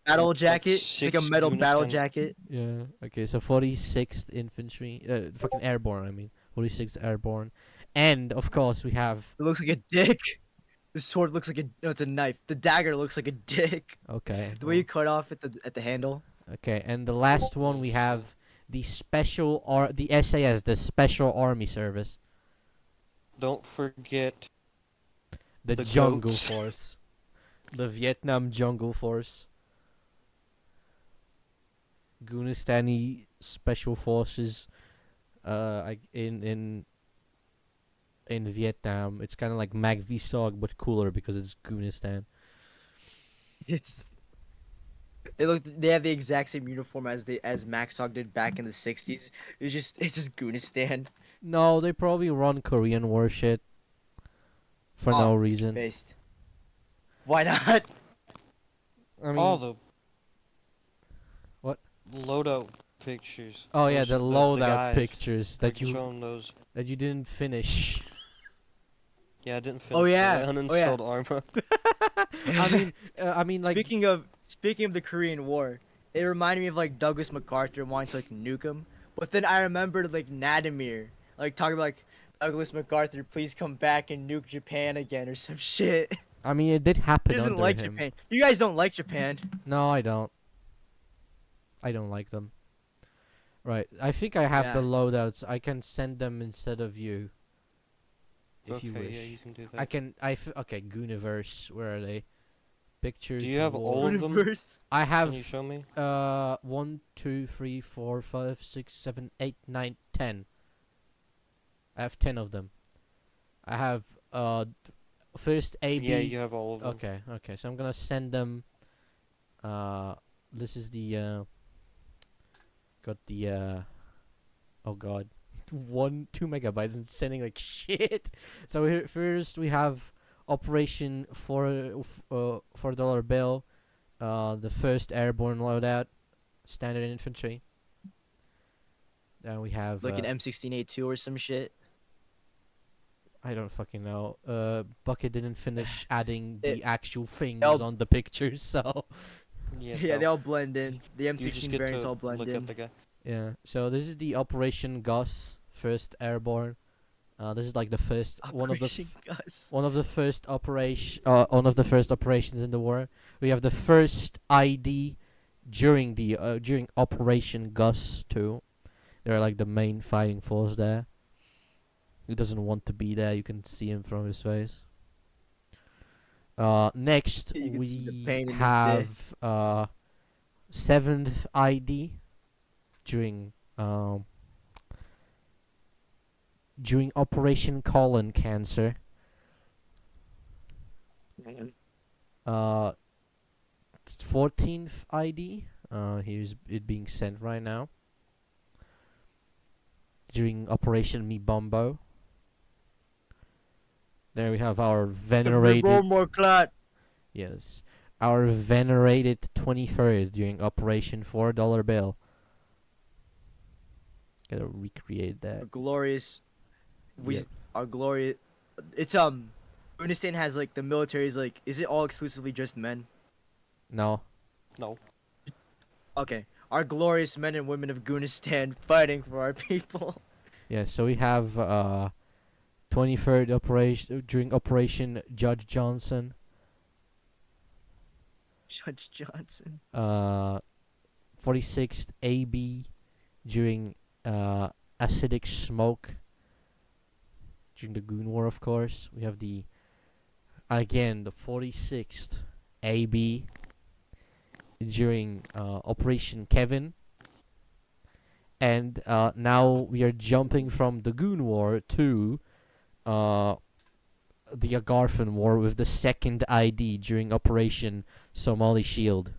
S2: Battle
S3: Like
S2: jacket. It's like a
S3: 6
S2: metal battle
S3: Gunistan.
S2: jacket.
S1: Yeah. Okay. So 46th infantry. Fucking airborne. I mean, 46th airborne, and of course we have.
S2: It looks like a dick. The sword looks like a. No, it's a knife. The dagger looks like a dick.
S1: Okay.
S2: The way you cut off at the handle.
S1: Okay, and the last one we have the the SAS, the Special Army Service,
S3: Don't forget
S1: the
S3: The
S1: Jungle
S3: goats.
S1: Force, the Vietnam Jungle Force. Gunistani special forces in Vietnam. It's kind of like MagVsog but cooler because it's Gunistan.
S2: It's they have the exact same uniform as Maxog did back in the 60s. It's just Goonistan.
S1: No, they probably run Korean War shit for no
S2: Oh,
S1: reason.
S2: based. Why not?
S1: I mean,
S3: All the
S1: what?
S3: loadout pictures.
S1: Oh yeah,
S3: Those-
S1: the
S3: the
S1: loadout
S3: guys.
S1: pictures
S3: We
S1: that
S3: can
S1: you
S3: show 'em those.
S1: didn't finish.
S3: Yeah, I didn't finish.
S2: Oh,
S3: but
S2: yeah.
S3: I
S2: Oh, yeah.
S3: uninstalled Arma.
S1: I mean, like,
S2: Speaking of the Korean War, it reminded me of like Douglas MacArthur wanting to like nuke him. But then I remembered like Nadimir, like talking about like Douglas MacArthur, please come back and nuke Japan again or some shit.
S1: I mean, it did
S2: He
S1: happen
S2: doesn't
S1: under
S2: like
S1: him.
S2: Japan. You guys don't like Japan.
S1: No, I don't. I don't like them. Right, I think I have the
S2: Yeah.
S1: loadouts. I can send them instead of you, if
S3: Okay,
S1: you wish.
S3: yeah, you can do that.
S1: I can. Okay, Gooniverse. Where are they? Pictures.
S3: Do you have
S1: war.
S3: all of them?
S2: Universe.
S1: I
S3: Can you
S1: have
S3: show me?
S1: 1, 2, 3, 4, 5, 6, 7, 8, 9, 10. I have 10 of them. I have first AB.
S3: Yeah, you have all of them.
S1: Okay. So I'm gonna send them. This is the got the oh god, 2 megabytes and sending like shit. So here first we have Operation $4 bill, the first airborne loadout, standard infantry. Then we have
S2: Like an M16A2 or some shit.
S1: I don't fucking know. Bucket didn't finish adding the
S2: It-
S1: actual things
S2: they'll-
S1: on the pictures, so
S3: Yeah,
S2: Yeah,
S3: no.
S2: they all blend in. The
S3: You just
S2: M16
S3: get
S2: variants
S3: to
S2: all blend
S3: look
S2: in.
S3: at the guy.
S1: yeah. So this is the Operation Gus, first airborne. This is like the first
S2: Operation Gus.
S1: one of the first operations in the war. We have the first ID during during Operation Gus too. They're like the main fighting force there. He doesn't want to be there. You can see him from his face. Next
S2: You can see the
S1: we
S2: pain in his
S1: have 7th ID during Operation Colon Cancer. Uh, 14th ID. Here's it being sent right now. During Operation Me Bombo. There we have our venerated.
S2: More clot.
S1: Yes. Our venerated 23rd during Operation $4 bill. Gotta recreate
S2: Our
S1: that.
S2: glorious.
S1: Yep.
S2: Our glorious. It's Afghanistan has like the military is like. Is it all exclusively just men?
S1: No.
S3: No.
S2: Okay. Our glorious men and women of Afghanistan fighting for our people.
S1: Yeah, so we have 23rd operation during Operation Judge Johnson.
S2: Judge Johnson.
S1: 46th AB during acidic smoke during the Goon War, of course. We have the 46th AB during Operation Kevin. And now we are jumping from the Goon War to the Agarthan War with the 2nd ID during Operation Somali Shield.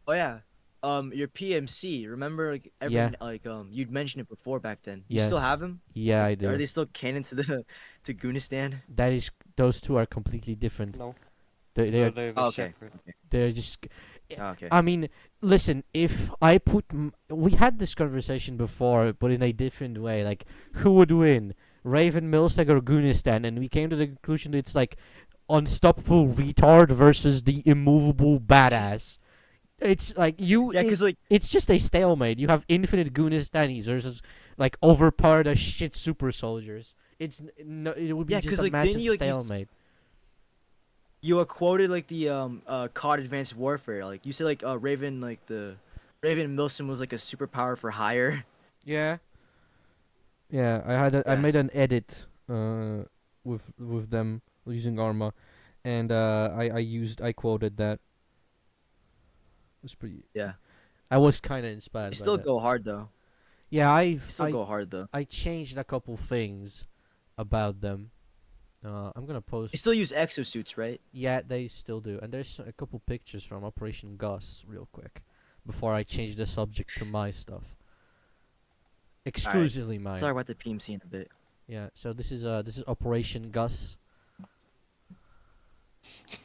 S2: Oh yeah. Your PMC. Remember like
S1: Yeah.
S2: you'd mentioned it before back then. You still
S1: Yes.
S2: have them?
S1: Yeah, I
S2: Like,
S1: do.
S2: Are they still canon to Afghanistan?
S1: Those two are completely different.
S3: No.
S1: They're
S3: They're
S2: Oh, okay.
S3: separate.
S1: they're just.
S2: Oh, okay.
S1: I mean, listen. If I put, we had this conversation before, but in a different way. Like, who would win, Raven, Milsec, or Gunistan? And we came to the conclusion that it's like unstoppable retard versus the immovable badass. It's like
S2: Yeah, because like
S1: it's just a stalemate. You have infinite Gunistanis versus like overpowered as shit super soldiers. It would be
S2: Yeah,
S1: just
S2: 'cause,
S1: a
S2: like,
S1: massive
S2: didn't you, like,
S1: stalemate.
S2: you quoted like the COD Advanced Warfare. Like you said like Raven Raven Milson was like a superpower for hire.
S1: Yeah. Yeah, I
S2: Yeah.
S1: made an edit with them using Arma, and I quoted that. It was pretty.
S2: Yeah.
S1: I was kind of
S2: They
S1: inspired by
S2: still
S1: that.
S2: go hard though.
S1: Yeah,
S2: They still go hard though.
S1: I changed a couple things about them. I'm gonna
S2: They
S1: post.
S2: still use exosuits, right?
S1: Yeah, they still do. And there's a couple pictures from Operation Gus, real quick, before I change the subject to my stuff. Exclusively
S2: Talk
S1: mine.
S2: about the PMC in a bit.
S1: Yeah. So this is Operation Gus.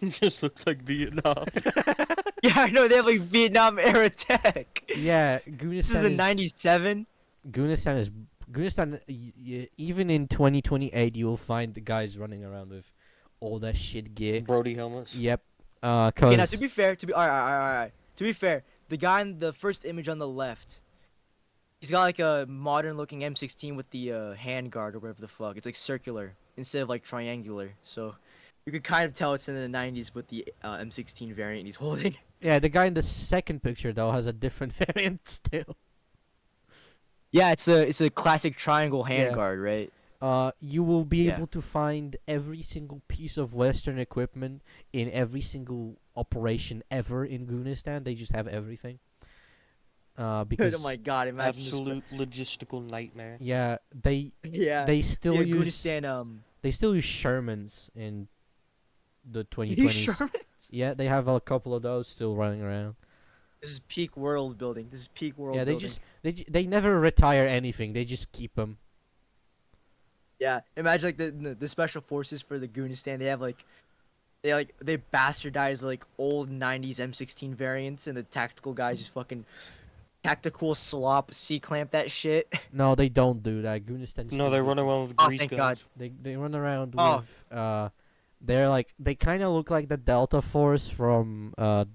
S3: It just looks like Vietnam.
S2: Yeah, I know they have like Vietnam era tech.
S1: Yeah,
S2: This is the '97.
S1: Gunistan is even in 2028 you'll find the guys running around with all that shit gear.
S3: Brody helmets.
S1: Yep.
S2: Okay, now
S1: Cause
S2: to be fair, alright. To be fair, the guy in the first image on the left, he's got like a modern-looking M16 with the handguard or whatever the fuck. It's like circular instead of like triangular. So you could kind of tell it's in the '90s with the M16 variant he's holding.
S1: yeah, the guy in the second picture though has a different variant still.
S2: Yeah, it's a classic triangle
S1: Yeah.
S2: handguard, right?
S1: You will be
S2: Yeah.
S1: able to find every single piece of Western equipment in every single operation ever in Gunistan. They just have everything. Because
S2: Oh my god, imagine
S3: Absolute logistical nightmare.
S1: yeah, they
S2: this. Yeah.
S1: they still
S2: yeah,
S1: use
S2: Gunistan,
S1: they still use Shermans in the
S2: you
S1: 2020s.
S2: Sherman?
S1: Yeah, they have a couple of those still running around.
S2: This is peak world building. This is peak world
S1: Yeah, they
S2: building.
S1: just they never retire anything. They just keep them.
S2: Yeah, imagine like the special forces for the Gunistan. They bastardize like old '90s M16 variants, and the tactical guys just fucking tactical slop C-clamp that shit.
S1: No, they don't do that. Gunistan.
S3: No, they run around with
S2: Oh,
S3: grease
S2: thank
S3: guns.
S2: God.
S1: They run around
S2: Oh.
S1: with they're like they kind of look like the Delta Force from the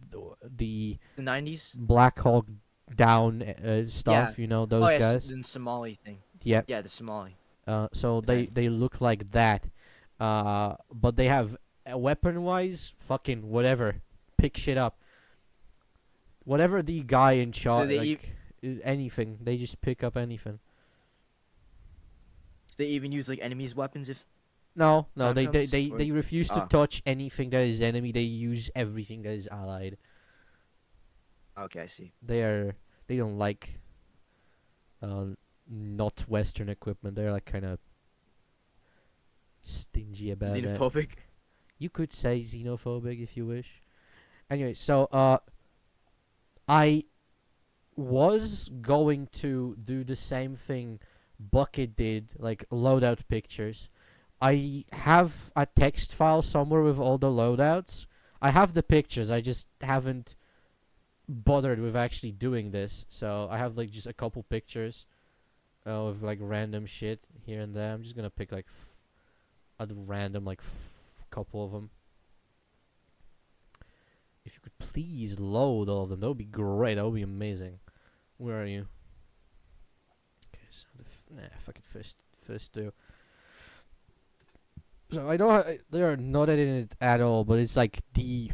S2: The '90s.
S1: Black Hawk Down stuff. You know those
S2: Oh yeah,
S1: guys.
S2: the Somali thing.
S1: Yep.
S2: Yeah, the Somali.
S1: So
S2: Okay.
S1: they look like that. But they have weapon wise, fucking whatever. Pick shit up. Whatever the guy in charge,
S2: they
S1: like anything, they just pick up anything.
S2: They even use like enemies' weapons if.
S1: No,
S2: Time
S1: they
S2: comes, or-
S1: they refuse to
S2: Ah.
S1: touch anything that is enemy. They use everything that is allied.
S2: Okay, I see.
S1: They don't like not Western equipment. They're like kind of stingy about that.
S2: Xenophobic.
S1: You could say xenophobic if you wish. Anyway, so I was going to do the same thing Bucket did, like loadout pictures. I have a text file somewhere with all the loadouts. I have the pictures. I just haven't bothered with actually doing this. So I have like just a couple pictures of like random shit here and there. I'm just gonna pick like a random like couple of them. If you could please load all of them, that would be great. That would be amazing. Where are you? Okay, so fucking first two. So I know they are not in it at all, but it's like the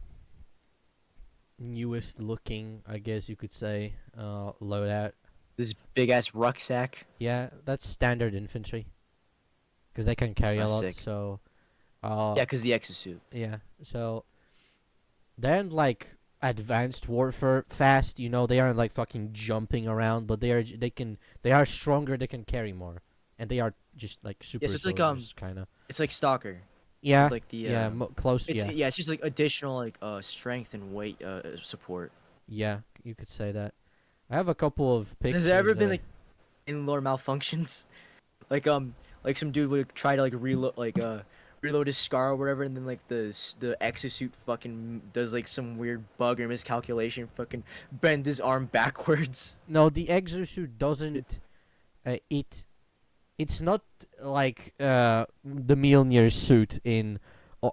S1: newest looking, I guess you could say, loadout.
S2: This big ass rucksack.
S1: Yeah, that's standard infantry. Because they can carry a
S2: That's
S1: lot,
S2: sick.
S1: so...
S2: Yeah, cause the exosuit.
S1: Yeah, so... They aren't like advanced warfare fast, you know, they aren't like fucking jumping around, but they are stronger, they can carry more. And they are just like super
S2: so it's like,
S1: soldiers, kinda.
S2: It's like Stalker.
S1: Yeah,
S2: With, like the
S1: yeah, close,
S2: It's,
S1: yeah.
S2: yeah, it's just like additional like strength and weight support.
S1: Yeah, you could say that. I have a couple of pictures.
S2: Has there ever been
S1: that-
S2: like in lore malfunctions? Like some dude would try to like reload his scar or whatever, and then like the exosuit fucking does like some weird bug or miscalculation, fucking bend his arm backwards.
S1: No, the exosuit doesn't. It's not like the Mjolnir suit in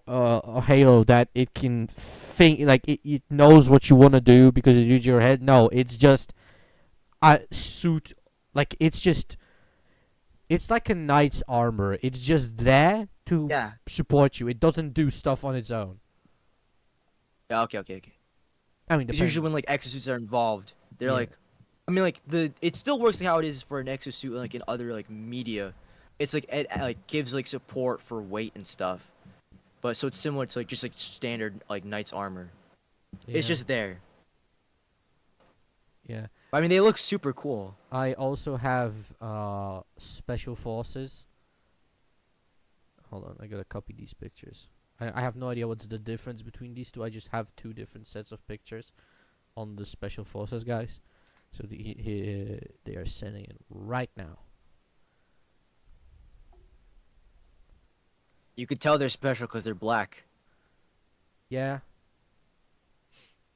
S1: Halo that it can think like it knows what you want to do because it uses your head. No, it's just a suit. Like it's like a knight's armor. It's just there to
S2: Yeah.
S1: support you. It doesn't do stuff on its own.
S2: Yeah. Okay.
S1: I mean,
S2: Because
S1: depends.
S2: usually when like exosuits are involved, they're
S1: Yeah.
S2: like, I mean like it still works like how it is for an exosuit like in other like media. It's like it like gives like support for weight and stuff, but so it's similar to like just like standard like knight's armor. It's
S1: Yeah.
S2: just there.
S1: Yeah.
S2: I mean, they look super cool.
S1: I also have special forces. Hold on, I gotta copy these pictures. I have no idea what's the difference between these two. I just have two different sets of pictures on the special forces guys. So they are sending it right now.
S2: You could tell they're special because they're black.
S1: Yeah.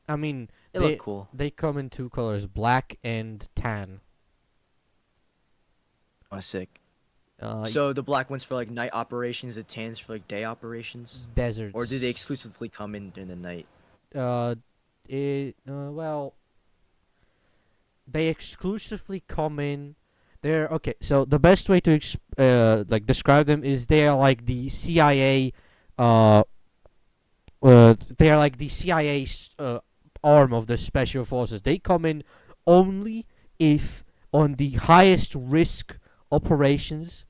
S1: I mean,
S2: They look cool.
S1: they come in two colors, black and tan.
S2: Oh, sick.
S1: Uh,
S2: So the black ones for like night operations, the tans for like day operations,
S1: deserts.
S2: or do they exclusively come in during the night?
S1: Well, they exclusively come in. They're okay. So the best way to like describe them is they are like the CIA. They are like the CIA arm of the special forces. They come in only if on the highest risk operations.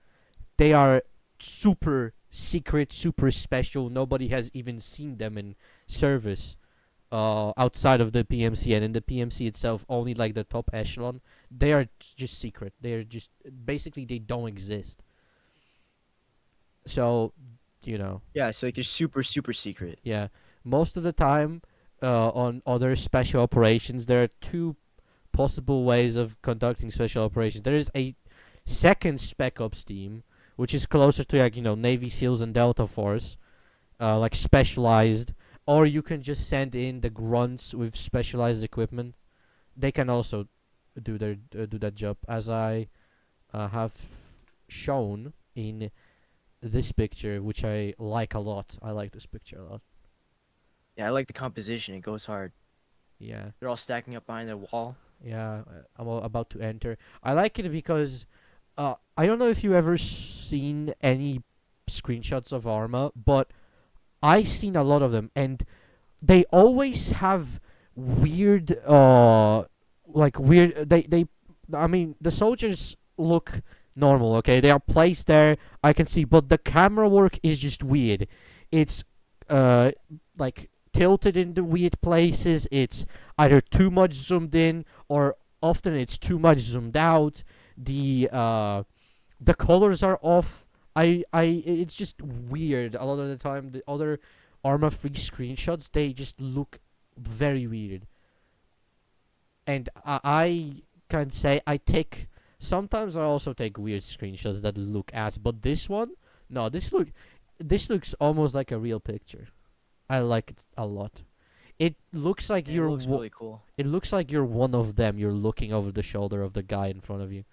S1: They are super secret, super special. Nobody has even seen them in service outside of the PMC, and in the PMC itself, only like the top echelon. They are just secret. They are just basically they don't exist. So, you know,
S2: Yeah, so like they're super super secret.
S1: yeah. Most of the time, on other special operations, there are two possible ways of conducting special operations. There is a second Spec Ops team, which is closer to like Navy SEALs and Delta Force, like specialized. Or you can just send in the grunts with specialized equipment. They can also do that job, as I have shown in this picture, which I like a lot. I like this picture a lot.
S2: Yeah, I like the composition. It goes hard.
S1: Yeah,
S2: They're all stacking up behind the wall.
S1: yeah. I'm about to enter. I like it because I don't know if you ever seen any screenshots of Arma, but I've seen a lot of them, and they always have weird like weird they I mean the soldiers look normal, okay? They are placed there, I can see, but the camera work is just weird. It's like tilted into weird places. It's either too much zoomed in or often it's too much zoomed out. The colors are off. It's just weird a lot of the time. The other Arma free screenshots, they just look very weird. And I can say sometimes I also take weird screenshots that look ass, but this one, no, this looks almost like a real picture. I like it a lot. It looks like
S2: Yeah, it
S1: you're
S2: looks really cool.
S1: it looks like you're one of them. You're looking over the shoulder of the guy in front of you,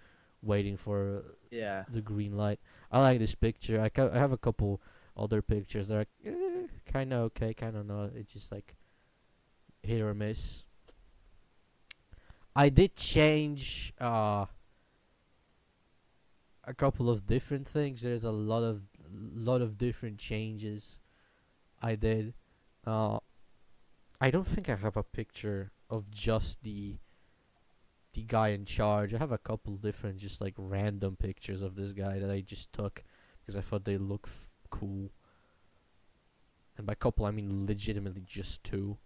S1: waiting for
S2: Yeah.
S1: the green light. I like this picture. I have a couple other pictures that are kind of okay, kind of not. It's just like hit or miss. I did change a couple of different things. There's a lot of different changes I did. I don't think I have a picture of just the guy in charge. I have a couple different just like random pictures of this guy that I just took because I thought they look cool. And by couple I mean legitimately just two.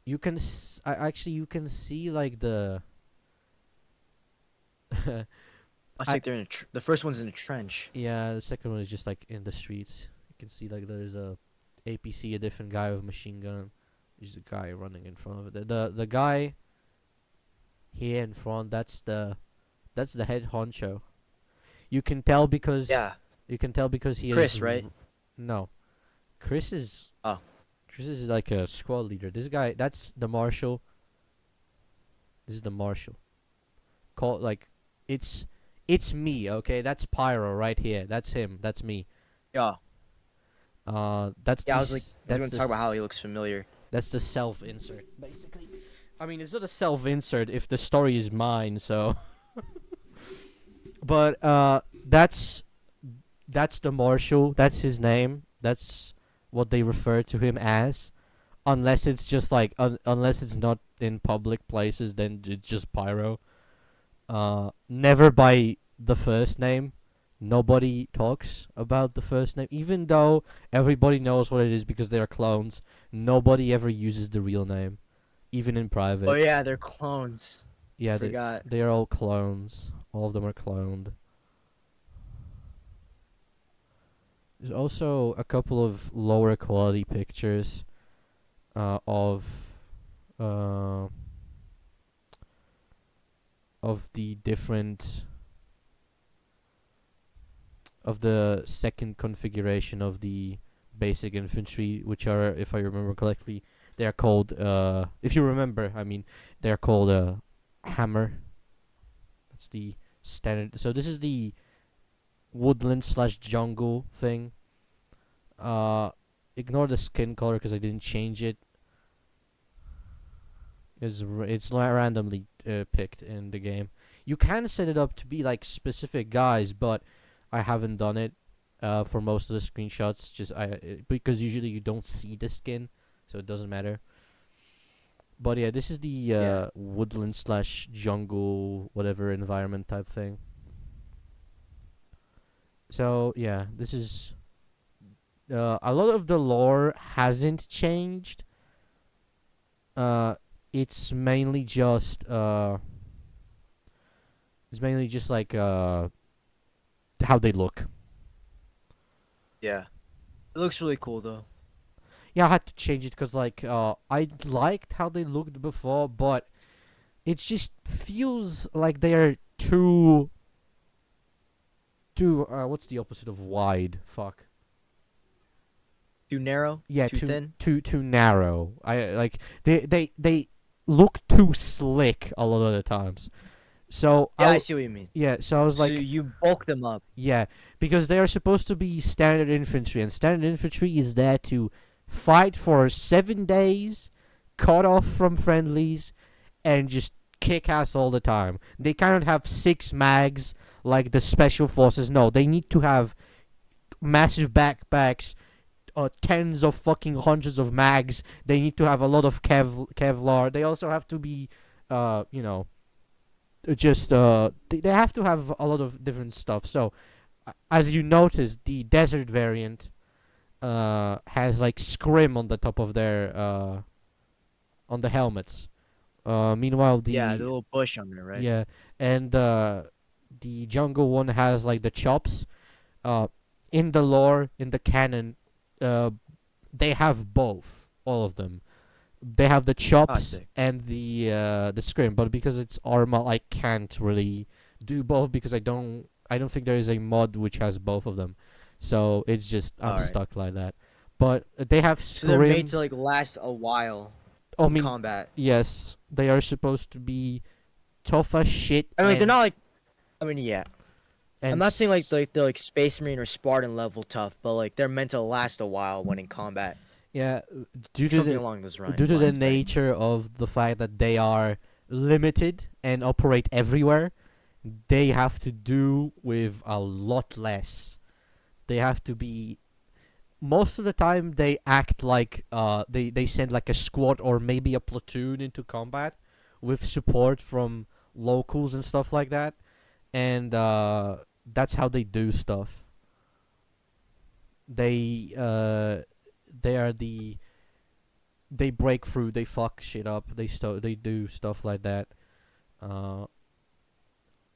S1: You can actually you can see like the
S2: It's like they're in the first one's in a trench.
S1: yeah, the second one is just like in the streets. You can see like there's a APC, a different guy with a machine gun. There's a guy running in front of it. The guy here in front, that's the head honcho. You can tell because
S2: Yeah.
S1: he
S2: Chris,
S1: is
S2: right?
S1: No. Chris is
S2: Oh.
S1: Chris is like a squad leader. This guy, that's the marshal. This is the marshal. Call like it's me, okay? That's Pyro right here. That's him. That's me.
S2: Yeah.
S1: That's
S2: Yeah,
S1: the
S2: I was like, I was going to talk about how he
S1: s-
S2: looks familiar.
S1: That's the self insert, basically. I mean, it's not a self insert if the story is mine, so. But that's the marshal. That's his name. That's what they refer to him as. Unless it's just like unless it's not in public places, then it's just Pyro. Never by the first name. Nobody talks about the first name, even though everybody knows what it is because they are clones. Nobody ever uses the real name. even in private.
S2: Oh yeah, they're clones.
S1: Yeah,
S2: Forgot.
S1: they are all clones. All of them are cloned. There's also a couple of lower quality pictures of uh, the different of the second configuration of the basic infantry, which are, if I remember correctly, they are called if you remember, I mean, they are called hammer. That's the standard. So this is the woodland slash jungle thing. Ignore the skin color because I didn't change it. It's randomly picked in the game. You can set it up to be like specific guys, but I haven't done it for most of the screenshots. Because usually you don't see the skin, so it doesn't matter. But yeah, this is the woodland slash jungle whatever environment type thing. So yeah, this is a lot of the lore hasn't changed. It's mainly just like how they look.
S2: Yeah. It looks really cool though.
S1: Yeah, I had to change it because like I liked how they looked before, but it just feels like they're too what's the opposite of wide? Fuck.
S2: Too narrow?
S1: Yeah,
S2: Too thin?
S1: too narrow. I like they look too slick a lot of the times. So
S2: Yeah, I see what you mean.
S1: yeah, so I was
S2: So
S1: like,
S2: you bulk them up.
S1: yeah, because they are supposed to be standard infantry, and standard infantry is there to fight for 7 days, cut off from friendlies, and just kick ass all the time. They cannot have 6 mags like the special forces. No, they need to have massive backpacks, tens of fucking hundreds of mags. They need to have a lot of Kevlar. They also have to be, you know, they have to have a lot of different stuff. So, as you notice, the desert variant has like scrim on the top of their on the helmets. Meanwhile, the
S2: little bush on there, right?
S1: yeah, and the jungle one has like the chops. In the lore, in the canon, they have both, all of them. They have the chops
S2: sick.
S1: and the scrim, but because it's armor, I can't really do both because I don't think there is a mod which has both of them. So it's just I'm
S2: Alright.
S1: stuck like that. But they have
S2: So they're made
S1: scrim.
S2: to like last a while
S1: I
S2: in
S1: mean,
S2: combat.
S1: yes, they are supposed to be tough as shit.
S2: I mean, they're
S1: and-
S2: not like. I mean, yeah.
S1: and
S2: I'm not saying like
S1: s-
S2: they're like Space Marine or Spartan level tough, but like they're meant to last a while when in combat.
S1: yeah, due to
S2: Something
S1: the
S2: along those lines.
S1: due to the
S2: right?
S1: nature of the fact that they are limited and operate everywhere, they have to do with a lot less. They have to be most of the time they act like they send like a squad or maybe a platoon into combat with support from locals and stuff like that, and that's how they do stuff. They are they break through, they fuck shit up, they do stuff like that. Uh,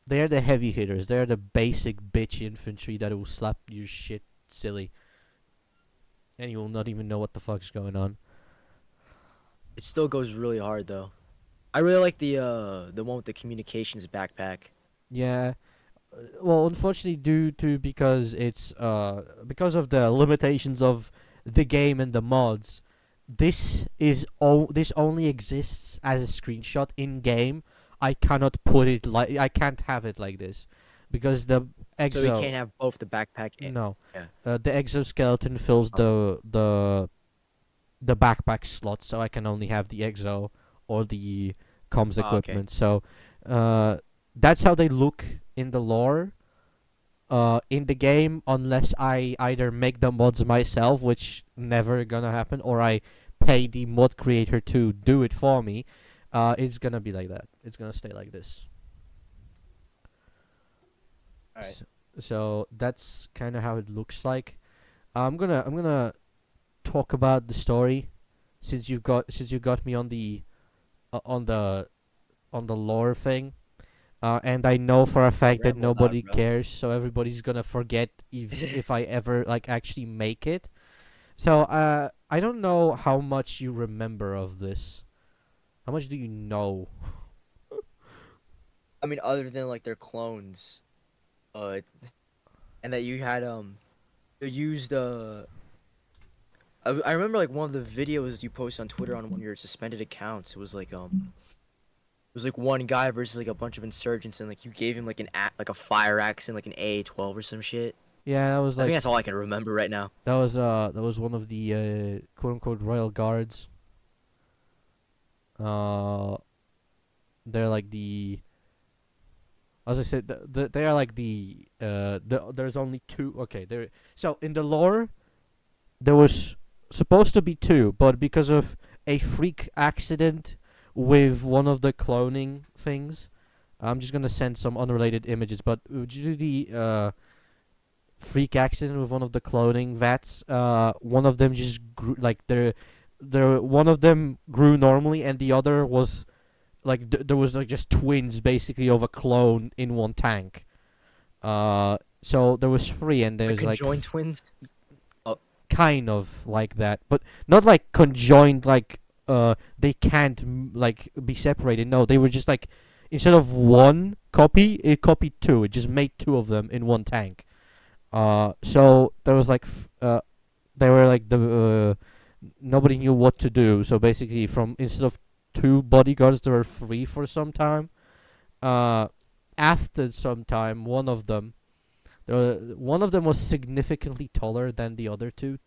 S1: they're the heavy hitters. They're the basic bitch infantry that will slap your shit silly, and you will not even know what the fuck's going on.
S2: It still goes really hard though. I really like the one with the communications backpack.
S1: Yeah. Well, unfortunately, because it's because of the limitations of the game and the mods, this only exists as a screenshot in game. I cannot put it like I can't have it like this, because the
S2: So we
S1: exo
S2: can't have both the backpack and
S1: no,
S2: yeah.
S1: the exoskeleton fills the backpack slot, so I can only have the exo or the comms
S2: Ah, okay.
S1: equipment. So, that's how they look in the lore. In the game, unless I either make the mods myself, which never gonna happen, or I pay the mod creator to do it for me, it's gonna be like that. It's gonna stay like this.
S2: Alright.
S1: So that's kind of how it looks like. I'm gonna talk about the story, since you got me on the on the lore thing. And I know for a fact that
S2: Ramble on,
S1: nobody
S2: bro.
S1: cares, so everybody's gonna forget if I ever like actually make it. So I don't know how much you remember of this. How much do you know?
S2: I mean, other than like their clones, uh, and that you had you used I remember like one of the videos you posted on Twitter on one of your suspended accounts. It was like one guy versus like a bunch of insurgents, and like you gave him like like a fire accent, like an A12 or some shit.
S1: Yeah, that was
S2: I think
S1: like
S2: that's all I can remember right now.
S1: that was one of the quote unquote royal guards. Uh, they're like the as I said, they are like there's only two. Okay, there. So in the lore, there was supposed to be two, but because of a freak accident with one of the cloning things, I'm just gonna send some unrelated images. But due to the freak accident with one of the cloning vats, one of them just grew like one of them grew normally, and the other was like there was like just twins basically of a clone in one tank. So there was three, and
S2: Like
S1: there's like
S2: conjoined twins. Oh,
S1: kind of like that, but not like conjoined. Like they can't like be separated. No, they were just like instead of one copy, it copied two. It just made two of them in one tank. So there was like they were like the nobody knew what to do. So basically, from instead of two bodyguards, there were three for some time. Uh, After some time, one of them was significantly taller than the other two.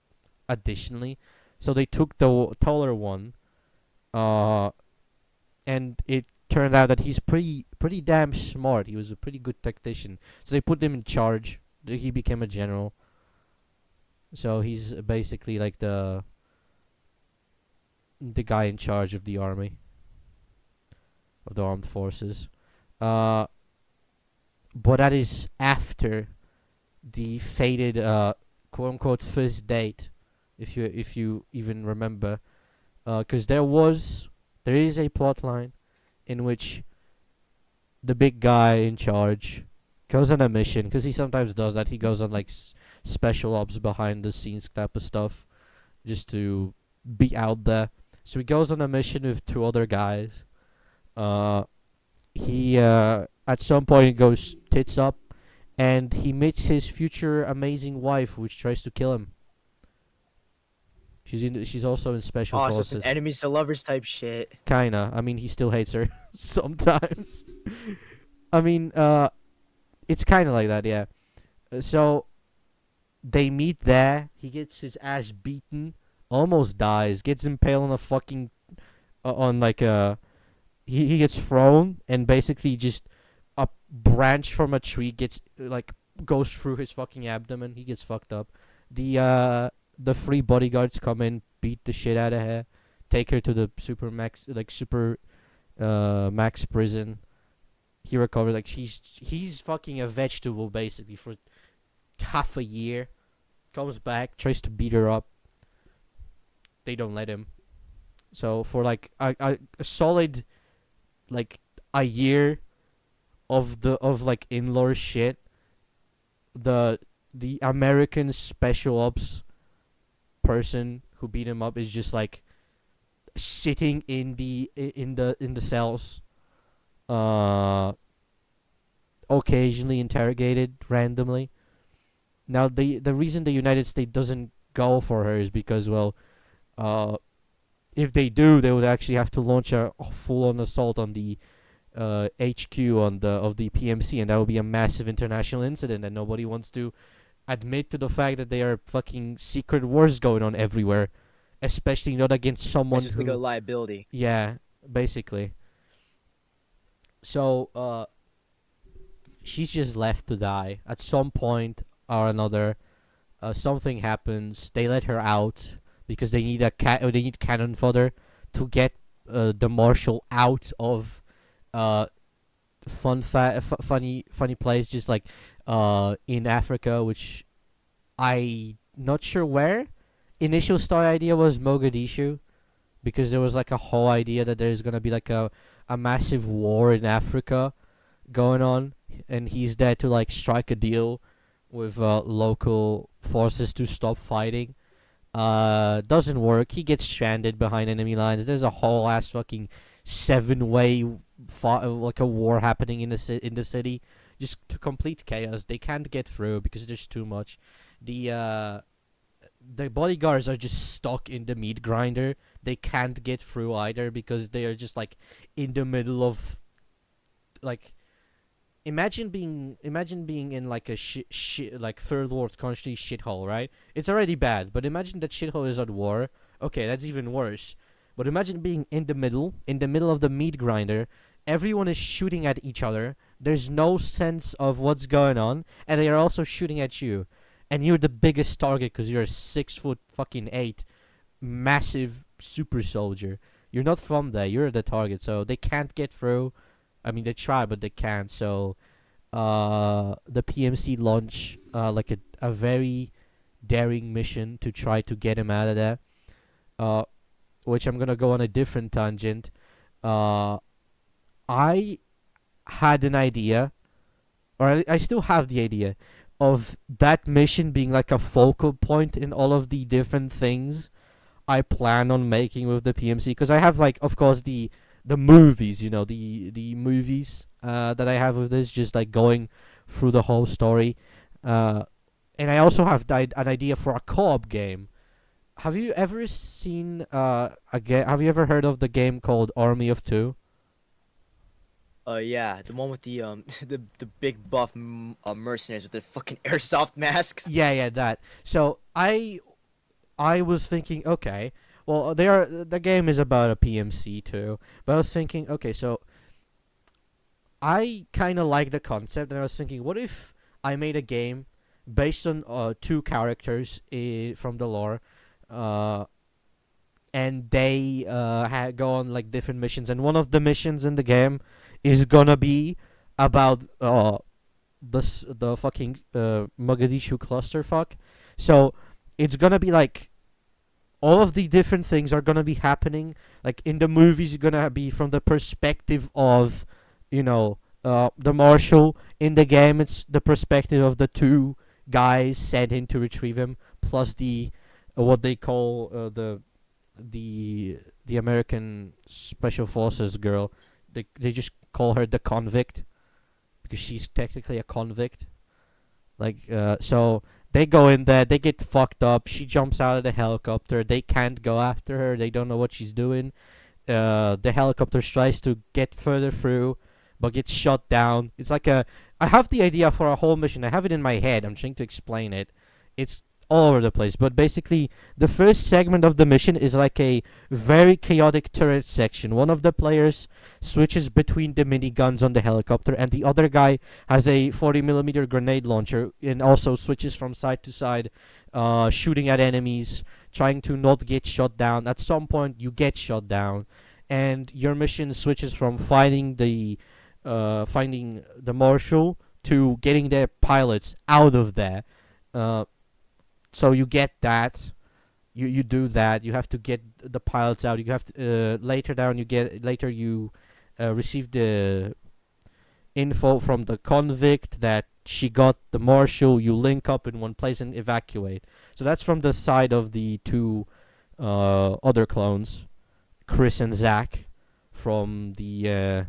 S1: Additionally, so they took the taller one, uh, and it turned out that he's pretty damn smart. He was a pretty good tactician. So they put him in charge. He became a general. So he's basically like the guy in charge of the army of the armed forces. Uh, but that is after the fated quote unquote first date, if you even remember, because there is a plot line in which the big guy in charge goes on a mission because he sometimes does that. He goes on like special ops behind the scenes type of stuff just to be out there. So he goes on a mission with two other guys. He at some point goes tits up, and he meets his future amazing wife, which tries to kill him. She's also in special
S2: oh, so it's an
S1: forces.
S2: enemies to lovers type shit.
S1: Kinda. I mean, he still hates her sometimes. I mean, it's kind of like that, yeah. So they meet there. He gets his ass beaten, almost dies, gets impaled on a fucking on like a he gets thrown, and basically just a branch from a tree gets like goes through his fucking abdomen. He gets fucked up. The three bodyguards come in, beat the shit out of her, take her to the super max prison. He recovered. Like he's fucking a vegetable basically for half a year. Comes back, tries to beat her up. They don't let him. So for like a solid like a year of like in-law shit, the American special ops person who beat him up is just like sitting in the cells, occasionally interrogated randomly. Now the reason the United States doesn't go for her is because if they do, they would actually have to launch a full-on assault on the HQ of the PMC, and that would be a massive international incident, and nobody wants to admit to the fact that there are fucking secret wars going on everywhere, especially not against someone
S2: It's just
S1: who.
S2: like a liability.
S1: Yeah, basically. So she's just left to die at some point or another. Something happens. They let her out because they need they need cannon fodder to get the marshal out of funny place, just like in Africa, which I not sure where. Initial story idea was Mogadishu, because there was like a whole idea that there's gonna be like a massive war in Africa going on, and he's there to like strike a deal with local forces to stop fighting. Doesn't work. He gets stranded behind enemy lines. There's a whole ass fucking 7-way like a war happening in in the city, just to complete chaos. They can't get through because there's too much. The the bodyguards are just stuck in the meat grinder. They can't get through either because they are just like in the middle of like imagine being in like a shit like third world country shithole, right? It's already bad, but imagine that shithole is at war. Okay, that's even worse. But imagine being in the middle of the meat grinder. Everyone is shooting at each other. There's no sense of what's going on, and they are also shooting at you, and you're the biggest target because you're a 6 foot fucking 8, massive super soldier. You're not from there. You're the target, so they can't get through. I mean, they try, but they can't. So, the PMC launch like a very daring mission to try to get him out of there. Uh, which I'm gonna go on a different tangent. I had an idea, or I still have the idea, of that mission being like a focal point in all of the different things I plan on making with the PMC. Because I have like, of course, the movies, the movies that I have with this, just like going through the whole story. And I also have an idea for a co-op game. Have you ever seen have you ever heard of the game called Army of Two?
S2: Yeah, the one with the the big buff mercenaries with their fucking airsoft masks.
S1: Yeah, that. So I was thinking, okay, well, the game is about a PMC too, but I was thinking, okay, so I kind of like the concept, and I was thinking, what if I made a game based on two characters from the lore, uh, and they go on like different missions, and one of the missions in the game is gonna be about the fucking Mogadishu clusterfuck. So it's gonna be like all of the different things are gonna be happening. Like in the movies, it's gonna be from the perspective of, the marshal. In the game, it's the perspective of the two guys sent in to retrieve him, plus the what they call the American Special Forces girl. They just call her the convict because she's technically a convict. So they go in there, they get fucked up. She jumps out of the helicopter. They can't go after her. They don't know what she's doing. The helicopter tries to get further through, but gets shot down. It's like I have the idea for a whole mission. I have it in my head. I'm trying to explain it. It's all over the place. But basically, the first segment of the mission is like a very chaotic turret section. One of the players switches between the miniguns on the helicopter, and the other guy has a 40mm grenade launcher and also switches from side to side, shooting at enemies, trying to not get shot down. At some point, you get shot down, and your mission switches from finding the marshal to getting their pilots out of there. So you get that. You do that. You have to get the pilots out. You have to later you receive the info from the convict that she got the marshal. You link up in one place and evacuate. So that's from the side of the two other clones, Chris and Zach, from the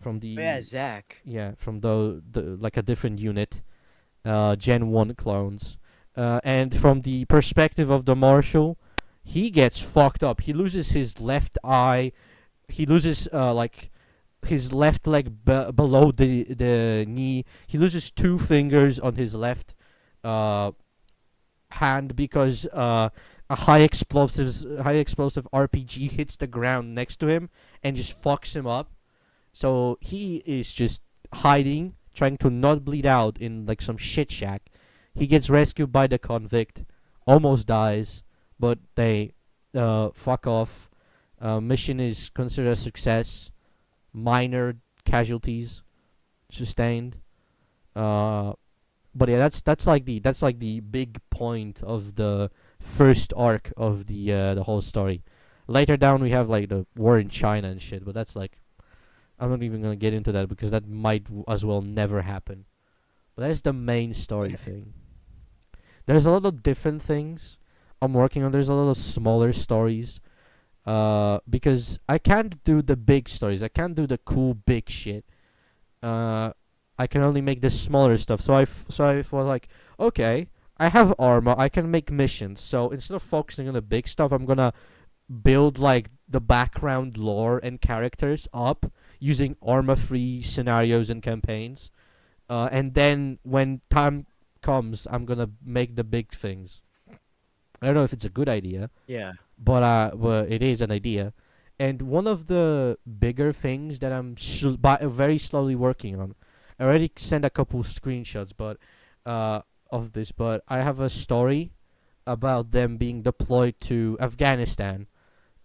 S2: Oh, yeah, Zach.
S1: yeah, from the like a different unit, Gen 1 clones. And from the perspective of the marshal, he gets fucked up. He loses his left eye. He loses like his left leg below the knee. He loses 2 fingers on his left hand because a high explosive RPG hits the ground next to him and just fucks him up. So he is just hiding, trying to not bleed out in like some shit shack. He gets rescued by the convict, almost dies, but they fuck off. Mission is considered a success. Minor casualties sustained. But yeah, that's like the big point of the first arc of the whole story. Later down we have like the war in China and shit, but that's like I'm not even gonna get into that because that might as well never happen. But that's the main story thing. There's a lot of different things I'm working on. There's a lot of smaller stories. Because I can't do the big stories. I can't do the cool big shit. I can only make the smaller stuff. So I thought like, okay, I have armor. I can make missions. So instead of focusing on the big stuff, I'm gonna build like the background lore and characters up using armor-free scenarios and campaigns. And then when time comes, I'm gonna make the big things. I don't know if it's a good idea,
S2: Yeah.
S1: but it is an idea. And one of the bigger things that I'm very slowly working on, I already sent a couple screenshots, but of this. But I have a story about them being deployed to Afghanistan.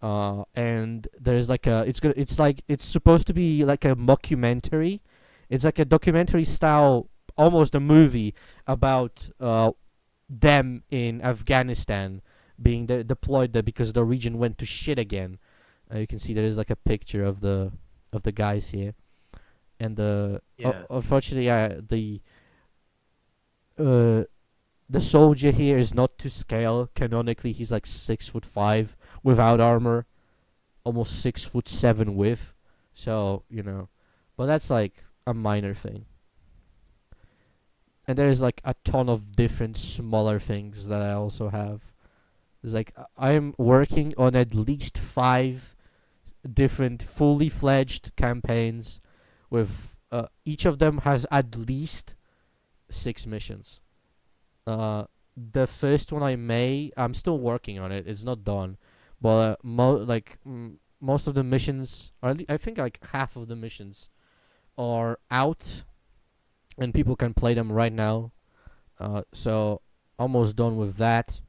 S1: And there's like it's supposed to be like a mockumentary. It's like a documentary style, almost a movie about them in Afghanistan being deployed there because the region went to shit again. You can see there is like a picture of the guys here, and
S2: Yeah.
S1: unfortunately, uh the soldier here is not to scale. Canonically, he's like 6'5" without armor, almost 6'7" with. So but that's like a minor thing. And there's like a ton of different smaller things that I also have. It's like I'm working on at least 5 different fully fledged campaigns with each of them has at least 6 missions. The first one I'm still working on it. It's not done, but most of the missions, or I think like half of the missions, are out, and people can play them right now. So almost done with that.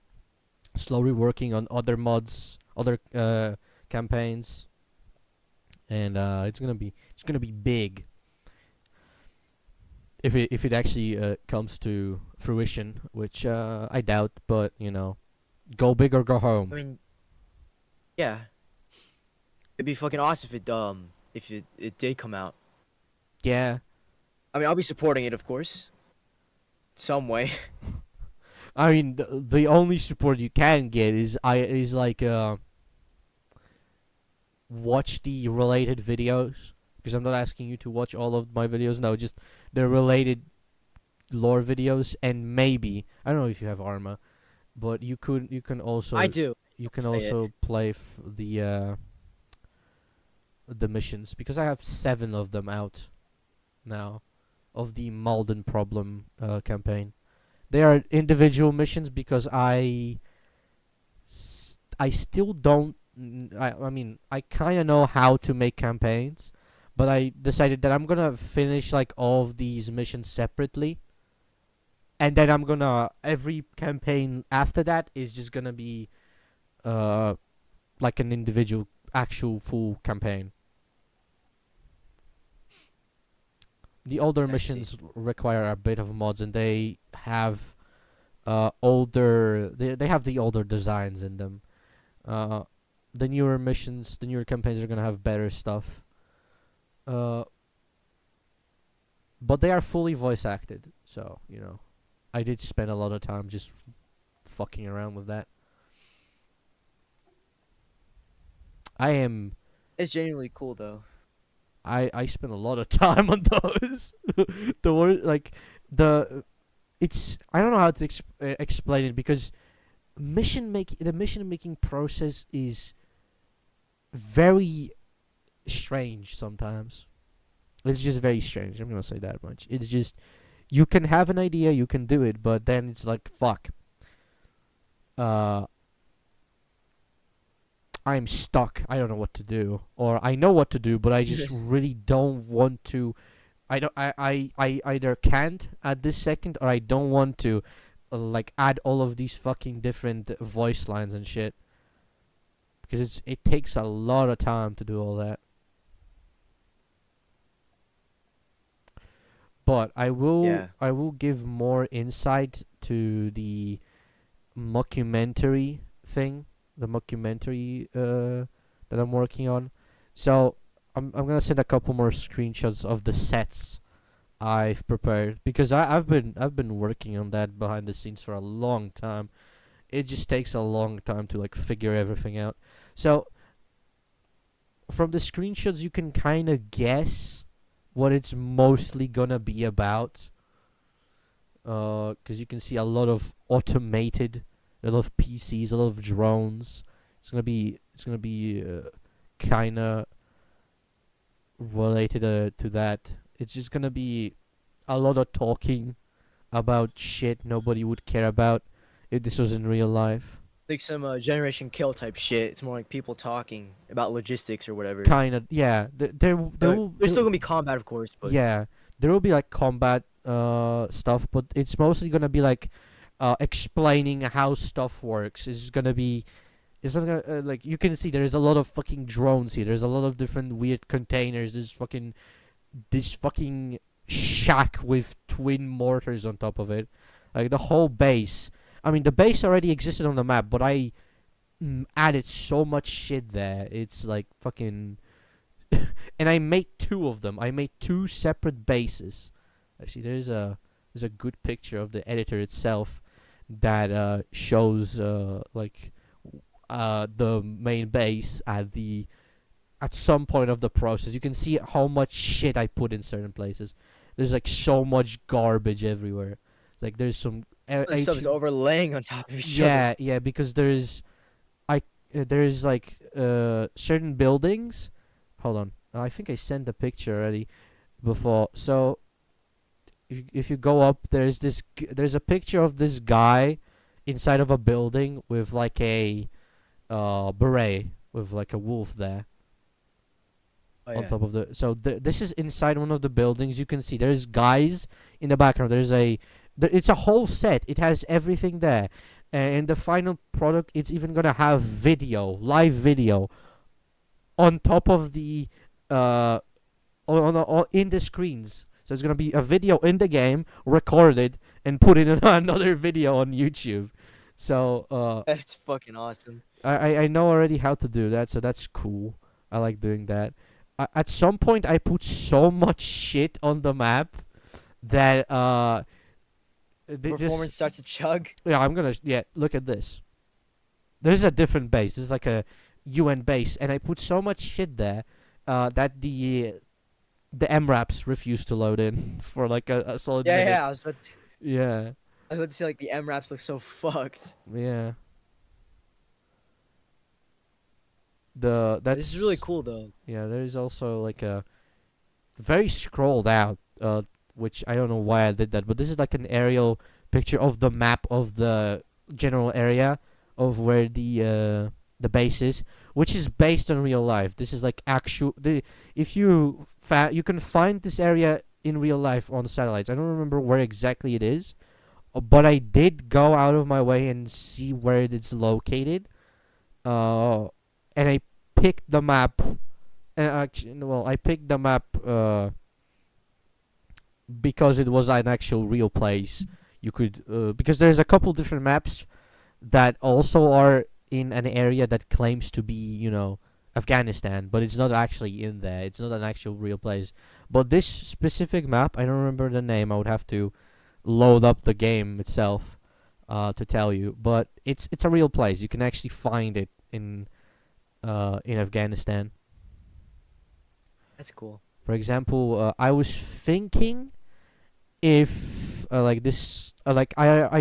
S1: Slowly working on other mods, other campaigns, and it's gonna be big if it actually comes to fruition, which I doubt. But go big or go
S2: I
S1: home.
S2: mean, yeah. It'd be fucking awesome if it did come out.
S1: Yeah,
S2: I mean, I'll be supporting it, of course, some way.
S1: I mean the only support you can get is like watch the related videos, because I'm not asking you to watch all of my videos. No, just the related lore videos, and maybe I don't know if you have Arma, but you can
S2: I
S1: also
S2: do. Play it.
S1: play the missions, because I have 7 of them out now of the Malden problem campaign. They are individual missions because I still don't. I mean, I kind of know how to make campaigns, but I decided that I'm gonna finish like all of these missions separately, and then I'm gonna every campaign after that is just gonna be uh like an individual actual full campaign. The older
S2: I see.
S1: missions require a bit of mods, and they have older. They have the older designs in them. Uh, the newer missions, the newer campaigns are gonna have better stuff. Uh, but they are fully voice acted, so I did spend a lot of time just fucking around with that. I am.
S2: It's genuinely cool though.
S1: I spent a lot of time on those. The word like the it's I don't know how to explain it, because the mission making process is very strange sometimes. It's just very strange. I'm gonna say that much. It's just you can have an idea, you can do it, but then it's like fuck. Uh, I'm stuck. I don't know what to do, or I know what to do, but I just really don't want to. I don't. I either can't at this second, or I don't want to, like add all of these fucking different voice lines and shit, because it takes a lot of time to do all that. But
S2: Yeah.
S1: I will give more insight to the mockumentary thing the mockumentary that I'm working on. So I'm gonna send a couple more screenshots of the sets I've prepared because I've been working on that behind the scenes for a long time. It just takes a long time to like figure everything out. So from the screenshots you can kind of guess what it's mostly gonna be about. 'Cause you can see a lot of automated, a lot of PCs, a lot of drones. It's gonna be kind of related to that. It's just gonna be a lot of talking about shit nobody would care about if this was in real life.
S2: Like some Generation Kill type shit. It's more like people talking about logistics or whatever.
S1: Kind of, yeah.
S2: There's still gonna be combat, of course, but
S1: Yeah, there will be like combat stuff, but it's mostly gonna be like explaining how stuff works. It's not gonna like you can see there's a lot of fucking drones here. There's a lot of different weird containers. This fucking shack with twin mortars on top of it, like the whole base. I mean, the base already existed on the map, but I added so much shit there. It's like fucking. And I made two of them. I made two separate bases. Actually, there's a good picture of the editor itself that shows the main base at some point of the process. You can see how much shit I put in certain places. There's like so much garbage everywhere. Like there's some
S2: this stuff is overlaying on top of each
S1: yeah,
S2: other.
S1: yeah, because there's like certain buildings. Hold on, I think I sent a picture already before. So if you go up, there's a picture of this guy inside of a building with like a beret with like a wolf there
S2: Oh,
S1: on
S2: yeah.
S1: top of the. So this is inside one of the buildings. You can see there's guys in the background. It's a whole set. It has everything there. And the final product, it's even gonna have live video, on top of the in the screens. So it's gonna be a video in the game recorded and put in another video on YouTube. So
S2: That's fucking awesome.
S1: I know already how to do that, so that's cool. I like doing that. At some point, I put so much shit on the map that
S2: Performance starts to chug.
S1: look at this. There's a different base. This is like a UN base, and I put so much shit there that the MRAPs refuse to load in for like a solid
S2: Yeah,
S1: minute.
S2: yeah.
S1: Yeah,
S2: I was about to say like the MRAPs look so fucked.
S1: yeah.
S2: This is really cool though.
S1: Yeah, there is also like a very scrolled out, which I don't know why I did that, but this is like an aerial picture of the map of the general area of where the base is, which is based on real life. This is like if you you can find this area in real life on satellites. I don't remember where exactly it is, but I did go out of my way and see where it's located. And I picked the map. I picked the map because it was an actual real place. You could because there's a couple different maps that also are in an area that claims to be, Afghanistan, but it's not actually in there. It's not an actual real place. But this specific map, I don't remember the name. I would have to load up the game itself to tell you. But it's a real place. You can actually find it in Afghanistan.
S2: That's cool.
S1: For example, I was thinking if I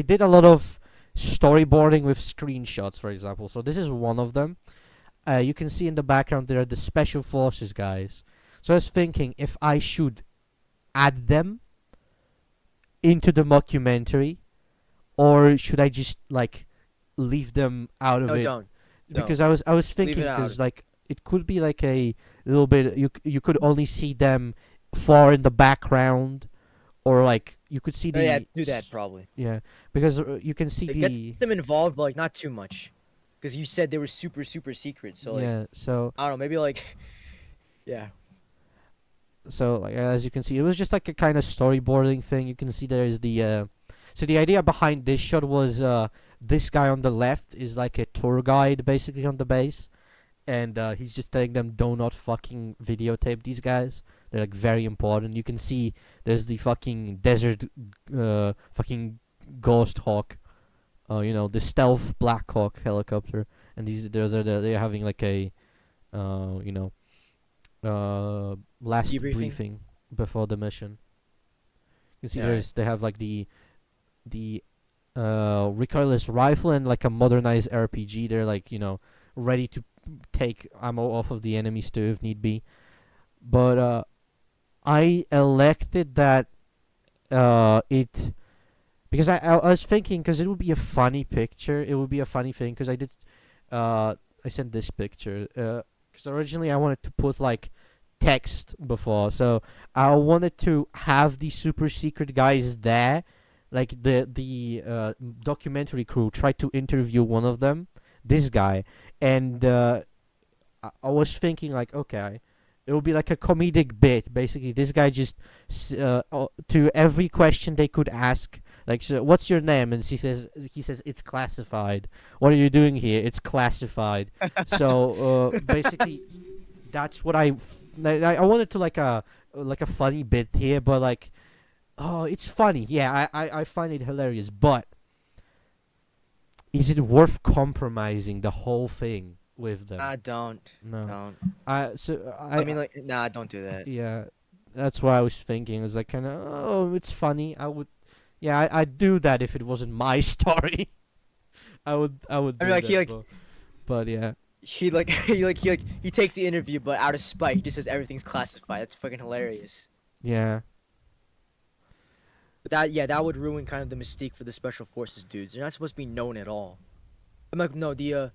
S1: did a lot of storyboarding with screenshots, for example. So this is one of them. You can see in the background there are the special forces guys. So I was thinking if I should add them into the mockumentary, or should I just like leave them out of
S2: No,
S1: it?
S2: don't.
S1: Because I was thinking
S2: it out.
S1: because like it could be like a little bit you could only see them far in the background, or like you could see
S2: Oh,
S1: the
S2: yeah, do that probably.
S1: yeah, because you can see
S2: Like, get them involved, but like not too much, because you said they were super super secret. So like
S1: yeah, so
S2: I don't know, maybe like yeah.
S1: like as you can see, it was just like a kind of storyboarding thing. You can see there's the so the idea behind this shot was this guy on the left is like a tour guide basically on the base, and he's just telling them do not fucking videotape these guys. They're like very important. You can see there's the fucking desert, fucking Ghost Hawk, the stealth Black Hawk helicopter, and they're having like a, last
S2: Debriefing?
S1: briefing before the mission. You can see
S2: Alright.
S1: they have like the recoilless rifle and like a modernized RPG. They're like ready to take ammo off of the enemies too if need be. But I elected that it because I was thinking because it would be a funny picture. It would be a funny thing because I sent this picture because originally I wanted to put like text before, so I wanted to have the super secret guys there, like the documentary crew try to interview one of them, this guy, and I was thinking like, okay, it would be like a comedic bit. Basically, this guy just to every question they could ask, like, so what's your name? And he says it's classified. What are you doing here? It's classified. So basically, that's what I wanted to like a funny bit here, but like, oh, it's funny. Yeah, I find it hilarious, but is it worth compromising the whole thing with them?
S2: Nah, don't.
S1: No.
S2: Don't.
S1: I
S2: I mean, like, nah, don't do that.
S1: yeah, that's what I was thinking. It was like kind of, oh, it's funny. I'd do that if it wasn't my story. I would
S2: I
S1: do
S2: mean, like,
S1: that, but yeah.
S2: he takes the interview, but out of spite, he just says everything's classified. That's fucking hilarious.
S1: Yeah.
S2: But that would ruin kind of the mystique for the special forces dudes. They're not supposed to be known at all. I'm like, no, the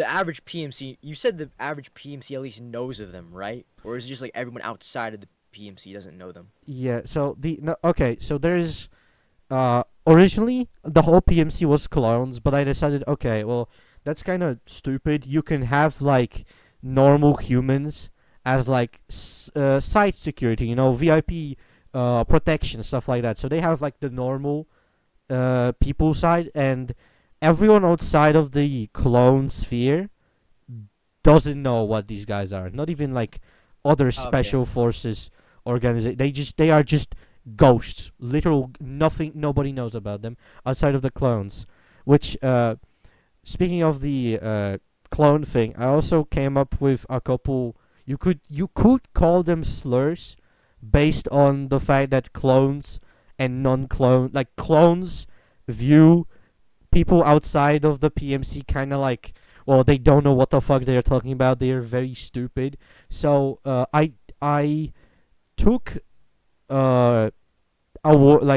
S2: average PMC. You said the average PMC at least knows of them, right? Or is it just like everyone outside of the PMC doesn't know them?
S1: Yeah, so so there's originally the whole PMC was clones, but I decided, okay, well, that's kind of stupid. You can have like normal humans as like site security, VIP protection, stuff like that. So they have like the normal people side, and everyone outside of the clone sphere doesn't know what these guys are. Not even like other special forces organization. They are just ghosts. Literal nothing. Nobody knows about them outside of the clones. Which speaking of the clone thing, I also came up with a couple. You could call them slurs, based on the fact that clones and non-clone, like clones, view people outside of the PMC kind of like, well, they don't know what the fuck they're talking about. They are very stupid. So I took a word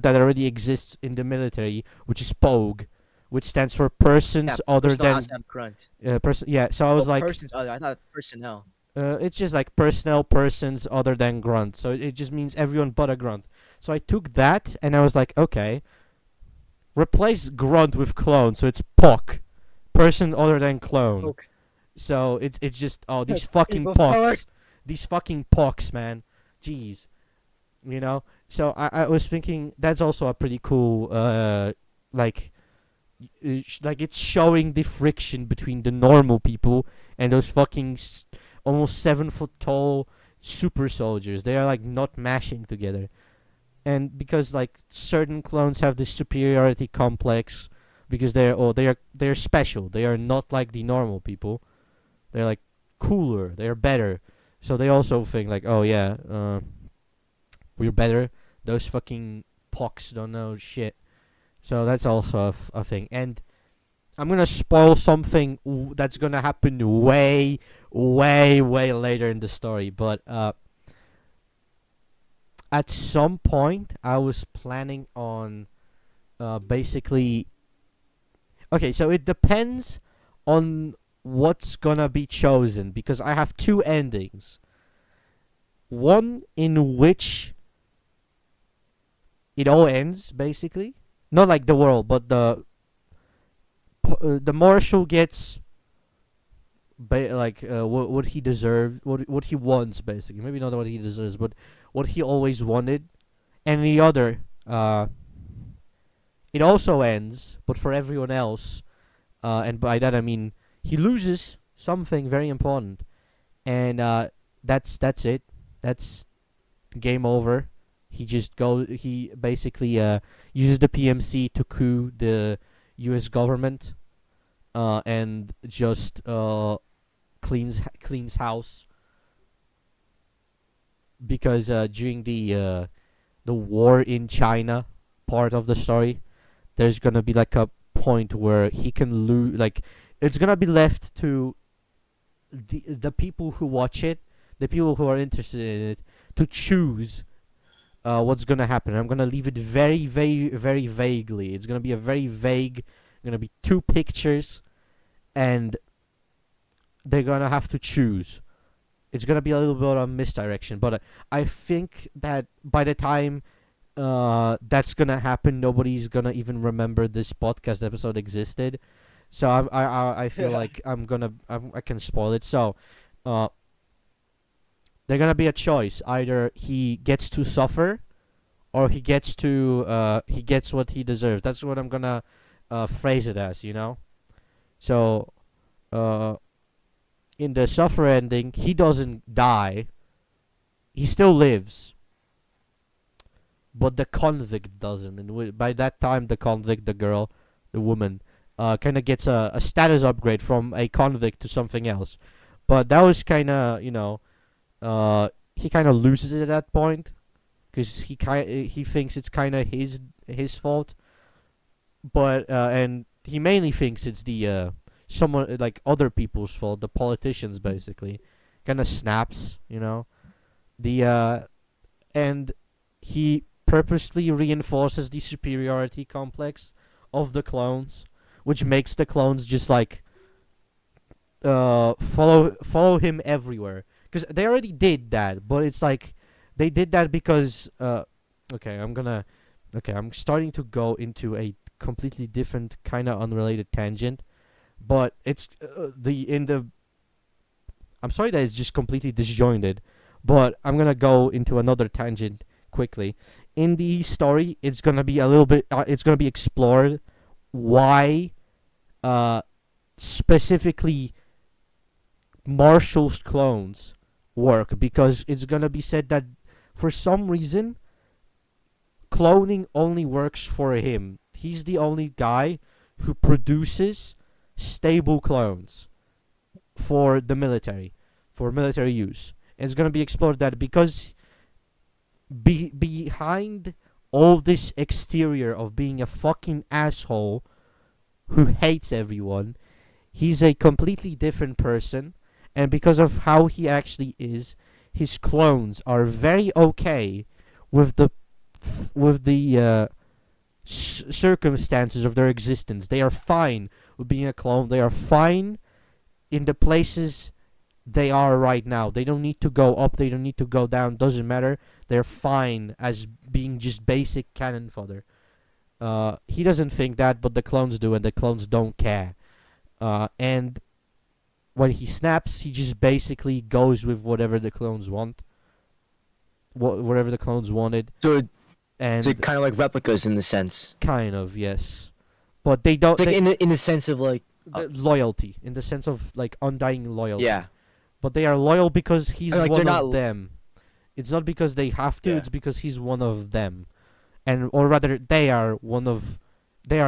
S1: that already exists in the military, which is POG, which stands for persons other
S2: Personnel
S1: than
S2: has to have grunt.
S1: person. Yeah, so I was like,
S2: Persons other. I thought personnel.
S1: it's just like personnel, persons other than grunt. So it just means everyone but a grunt. So I took that and I was like, okay, replace grunt with clone. So it's POC, person other than clone.
S2: Okay.
S1: So it's just, oh, these fucking
S2: People
S1: POCs, these fucking POCs, man. Jeez, So I was thinking that's also a pretty cool like it's showing the friction between the normal people and those fucking almost 7 foot tall super soldiers. They are like not mashing together, and because like certain clones have this superiority complex because they're special. They are not like the normal people. They're like cooler. They are better. So they also think like, oh yeah, we're better. Those fucking pox don't know shit. So that's also a thing. And I'm gonna spoil something that's gonna happen way, way, way later in the story. But at some point, I was planning on basically. Okay, so it depends on what's gonna be chosen because I have two endings. One in which it all ends, basically. Not like the world, but the marshal gets what he deserves, what he wants, basically. Maybe not what he deserves, but what he always wanted. And the other it also ends, but for everyone else, and by that I mean he loses something very important, and that's it. That's game over. He basically uses the PMC to coup the U.S. government, and just cleans house, because during the war in China part of the story, there's gonna be like a point where he can lose. Like, it's gonna be left to the people who watch it, the people who are interested in it, to choose what's gonna happen. I'm gonna leave it very, very, very vaguely. It's gonna be a very vague. Gonna be two pictures, and they're gonna have to choose. It's gonna be a little bit of misdirection, but I think that by the time that's gonna happen, nobody's gonna even remember this podcast episode existed. So I feel
S2: Yeah.
S1: like I can spoil it. So, uh, they're gonna be a choice. Either he gets to suffer, or he gets what he deserves. That's what I'm gonna phrase it as. So, uh, in the suffer ending, he doesn't die. He still lives, but the convict doesn't. And by that time, the convict, the girl, the woman, kind of gets a status upgrade from a convict to something else. But that was kind of, he kind of loses it at that point, because he thinks it's kind of his fault. But and he mainly thinks it's the someone, like, other people's fault, the politicians basically. Kind of snaps. The and he purposely reinforces the superiority complex of the clones, which makes the clones just like follow him everywhere. Because they already did that, but it's like they did that because okay, I'm starting to go into a completely different, kind of unrelated tangent, but it's I'm sorry that it's just completely disjointed, but I'm gonna go into another tangent quickly. In the story, it's gonna be a little bit. It's gonna be explored why, specifically, Marshall's clones work, because it's gonna be said that for some reason, cloning only works for him. He's the only guy who produces stable clones for the military, for military use. And it's gonna be explored that because behind all this exterior of being a fucking asshole who hates everyone, he's a completely different person. And because of how he actually is, his clones are very okay with the circumstances of their existence. They are fine with being a clone. They are fine in the places they are right now. They don't need to go up. They don't need to go down. Doesn't matter. They're fine as being just basic cannon fodder. He doesn't think that, but the clones do, and the clones don't care. And when he snaps, he just basically goes with whatever the clones want. Whatever the clones wanted.
S2: So
S1: And
S2: it's kind of like replicas in the sense.
S1: kind of, yes. But they don't.
S2: It's like
S1: They,
S2: in the sense of like
S1: loyalty, in the sense of like undying loyalty.
S2: yeah.
S1: But they are loyal because he's
S2: Like,
S1: one
S2: they're
S1: of
S2: not
S1: them. It's not because they have to.
S2: Yeah.
S1: It's because he's one of them, or rather, they are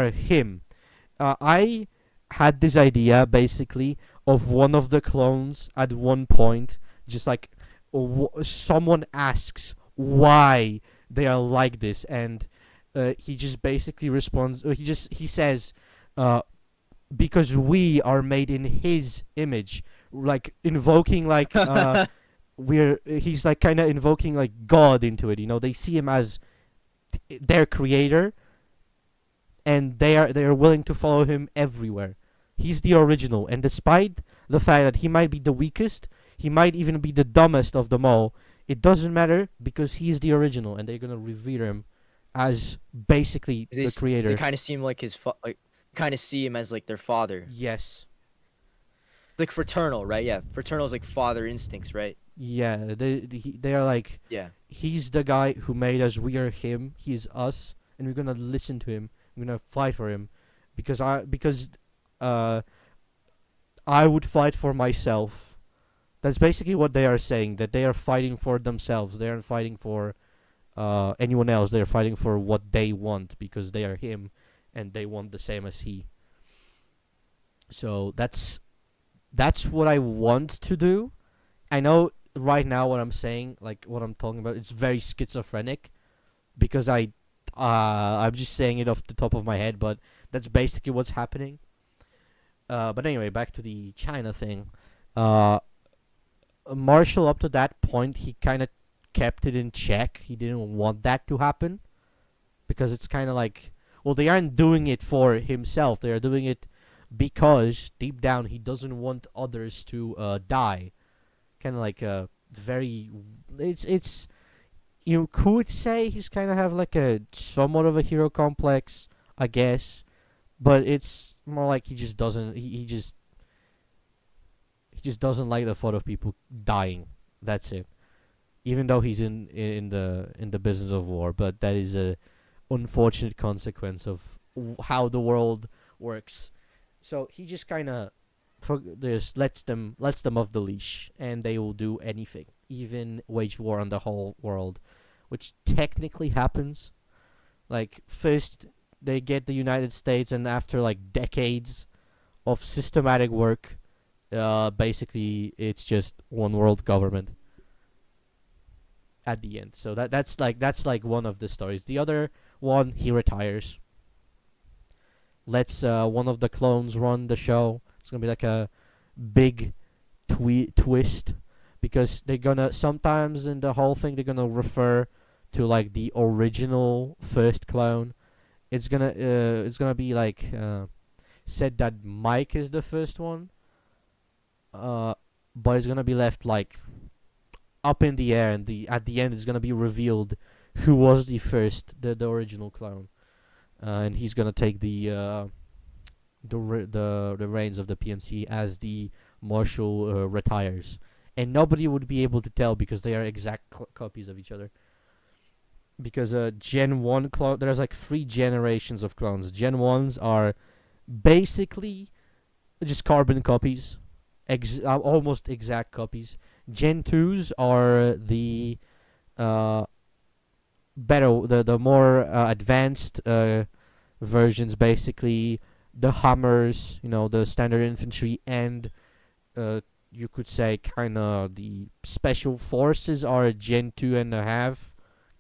S1: him. I had this idea basically of one of the clones at one point, just like someone asks why they are like this, and he just basically responds. He says, because we are made in his image, like invoking like he's like kind of invoking like God into it. They see him as their creator, and they are willing to follow him everywhere. He's the original, and despite the fact that he might be the weakest, he might even be the dumbest of them all, it doesn't matter because he's the original, and they're gonna revere him as basically the creator.
S2: They kind of seem like kind of see him as like their father.
S1: Yes.
S2: It's like fraternal, right? Yeah, fraternal is like father instincts, right?
S1: Yeah, they are like,
S2: Yeah.
S1: he's the guy who made us, we are him, he is us, and we're gonna listen to him I'm gonna fight for him, because uh I would fight for myself. That's basically what they are saying. That they are fighting for themselves. They aren't fighting for anyone else. They're fighting for what they want because they are him, and they want the same as he. So that's what I want to do. I know right now what I'm saying, like what I'm talking about, it's very schizophrenic because I'm just saying it off the top of my head, but that's basically what's happening. But anyway, back to the China thing. Uh, Marshall, up to that point, he kind of kept it in check. He didn't want that to happen because it's kind of like, well, they aren't doing it for himself. They are doing it because deep down he doesn't want others to die. Kind of like very. It's you could say he's kind of have like a somewhat of a hero complex, I guess, but it's more like he just doesn't. He just doesn't like the thought of people dying. That's it. Even though he's in the business of war, but that is a unfortunate consequence of how the world works. So he just kind of just lets them off the leash, and they will do anything, even wage war on the whole world, which technically happens. Like first they get the United States, and after like decades of systematic work, basically it's just one world government at the end. So that's like one of the stories. The other one, he retires, lets one of the clones run the show. It's gonna be like a big twist because they're gonna sometimes in the whole thing they're gonna refer to like the original first clone. It's gonna be like said that Mike is the first one, but it's gonna be left like up in the air, and at the end it's gonna be revealed who was the original clone, and he's gonna take the reins of the PMC as the Marshal retires, and nobody would be able to tell because they are exact copies of each other. Because Gen 1 clone, there's like 3 generations of clones. Gen 1s are basically just carbon copies, almost exact copies. Gen 2s are the better, the more advanced versions, basically the Hummers, the standard infantry, and you could say kind of the special forces are Gen 2.5.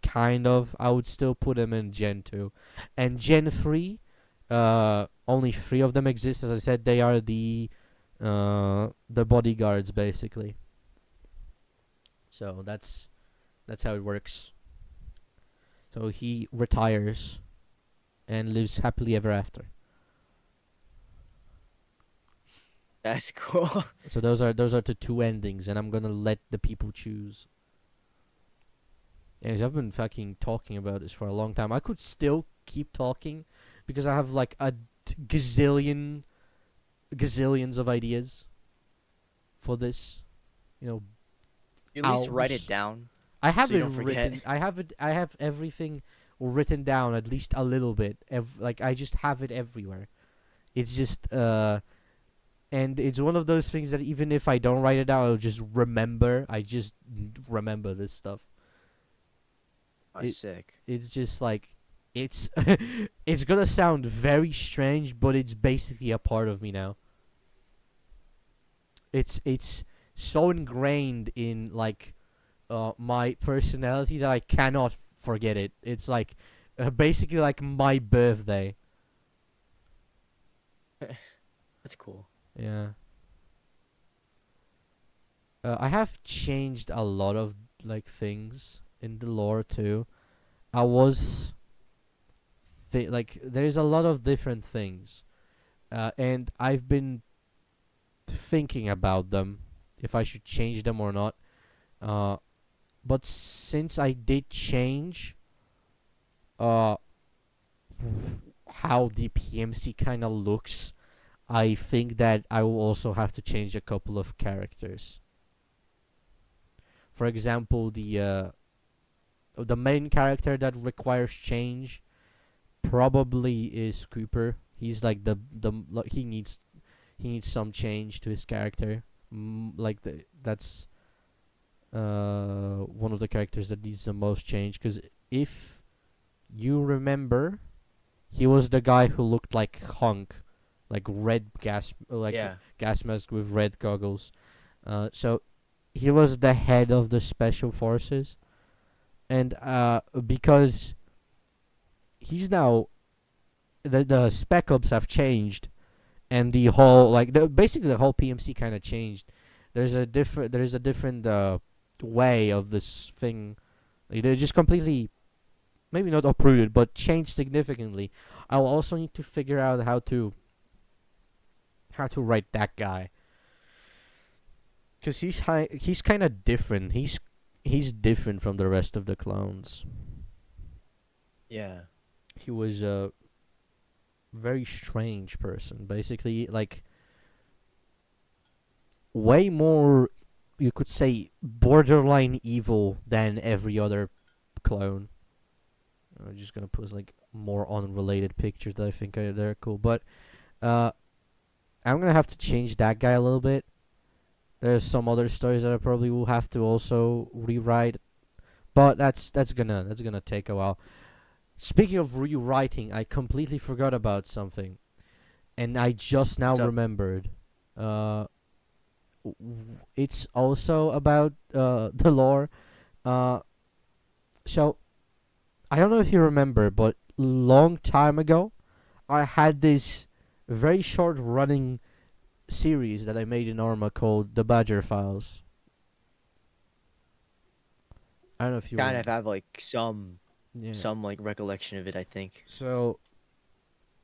S1: Kind of, I would still put them in Gen 2. And Gen 3, only 3 of them exist. As I said, they are the bodyguards, basically. So that's how it works. So he retires and lives happily ever after.
S2: That's cool.
S1: So those are the 2 endings, and I'm gonna let the people choose. And I've been fucking talking about this for a long time. I could still keep talking because I have like a gazillions of ideas for this.
S2: You at least write
S1: hours.
S2: it down.
S1: I have
S2: So you
S1: it
S2: don't forget.
S1: written. I have everything written down at least a little bit. Like I just have it everywhere. It's just and it's one of those things that even if I don't write it down, I'll just remember. I just remember this stuff.
S2: Sick.
S1: It's just like it's it's gonna sound very strange, but it's basically a part of me now. It's so ingrained in like my personality that I cannot forget it. It's like basically like my birthday.
S2: That's cool.
S1: Yeah. I have changed a lot of like things in the lore too. I was like there's a lot of different things, and I've been thinking about them if I should change them or not. But since I did change, how the PMC kind of looks, I think that I will also have to change a couple of characters. For example, the main character that requires change probably is Cooper. He's like he needs some change to his character. That's one of the characters that needs the most change. Because if you remember, he was the guy who looked like Hunk, like red
S2: Yeah.
S1: gas mask with red goggles. So he was the head of the special forces, and because he's now the spec ops have changed, and the whole basically the whole PMC kind of changed. There's a different way of this thing. Like, they just completely, maybe not uprooted, but changed significantly. I'll also need to figure out how to write that guy, cause he's kind of different. He's different from the rest of the clones.
S2: Yeah.
S1: He was a very strange person, basically, like way more, you could say, borderline evil than every other clone. I'm just gonna post like more unrelated pictures that I think they're cool, but uh, I'm gonna have to change that guy a little bit. There's some other stories that I probably will have to also rewrite, but that's gonna take a while. Speaking of rewriting, I completely forgot about something, and I just now
S2: What's up?
S1: remembered. It's also about the lore. Uh, so I don't know if you remember, but long time ago, I had this very short running series that I made in Arma called the Badger Files. I don't know if you
S2: Kind of
S1: remember.
S2: have like some
S1: Yeah.
S2: like recollection of it, I think.
S1: So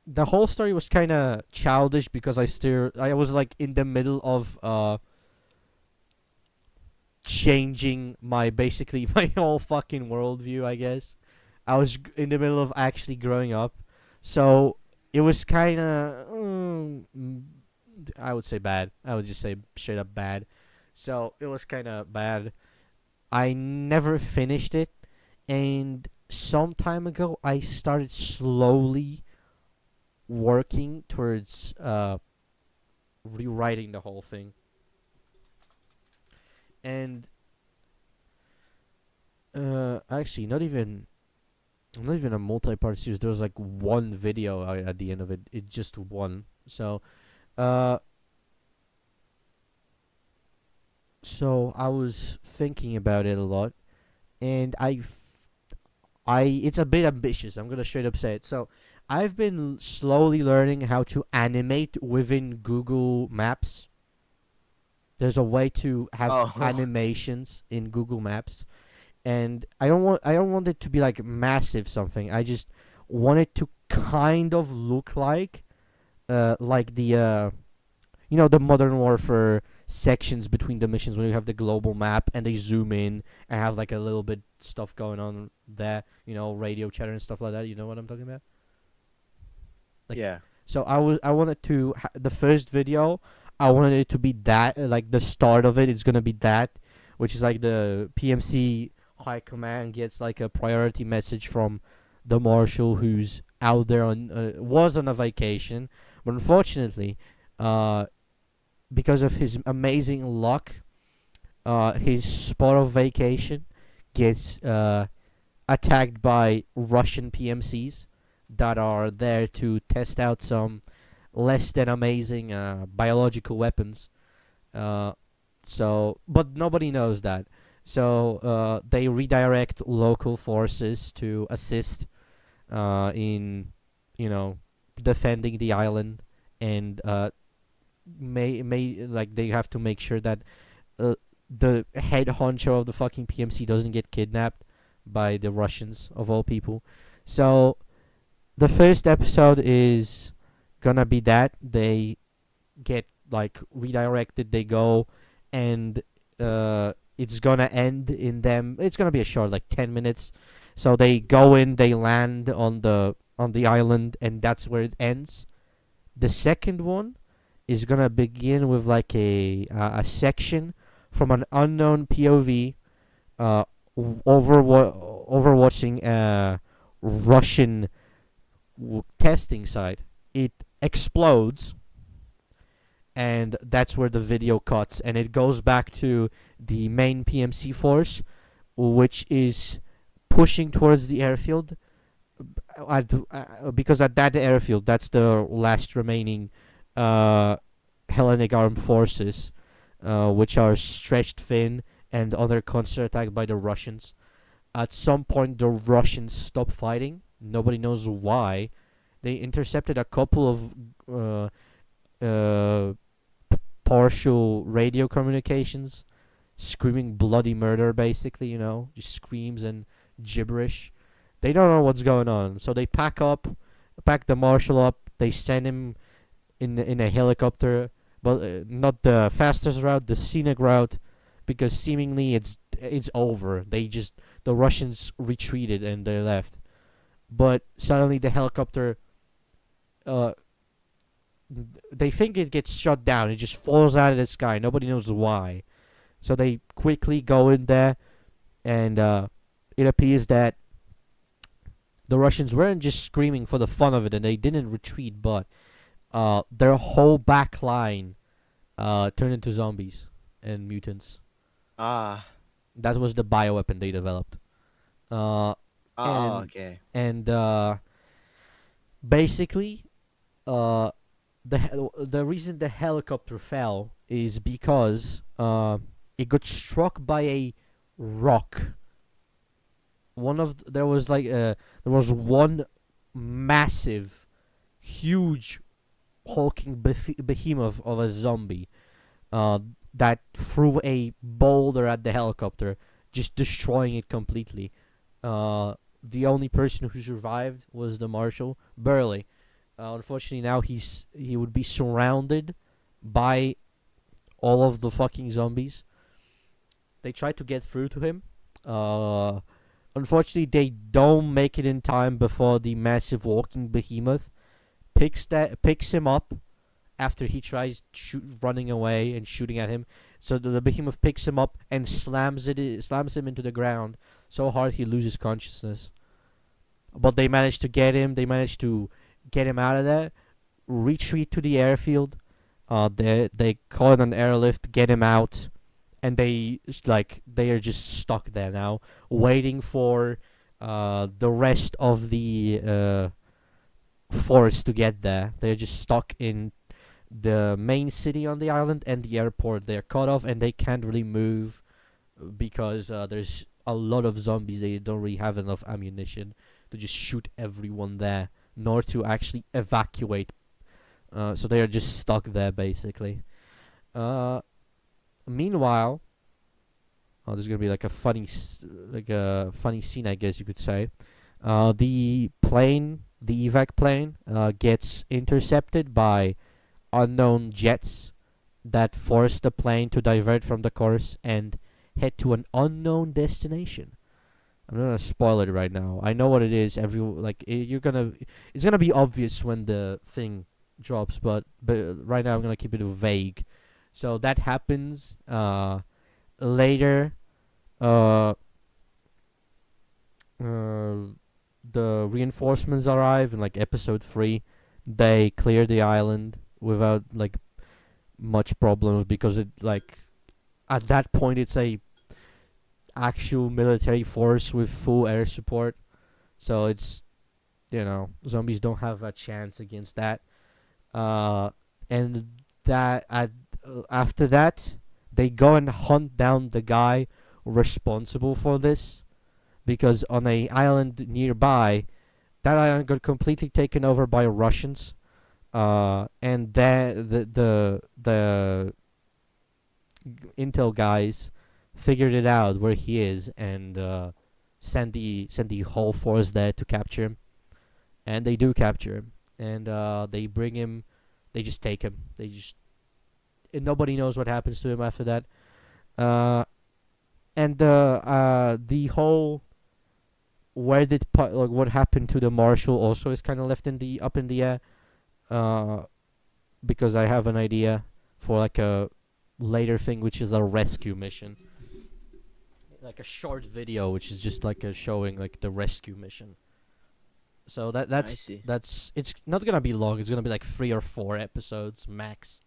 S1: the whole story was kind of childish because I was like in the middle of changing my basically my whole fucking worldview, I guess. I was in the middle of actually growing up, so it was kind of I would say bad. I would just say straight up bad. So it was kind of bad. I never finished it, and some time ago I started slowly working towards rewriting the whole thing. And actually not even a multi-part series. There was like one video at the end of it. It just one. Uh so I was thinking about it a lot, and it's a bit ambitious. I'm gonna straight up say it. So I've been slowly learning how to animate within Google Maps. There's a way to have
S2: Oh.
S1: animations in Google Maps, and I don't want it to be like massive something. I just want it to kind of look like the the Modern Warfare sections between the missions when you have the global map and they zoom in and have like a little bit stuff going on there, radio chatter and stuff like that. You know what I'm talking about? Like,
S2: Yeah.
S1: so I wanted to the first video. I wanted it to be that, like the start of it is gonna be that, which is like the PMC high command gets like a priority message from the marshal who's out there on was on a vacation, but unfortunately, because of his amazing luck, his spot of vacation gets attacked by Russian PMCs that are there to test out some less than amazing biological weapons. But nobody knows that. So they redirect local forces to assist in, defending the island, and may like they have to make sure that the head honcho of the fucking PMC doesn't get kidnapped by the Russians of all people. So the first episode is gonna be that they get like redirected. They go, and it's gonna end in them. It's gonna be a short, like 10 minutes. So they go in, they land on the island, and that's where it ends. The second one is gonna begin with like a section from an unknown POV, overwatching Russian testing site, it explodes, and that's where the video cuts, and it goes back to the main PMC force, which is pushing towards the airfield. Because at that airfield, that's the last remaining Hellenic armed forces, which are stretched thin and under constant attack by the Russians. At some point, the Russians stop fighting. Nobody knows why. They intercepted a couple of partial radio communications, screaming bloody murder, basically, just screams and gibberish. They don't know what's going on, so they pack the marshal up. They send him in a helicopter, but not the fastest route, the scenic route, because seemingly it's over. The Russians retreated and they left, but suddenly the helicopter, they think it gets shut down. It just falls out of the sky. Nobody knows why, so they quickly go in there, and it appears that the Russians weren't just screaming for the fun of it, and they didn't retreat, but their whole back line turned into zombies and mutants.
S2: Ah.
S1: That was the bioweapon they developed.
S2: Okay.
S1: And basically, the reason the helicopter fell is because it got struck by a rock. There was one massive, huge, hulking behemoth of a zombie that threw a boulder at the helicopter, just destroying it completely. The only person who survived was the marshal, barely. Unfortunately, now he would be surrounded by all of the fucking zombies. They tried to get through to him. Unfortunately, they don't make it in time before the massive walking behemoth picks him up after he tries running away and shooting at him. So the behemoth picks him up and slams him into the ground so hard he loses consciousness. But they managed to get him. They managed to get him out of there. Retreat to the airfield. They call it an airlift, get him out, and they are just stuck there now, waiting for the rest of the force to get there. They're just stuck in the main city on the island and the airport. They're cut off and they can't really move because there's a lot of zombies. They don't really have enough ammunition to just shoot everyone there, nor to actually evacuate. So they are just stuck there basically. Meanwhile, there's gonna be like a funny scene, I guess you could say. The evac plane, gets intercepted by unknown jets that force the plane to divert from the course and head to an unknown destination. I'm not gonna spoil it right now. I know what it is. It's gonna be obvious when the thing drops, but right now I'm gonna keep it vague. So that happens later. The reinforcements arrive in episode 3. They clear the island without much problems because at that point it's a actual military force with full air support. So it's zombies don't have a chance against that. And that after that they go and hunt down the guy responsible for this, because on a island nearby, that island got completely taken over by Russians, and the intel guys figured it out where he is and sent the whole force there to capture him, and they do capture him, and they bring him, they just take him, and nobody knows what happens to him after that, and the whole what happened to the marshal also is kind of left up in the air, because I have an idea for a later thing, which is a rescue mission, a short video, which is just showing the rescue mission. So
S2: I see.
S1: that's it's not gonna be long. It's gonna be like 3 or 4 episodes max,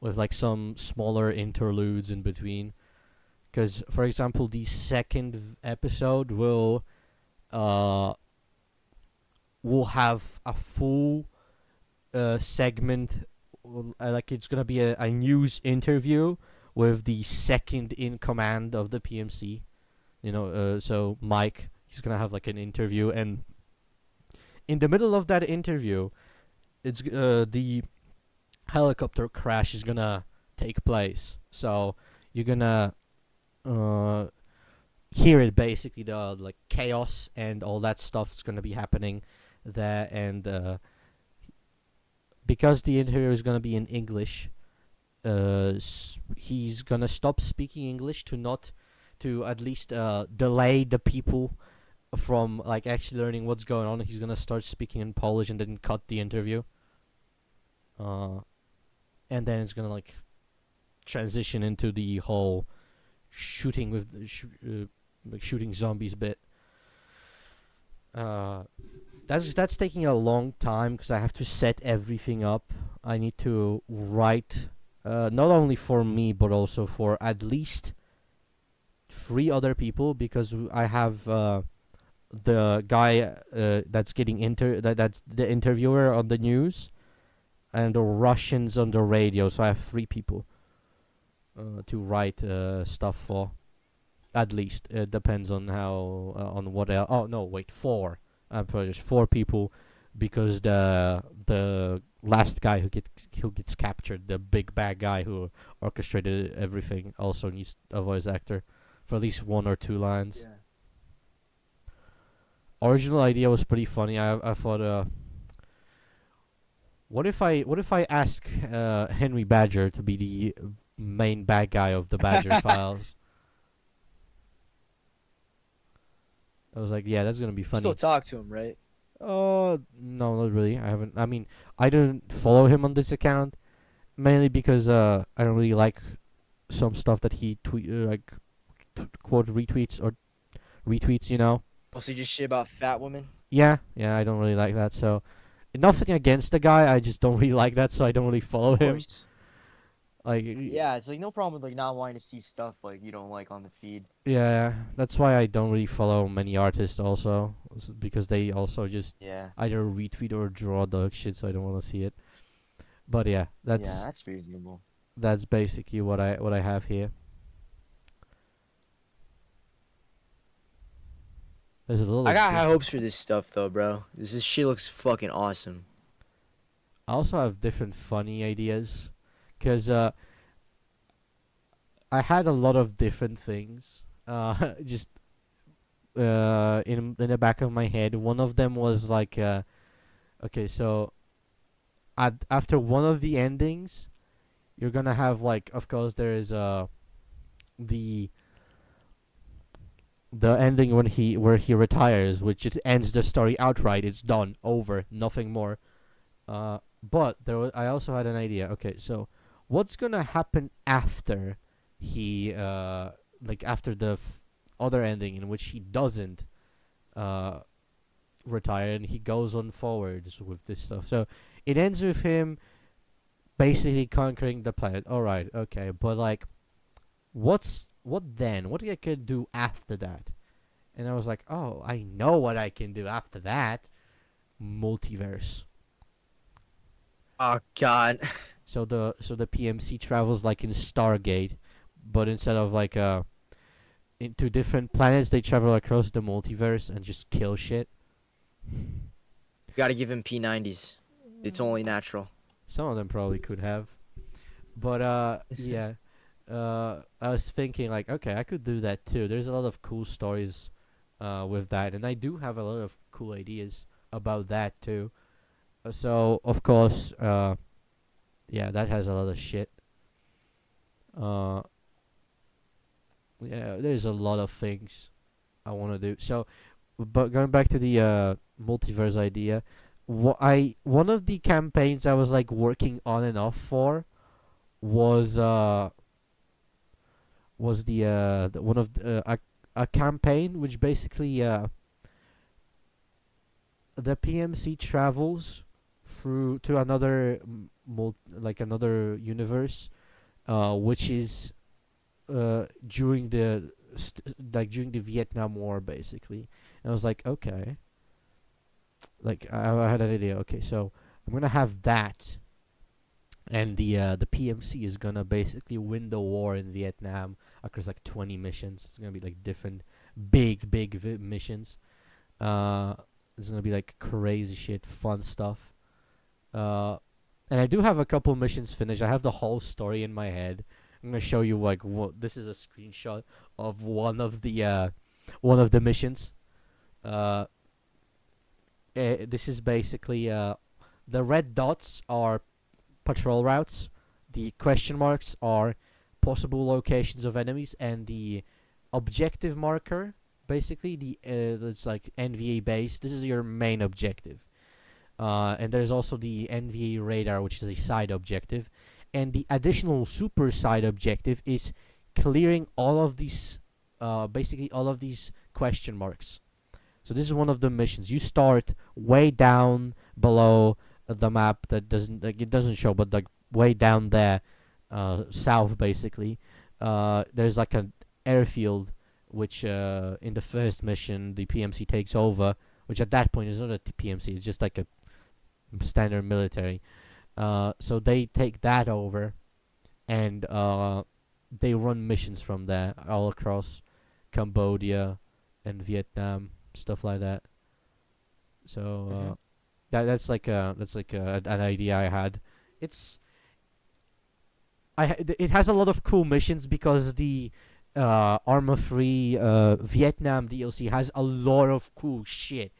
S1: with like some smaller interludes in between. Because, for example, the second episode uh will have a full segment. Like it's gonna be a news interview with the second in command of the PMC. So Mike, he's gonna have like an interview, and in the middle of that interview, it's the helicopter crash is gonna take place. So you're gonna uh hear it, basically, the like chaos and all that stuff is gonna be happening there. And because the interview is gonna be in English, he's gonna stop speaking English to not to at least delay the people from like actually learning what's going on. He's gonna start speaking in Polish and then cut the interview. And then it's gonna like transition into the whole shooting with like shooting zombies bit. That's taking a long time because I have to set everything up. I need to write, not only for me but also for at least 3 other people, because I have the guy that's getting that's the interviewer on the news, and the Russians on the radio. So I have 3 people to write stuff for. At least it depends on how on what else. Oh no, wait, 4. I'm probably just 4 people, because the last guy who gets captured, the big bad guy who orchestrated everything, also needs a voice actor for at least 1 or 2 lines.
S2: Yeah.
S1: Original idea was pretty funny. I thought, what if I ask Henry Badger to be the main bad guy of the Badger Files? I was like, yeah, that's gonna be funny.
S2: Still talk to him, right?
S1: Oh, no, not really. I haven't. I mean, I didn't follow him on this account, mainly because I don't really like some stuff that he quote retweets or retweets.
S2: Also, just shit about fat women.
S1: Yeah, I don't really like that. So, nothing against the guy. I just don't really like that, so I don't really follow
S2: Of
S1: him.
S2: course.
S1: Like,
S2: Yeah, it's like no problem with like not wanting to see stuff like you don't like on the feed.
S1: yeah, that's why I don't really follow many artists also, because they also just
S2: Yeah.
S1: either retweet or draw dog shit, so I don't want to see it. But yeah,
S2: Yeah, that's reasonable.
S1: that's basically what I have here. There's a little.
S2: I got high hopes for this stuff though, bro. This shit looks fucking awesome.
S1: I also have different funny ideas, cause I had a lot of different things. Just in the back of my head. One of them was like, okay, so after one of the endings, you're gonna have like, of course, there is the ending where he retires, which just ends the story outright. It's done, over, nothing more. But I also had an idea. Okay, so what's gonna happen after he like after the other ending in which he doesn't retire and he goes on forwards with this stuff. So it ends with him basically conquering the planet. All right, okay, but like, what then? What I could do after that? And I was like, oh, I know what I can do after that. Multiverse.
S2: Oh God.
S1: So the PMC travels like in Stargate, but instead of like into different planets, they travel across the multiverse and just kill shit.
S2: You gotta give him P90s. It's only natural.
S1: Some of them probably could have, but yeah. I was thinking like, okay, I could do that too. There's a lot of cool stories with that, and I do have a lot of cool ideas about that too. So of course, yeah, that has a lot of shit. Yeah, there's a lot of things I want to do. So, but going back to the multiverse idea, one of the campaigns I was like working on and off for was the one of a campaign which basically the PMC travels through to another another universe, which is during during the Vietnam War basically. And I was like, okay, like I had an idea. Okay, so I'm gonna have that, and the PMC is gonna basically win the war in Vietnam across like 20 missions. It's gonna be like different big missions. Uh, it's gonna be like crazy shit, fun stuff. Uh, and I do have a couple missions finished. I have the whole story in my head. I'm gonna show you like this is a screenshot of one of the missions. Uh, this is basically the red dots are patrol routes. The question marks are possible locations of enemies, and the objective marker, basically the that's like NVA base. This is your main objective. And there's also the NVA radar, which is a side objective, and the additional super side objective is clearing all of these, basically all of these question marks. So this is one of the missions. You start way down below the map that doesn't like it doesn't show, but like way down there, south basically. There's like an airfield, which in the first mission the PMC takes over, which at that point is not a PMC. It's just like a standard military. So they take that over, and they run missions from there all across Cambodia and Vietnam, stuff like that. So
S2: Mhm.
S1: that's like an idea I had. It's it has a lot of cool missions because the Arma Free Vietnam DLC has a lot of cool shit.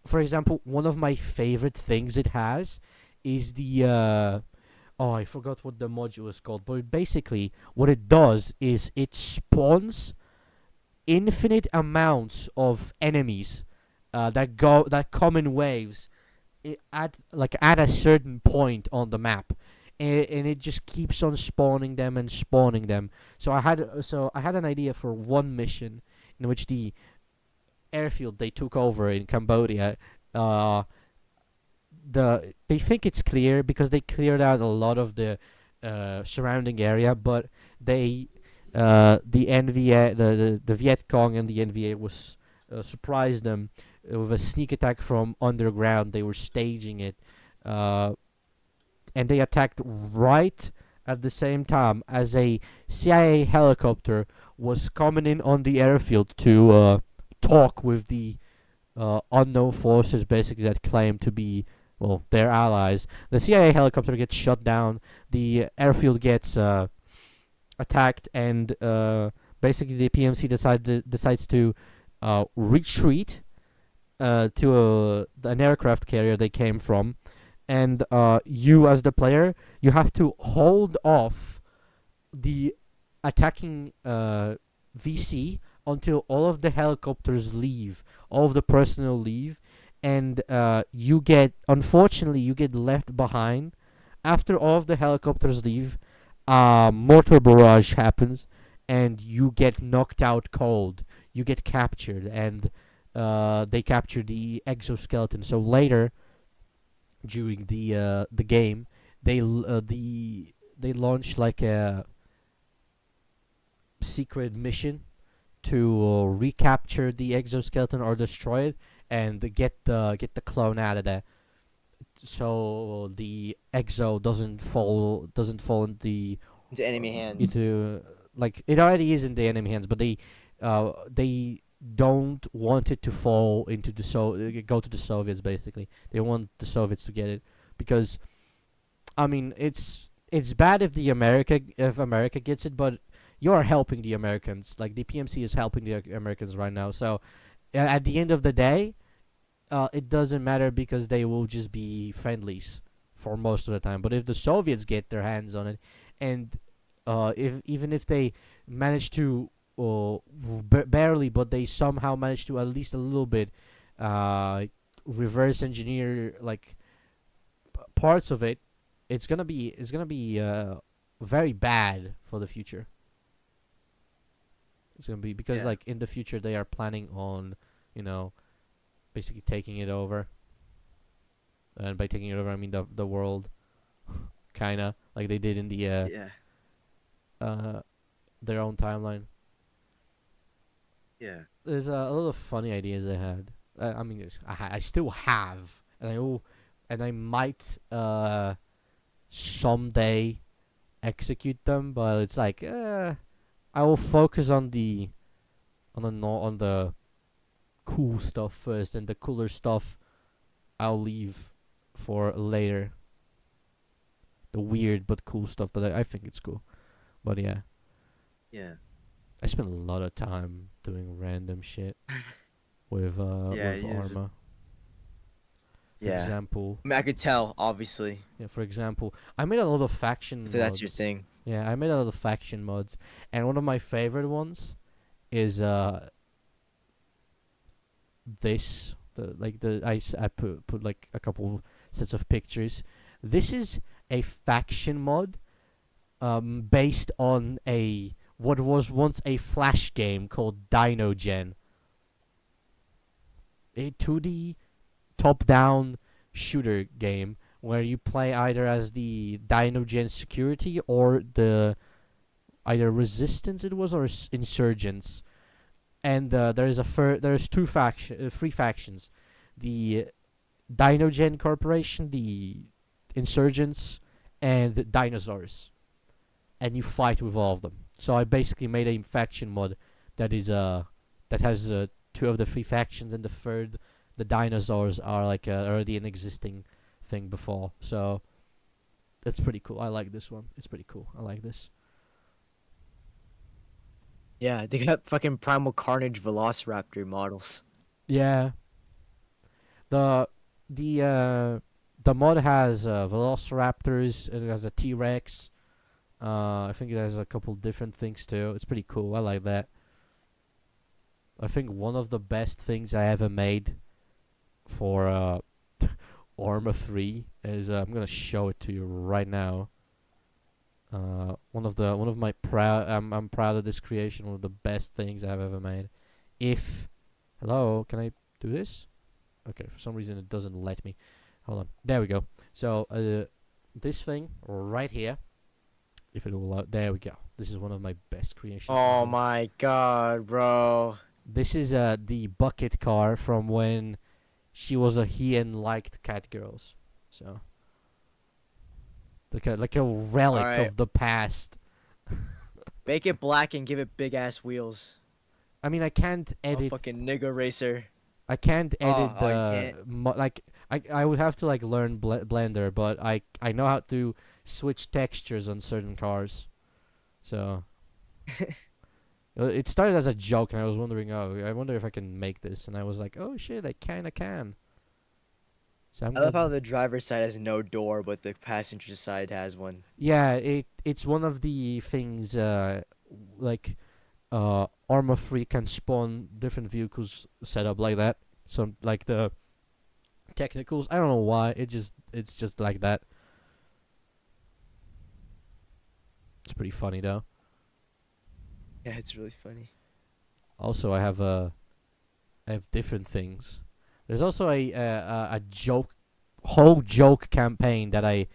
S1: For example, one of my favorite things it has is the oh, I forgot what the module is called, but basically what it does is it spawns infinite amounts of enemies that come in waves at a certain point on the map, and it just keeps on spawning them and spawning them. So I had an idea for one mission in which the airfield they took over in Cambodia, they think it's clear because they cleared out a lot of the surrounding area, but the NVA the Viet Cong and the NVA was surprised them with a sneak attack from underground. They were staging it, and they attacked right at the same time as a CIA helicopter was coming in on the airfield to talk with the unknown forces, basically that claim to be their allies. The CIA helicopter gets shut down. The airfield gets attacked, and basically the PMC decides to retreat to an aircraft carrier they came from, and you as the player you have to hold off the attacking VC until all of the helicopters leave, all of the personnel leave, and unfortunately you get left behind. After all of the helicopters leave, mortar barrage happens, and you get knocked out cold. You get captured, and they capture the exoskeleton. So later, during the game, they launch like a secret mission to recapture the exoskeleton or destroy it and get the clone out of there, so the exo doesn't fall
S2: Into enemy hands.
S1: into like it already is in the enemy hands, but they don't want it to fall into go to the Soviets. Basically they want the Soviets to get it, because I mean it's bad if America gets it, but you're helping the Americans. Like the PMC is helping the Americans right now. So at the end of the day, it doesn't matter because they will just be friendlies for most of the time. But if the Soviets get their hands on it, and if even if they manage to barely, but they somehow manage to at least a little bit reverse engineer like parts of it, it's gonna be very bad for the future. It's gonna be because
S2: Yeah.
S1: like in the future they are planning on, you know, basically taking it over. and by taking it over, I mean the world, kinda like they did in the
S2: Yeah.
S1: uh their own timeline.
S2: Yeah.
S1: There's a lot of funny ideas I had. I mean, I still have, and I might someday execute them, but it's like I will focus on on the cool stuff first, and the cooler stuff I'll leave for later. The weird but cool stuff that I think it's cool. But yeah,
S2: Yeah.
S1: I spent a lot of time doing random shit
S2: Yeah.
S1: with Arma. For
S2: Yeah.
S1: example,
S2: I mean, I could tell, obviously.
S1: yeah, for example, I made a lot of faction
S2: So that's your
S1: mods.
S2: thing.
S1: Yeah, I made a lot of faction mods, and one of my favorite ones is this I put like a couple sets of pictures. This is a faction mod based on a what was once a flash game called Dinogen. A 2D top-down shooter game where you play either as the Dinogen security or the either resistance it was or insurgents. And there's three factions: the Dinogen Corporation, the insurgents, and the dinosaurs. And you fight with all of them. So I basically made a faction mod that is that has two of the three factions, and the third, the dinosaurs, are like already an existing thing before. So that's pretty cool. I like this one. It's pretty cool. I like this.
S4: Yeah, they got fucking Primal Carnage Velociraptor models.
S1: Yeah. The the mod has velociraptors. It has a T-Rex. I think it has a couple different things too. It's pretty cool. I like that. I think one of the best things I ever made for Arma 3 is I'm gonna show it to you right now. One of my I'm proud of this creation. One of the best things I've ever made. Hello, can I do this? Okay, for some reason it doesn't let me. Hold on. There we go. So this thing right here. If it will allow, there we go. This is one of my best creations.
S4: Oh
S1: ever.
S4: my god, bro.
S1: This is the bucket car from when she was a he and liked cat girls. So like a relic
S2: Alright.
S1: of the past.
S2: Make it black and give it big ass wheels.
S1: I mean, I can't
S2: A
S1: edit.
S2: fucking nigger racer.
S1: I can't edit
S2: oh, you
S1: the
S2: can't?
S1: like. I would have to like learn Blender, but I know how to switch textures on certain cars. So it started as a joke, and I was wondering, I wonder if I can make this, and I was like, oh shit, I kind of can. So I'm
S2: I love
S1: gonna
S2: how the driver's side has no door, but the passenger side has one.
S1: yeah, it's one of the things like Arma 3 can spawn different vehicles set up like that. So like the technicals, I don't know why, it's just like that. It's pretty funny though.
S2: Yeah, it's really funny.
S1: Also, I have different things. There's also a whole joke campaign that I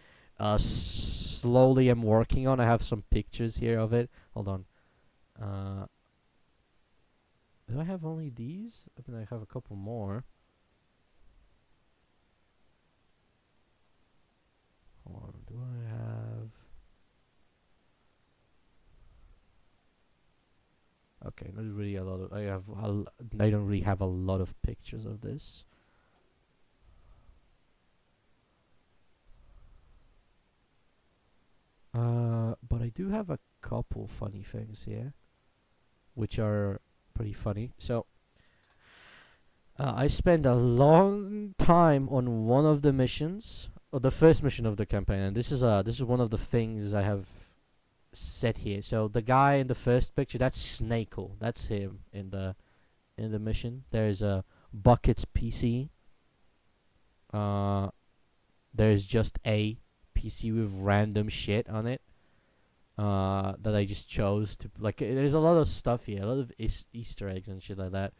S1: slowly am working on. I have some pictures here of it. Hold on. Do I have only these? I mean, I have a couple more. Hold on. Do I have? Okay, not really a lot of. I don't really have a lot of pictures of this. But I do have a couple funny things here, which are pretty funny. So, I spent a long time on one of the missions, or the first mission of the campaign, and this is one of the things I have set here. So the guy in the first picture, that's Snakel. That's him in the mission. There's a Bucket's PC. There's just a PC with random shit on it. That I just chose to like. There's a lot of stuff here, a lot of Easter eggs and shit like that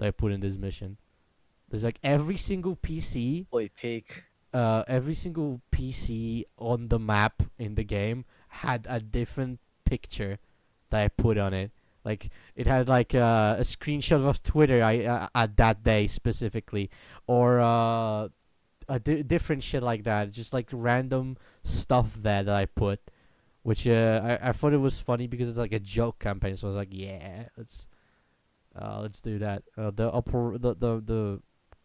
S1: I put in this mission. There's like every single PC.
S2: Holy peak.
S1: every single PC on the map in the game had a different picture that I put on it. Like it had like a screenshot of Twitter I at that day specifically, or different shit like that. Just like random stuff there that I put, which I thought it was funny because it's like a joke campaign. So I was like, yeah, let's do that. The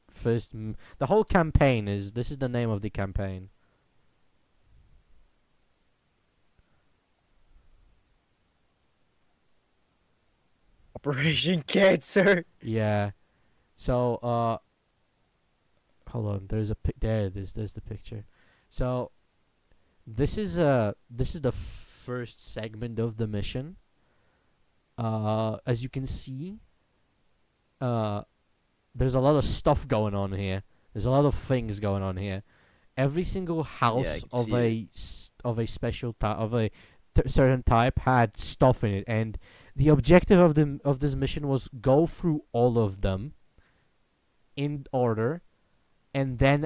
S1: first the whole campaign is this is the name of the campaign.
S2: Operation Cancer.
S1: Yeah. So hold on. There's a there it is. There's the picture. So this is the first segment of the mission. As you can see, there's a lot of stuff going on here. There's a lot of things going on here. Every single house
S2: can
S1: of
S2: see
S1: of a special type of a certain type had stuff in it, and the objective of this mission was go through all of them in order, and then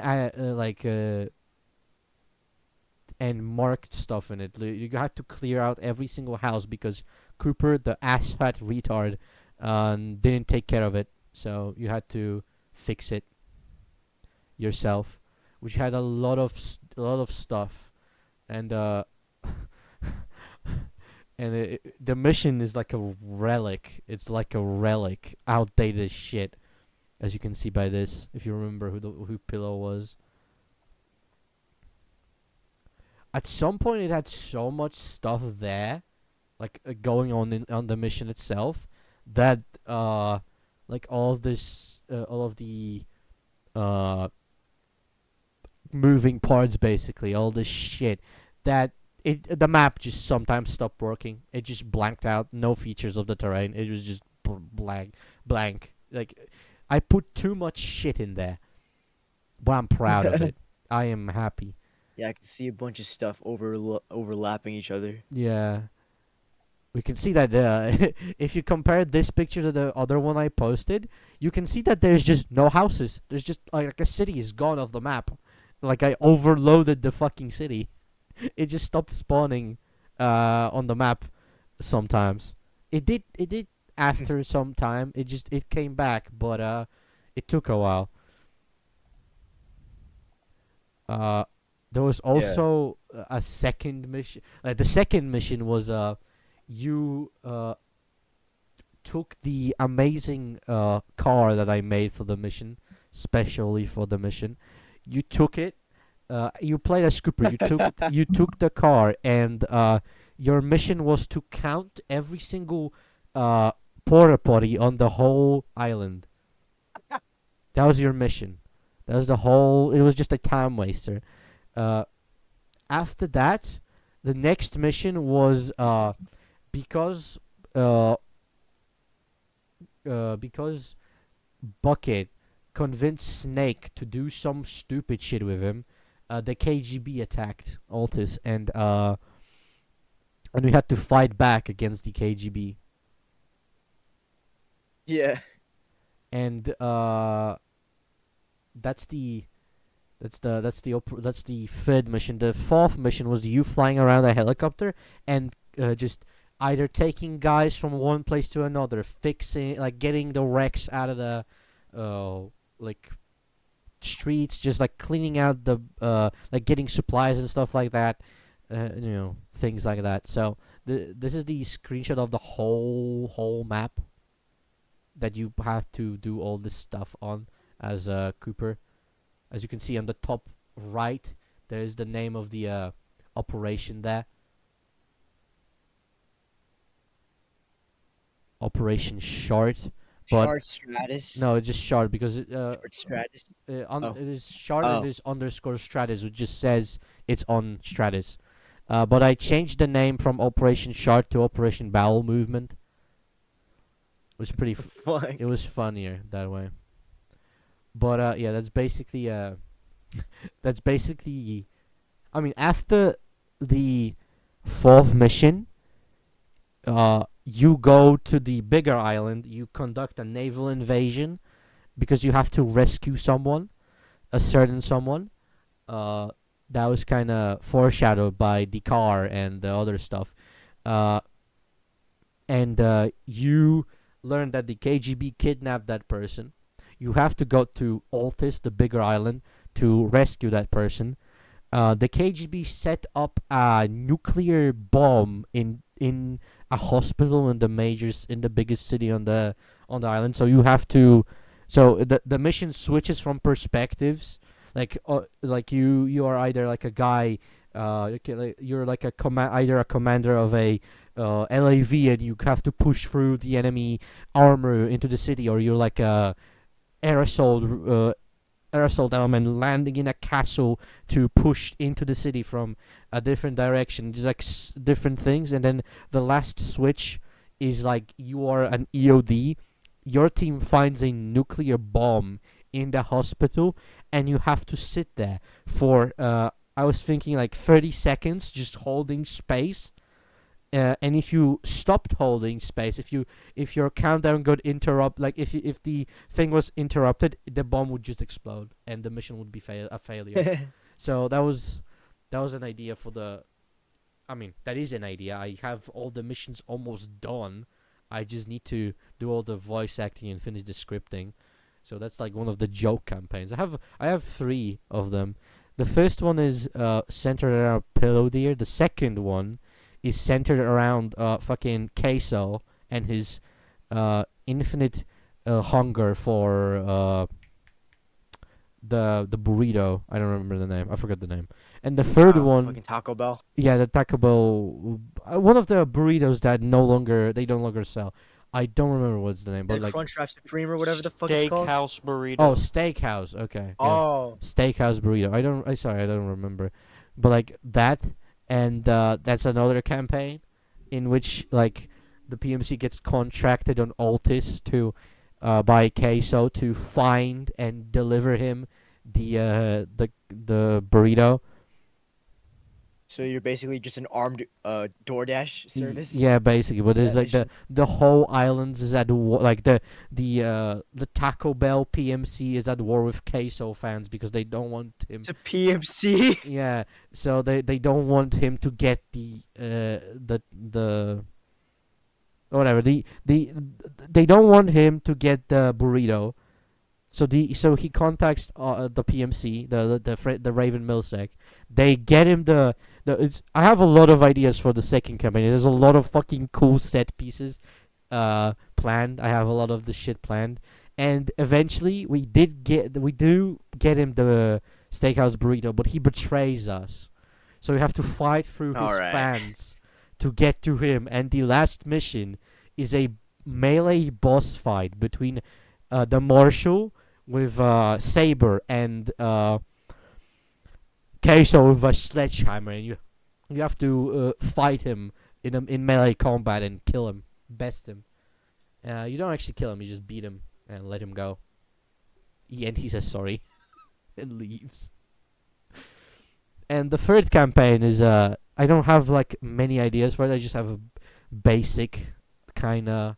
S1: and marked stuff in it. You had to clear out every single house because Cooper, the asshat retard, didn't take care of it. So you had to fix it yourself, which had a lot of stuff, and and the mission is like a relic. It's like a relic, outdated shit, as you can see by this. If you remember who Pillow was. At some point, it had so much stuff there, like going on on the mission itself, that like all of the moving parts, basically all this shit, that the map just sometimes stopped working. It just blanked out, no features of the terrain. It was just blank. Like I put too much shit in there, but I'm proud of it. I am happy.
S2: Yeah, I can see a bunch of stuff overlapping each other.
S1: Yeah. We can see that if you compare this picture to the other one I posted, you can see that there's just no houses. There's just like a city is gone off the map. Like I overloaded the fucking city. It just stopped spawning on the map sometimes. It did after some time. It came back, but it took a while. There was also a second mission. The second mission was you took the amazing car that I made for the mission, specially for the mission. You took it. You played as Scooper. You took the car, and your mission was to count every single porta potty on the whole island. That was your mission. That was the whole. It was just a time waster. After that, the next mission was because Bucket convinced Snake to do some stupid shit with him. The KGB attacked Altus, and we had to fight back against the KGB.
S2: Yeah.
S1: And that's the third mission. The fourth mission was you flying around a helicopter and just either taking guys from one place to another, fixing, like getting the wrecks out of the like streets, just like cleaning out the like getting supplies and stuff like that, things like that. So this is the screenshot of the whole map that you have to do all this stuff on as Cooper. As you can see on the top right, there is the name of the operation there. Operation Short. But
S2: Short Stratus.
S1: no, it's just Short because
S2: Short Stratus.
S1: it is Short and there's underscore Stratus, which just says it's on Stratus. But I changed the name from Operation Short to Operation Bowel Movement. It was pretty
S2: Fun.
S1: it was funnier that way. But yeah, that's basically I mean, after the fourth mission, you go to the bigger island, you conduct a naval invasion because you have to rescue someone, a certain someone. uh, that was kind of foreshadowed by the car and the other stuff. Uh, and you learn that the KGB kidnapped that person. You have to go to Altis, the bigger island, to rescue that person. The KGB set up a nuclear bomb in a hospital in the biggest city on the island. So you have to, so the mission switches from perspectives. Like you are either like a guy, you're like either a commander of a LAV and you have to push through the enemy armor into the city, or you're like a aerosol aerosol element landing in a castle to push into the city from a different direction. Just like different things, and then the last switch is like you are an EOD. Your team finds a nuclear bomb in the hospital, and you have to sit there for I was thinking like 30 seconds, just holding space. And if you stopped holding space, if your countdown got interrupt, like if the thing was interrupted, the bomb would just explode and the mission would be a failure. So that was an idea for the. I mean, that is an idea. I have all the missions almost done. I just need to do all the voice acting and finish the scripting. So that's like one of the joke campaigns. I have 3 of them. The first one is centered around Pillow Deer. The second one is centered around fucking Queso and his infinite hunger for the burrito. I don't remember the name. I forgot the name. And the third one,
S2: fucking Taco Bell.
S1: yeah, the Taco Bell, one of the burritos that no longer sell. I don't remember what's the name, but
S2: The
S1: like
S2: Crunchwrap Supreme or whatever the fuck it's called.
S3: Steakhouse burrito.
S1: oh, Steakhouse. Okay. Yeah.
S2: Oh,
S1: Steakhouse burrito. I don't remember, but like that, and that's another campaign, in which like the PMC gets contracted on Altis to, by Queso to find and deliver him the burrito.
S2: so you're basically just an armed DoorDash service.
S1: Yeah, basically, but it's
S2: Yeah,
S1: like the whole islands is at war. Like the Taco Bell PMC is at war with Queso fans because they don't want him.
S2: It's a PMC.
S1: Yeah, so they don't want him to get the whatever they don't want him to get the burrito. So he contacts the PMC, the Raven Millsec. They get him I have a lot of ideas for the second campaign. There's a lot of fucking cool set pieces planned. I have a lot of the shit planned. And eventually we do get him the steakhouse burrito, but he betrays us. So we have to fight through his
S2: Alright.
S1: fans to get to him. And the last mission is a melee boss fight between the Marshal with Saber and Queso with a sledgehammer, and you have to fight him in melee combat and kill him, best him. You don't actually kill him; you just beat him and let him go. And he says sorry and leaves. And the third campaign is I don't have like many ideas for it. I just have a basic kind of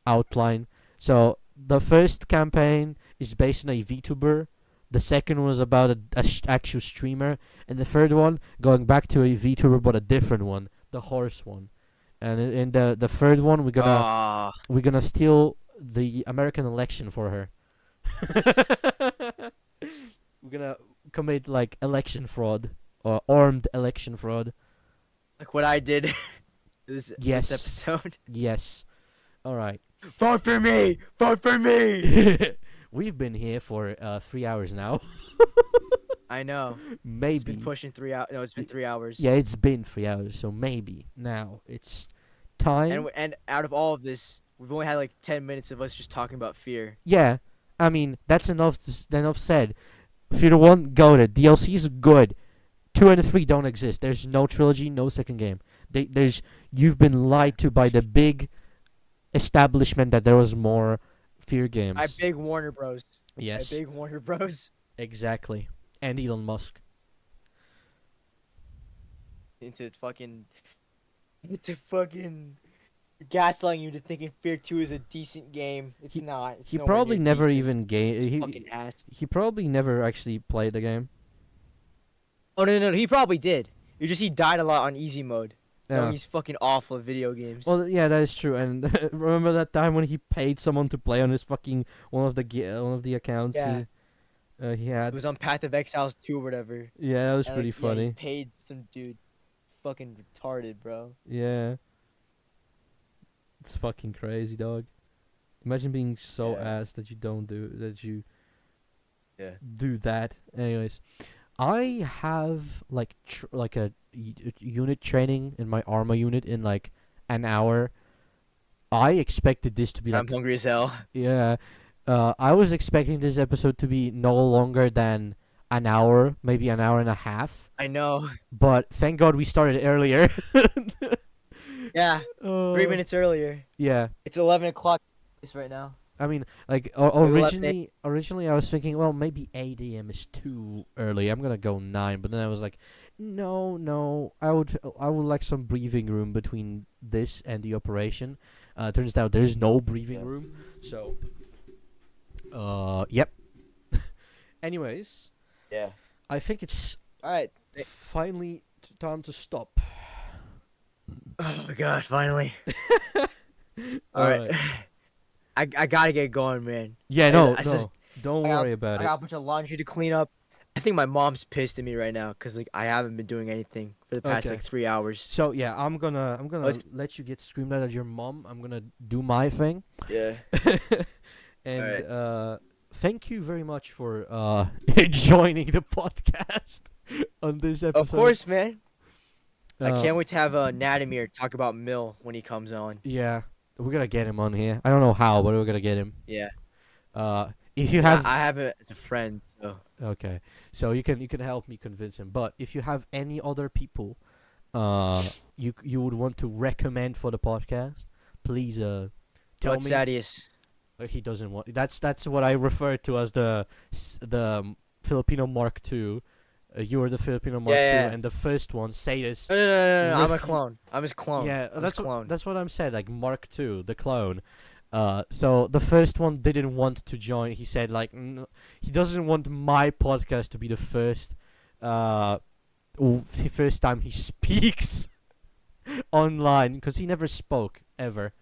S1: outline. So the first campaign is based on a VTuber. The second one was about a actual streamer, and the third one going back to a VTuber but a different one, the horse one. And in the third one, we're gonna steal the American election for her. We're gonna commit like election fraud or armed election fraud.
S2: Like what I did this
S1: Yes.
S2: episode.
S1: Yes. All right.
S2: Vote for me! Vote for me!
S1: We've been here for 3 hours now.
S2: I know. It's
S1: Maybe.
S2: been pushing 3 hours. No, it's been 3 hours.
S1: Yeah, it's been 3 hours, so maybe now it's time.
S2: And out of all of this, we've only had like 10 minutes of us just talking about fear.
S1: Yeah, I mean that's enough. Enough said. Fear 1, go to DLC is good. 2 and 3 don't exist. There's no trilogy, no second game. You've been lied to by the big establishment that there was more Fear games.
S2: I beg Warner Bros.
S1: Yes,
S2: I beg Warner Bros.
S1: exactly. And Elon Musk.
S2: Into fucking gaslighting you to thinking Fear 2 is a decent game. It's not. It's
S1: He
S2: nowhere
S1: probably
S2: near
S1: never
S2: decent.
S1: even
S2: It's fucking ass.
S1: he probably never actually played the game.
S2: Oh no, he probably did. He died a lot on easy mode.
S1: Yeah.
S2: He's fucking awful at video games.
S1: Well, yeah, that is true. And remember that time when he paid someone to play on his fucking one of the accounts
S2: Yeah.
S1: he
S2: It
S1: had.
S2: was on Path of Exiles 2 or whatever.
S1: Yeah, that was
S2: And,
S1: pretty
S2: like, yeah, he
S1: funny.
S2: paid some dude. Fucking retarded, bro.
S1: Yeah. It's fucking crazy, dog. Imagine being so
S2: Yeah.
S1: ass that you don't do that you
S2: Yeah.
S1: do that. Anyways, I have like like a unit training in my armor unit in like an hour. I expected this to be
S2: I'm
S1: like
S2: hungry as hell.
S1: yeah. I was expecting this episode to be no longer than an hour, maybe an hour and a half.
S2: I know.
S1: But thank God we started earlier.
S2: Yeah. 3 minutes earlier.
S1: Yeah.
S2: It's 11 o'clock right now.
S1: I mean, like
S2: left
S1: originally I was thinking, well, maybe 8 a.m. is too early. I'm gonna go 9, but then I was like, no, I would like some breathing room between this and the operation. Turns out there's no breathing
S2: Yeah.
S1: room, so yep. Anyways,
S2: Yeah.
S1: I think it's
S2: All right.
S1: finally time to stop.
S2: Oh my god, finally. All
S1: Alright.
S2: right. I gotta get going, man.
S1: Yeah,
S2: I-
S1: no,
S2: I just-
S1: don't
S2: I got-
S1: worry about
S2: I
S1: it.
S2: got a bunch of laundry to clean up. I think my mom's pissed at me right now because like I haven't been doing anything for the past
S1: Okay.
S2: like 3 hours.
S1: So yeah, I'm gonna
S2: Let's-
S1: let you get screamed at your mom. I'm gonna do my thing.
S2: Yeah.
S1: And thank you very much for joining the podcast on this episode.
S2: Of course, man. I
S1: Uh,
S2: can't wait to have Nadimir talk about Mill when he comes on.
S1: Yeah, we're gonna get him on here. I don't know how, but we're gonna get him.
S2: Yeah.
S1: If you have
S2: I have it as a friend, so
S1: okay, so you can help me convince him. But if you have any other people, you would want to recommend for the podcast, please tell
S2: what's
S1: me.
S2: Thaddeus?
S1: He doesn't want. That's what I refer to as the Filipino Mark II. You are the Filipino Mark
S2: Yeah, yeah.
S1: II, and the first one, Sadis.
S2: No, I'm a
S1: Ref-
S2: clone. I'm his clone.
S1: Yeah,
S2: I'm his
S1: that's
S2: clone.
S1: that's what I'm saying. Like Mark II, the clone. So the first one didn't want to join. He said like he doesn't want my podcast to be the first first time he speaks online because he never spoke ever.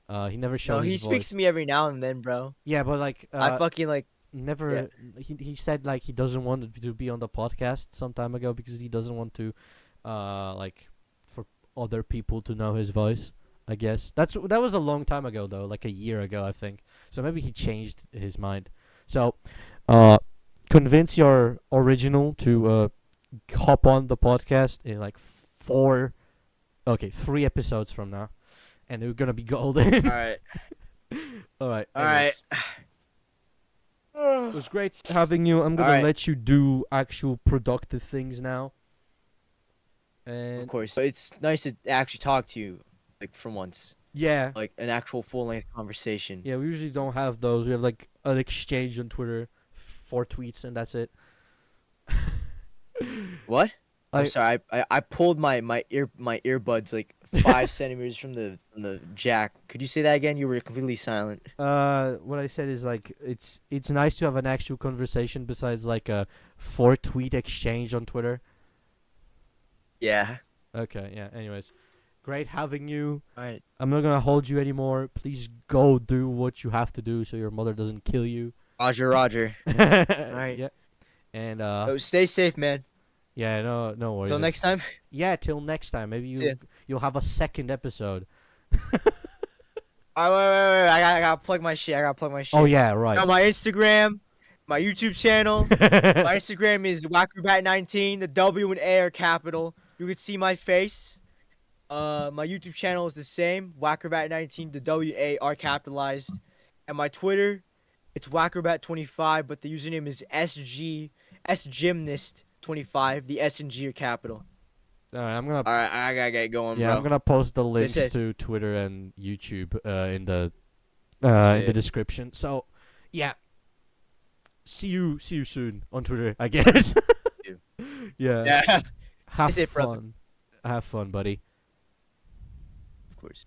S1: He never showed
S2: No,
S1: his
S2: he
S1: voice.
S2: speaks to me every now and then, bro.
S1: Yeah, but like
S2: I fucking like.
S1: never. He said like he doesn't want to be on the podcast some time ago because he doesn't want to, like, for other people to know his voice. I guess that was a long time ago though, like a year ago I think. So maybe he changed his mind. So, convince your original to hop on the podcast in like 3 episodes from now, and we're gonna be golden.
S2: All right.
S1: All right.
S2: All right.
S1: It was great having you. I'm gonna
S2: Alright.
S1: let you do actual productive things now. And
S2: Of course. But it's nice to actually talk to you, like for once,
S1: yeah,
S2: like an actual full-length conversation.
S1: yeah, we usually don't have those. We have like an exchange on Twitter, 4 tweets, and that's it.
S2: What?
S1: I-
S2: I'm sorry. I pulled my earbuds like 5 centimeters from the jack. Could you say that again? You were completely silent.
S1: What I said is like it's nice to have an actual conversation besides like a 4 tweet exchange on Twitter.
S2: Yeah.
S1: Okay, yeah. Anyways, great having you.
S2: All right.
S1: I'm not gonna hold you anymore. Please go do what you have to do so your mother doesn't kill you.
S2: Roger. Roger.
S1: Right. Yeah. And
S2: Oh, stay safe, man.
S1: yeah, no worries.
S2: Until next time.
S1: Yeah, till next time. Maybe
S2: See ya.
S1: you'll have a second episode.
S2: All right, wait. I gotta plug my shit.
S1: Oh yeah, right.
S2: On my Instagram, my YouTube channel. My Instagram is WAcrobat19. The W and A are capital. You can see my face. My YouTube channel is the same. WAcrobat19. The W and A are capitalized. And my Twitter, it's WAcrobat25, but the username is SGymnast25. The S and G are capital.
S1: All right, I'm gonna
S2: All right, I gotta get going,
S1: yeah,
S2: bro.
S1: I'm gonna post the links
S2: it.
S1: to Twitter and YouTube in the
S2: it.
S1: description. So, yeah. See you soon on Twitter, I guess.
S2: You.
S1: Yeah.
S2: Yeah,
S1: Have
S2: That's it, brother.
S1: fun. Have fun, buddy.
S2: of course.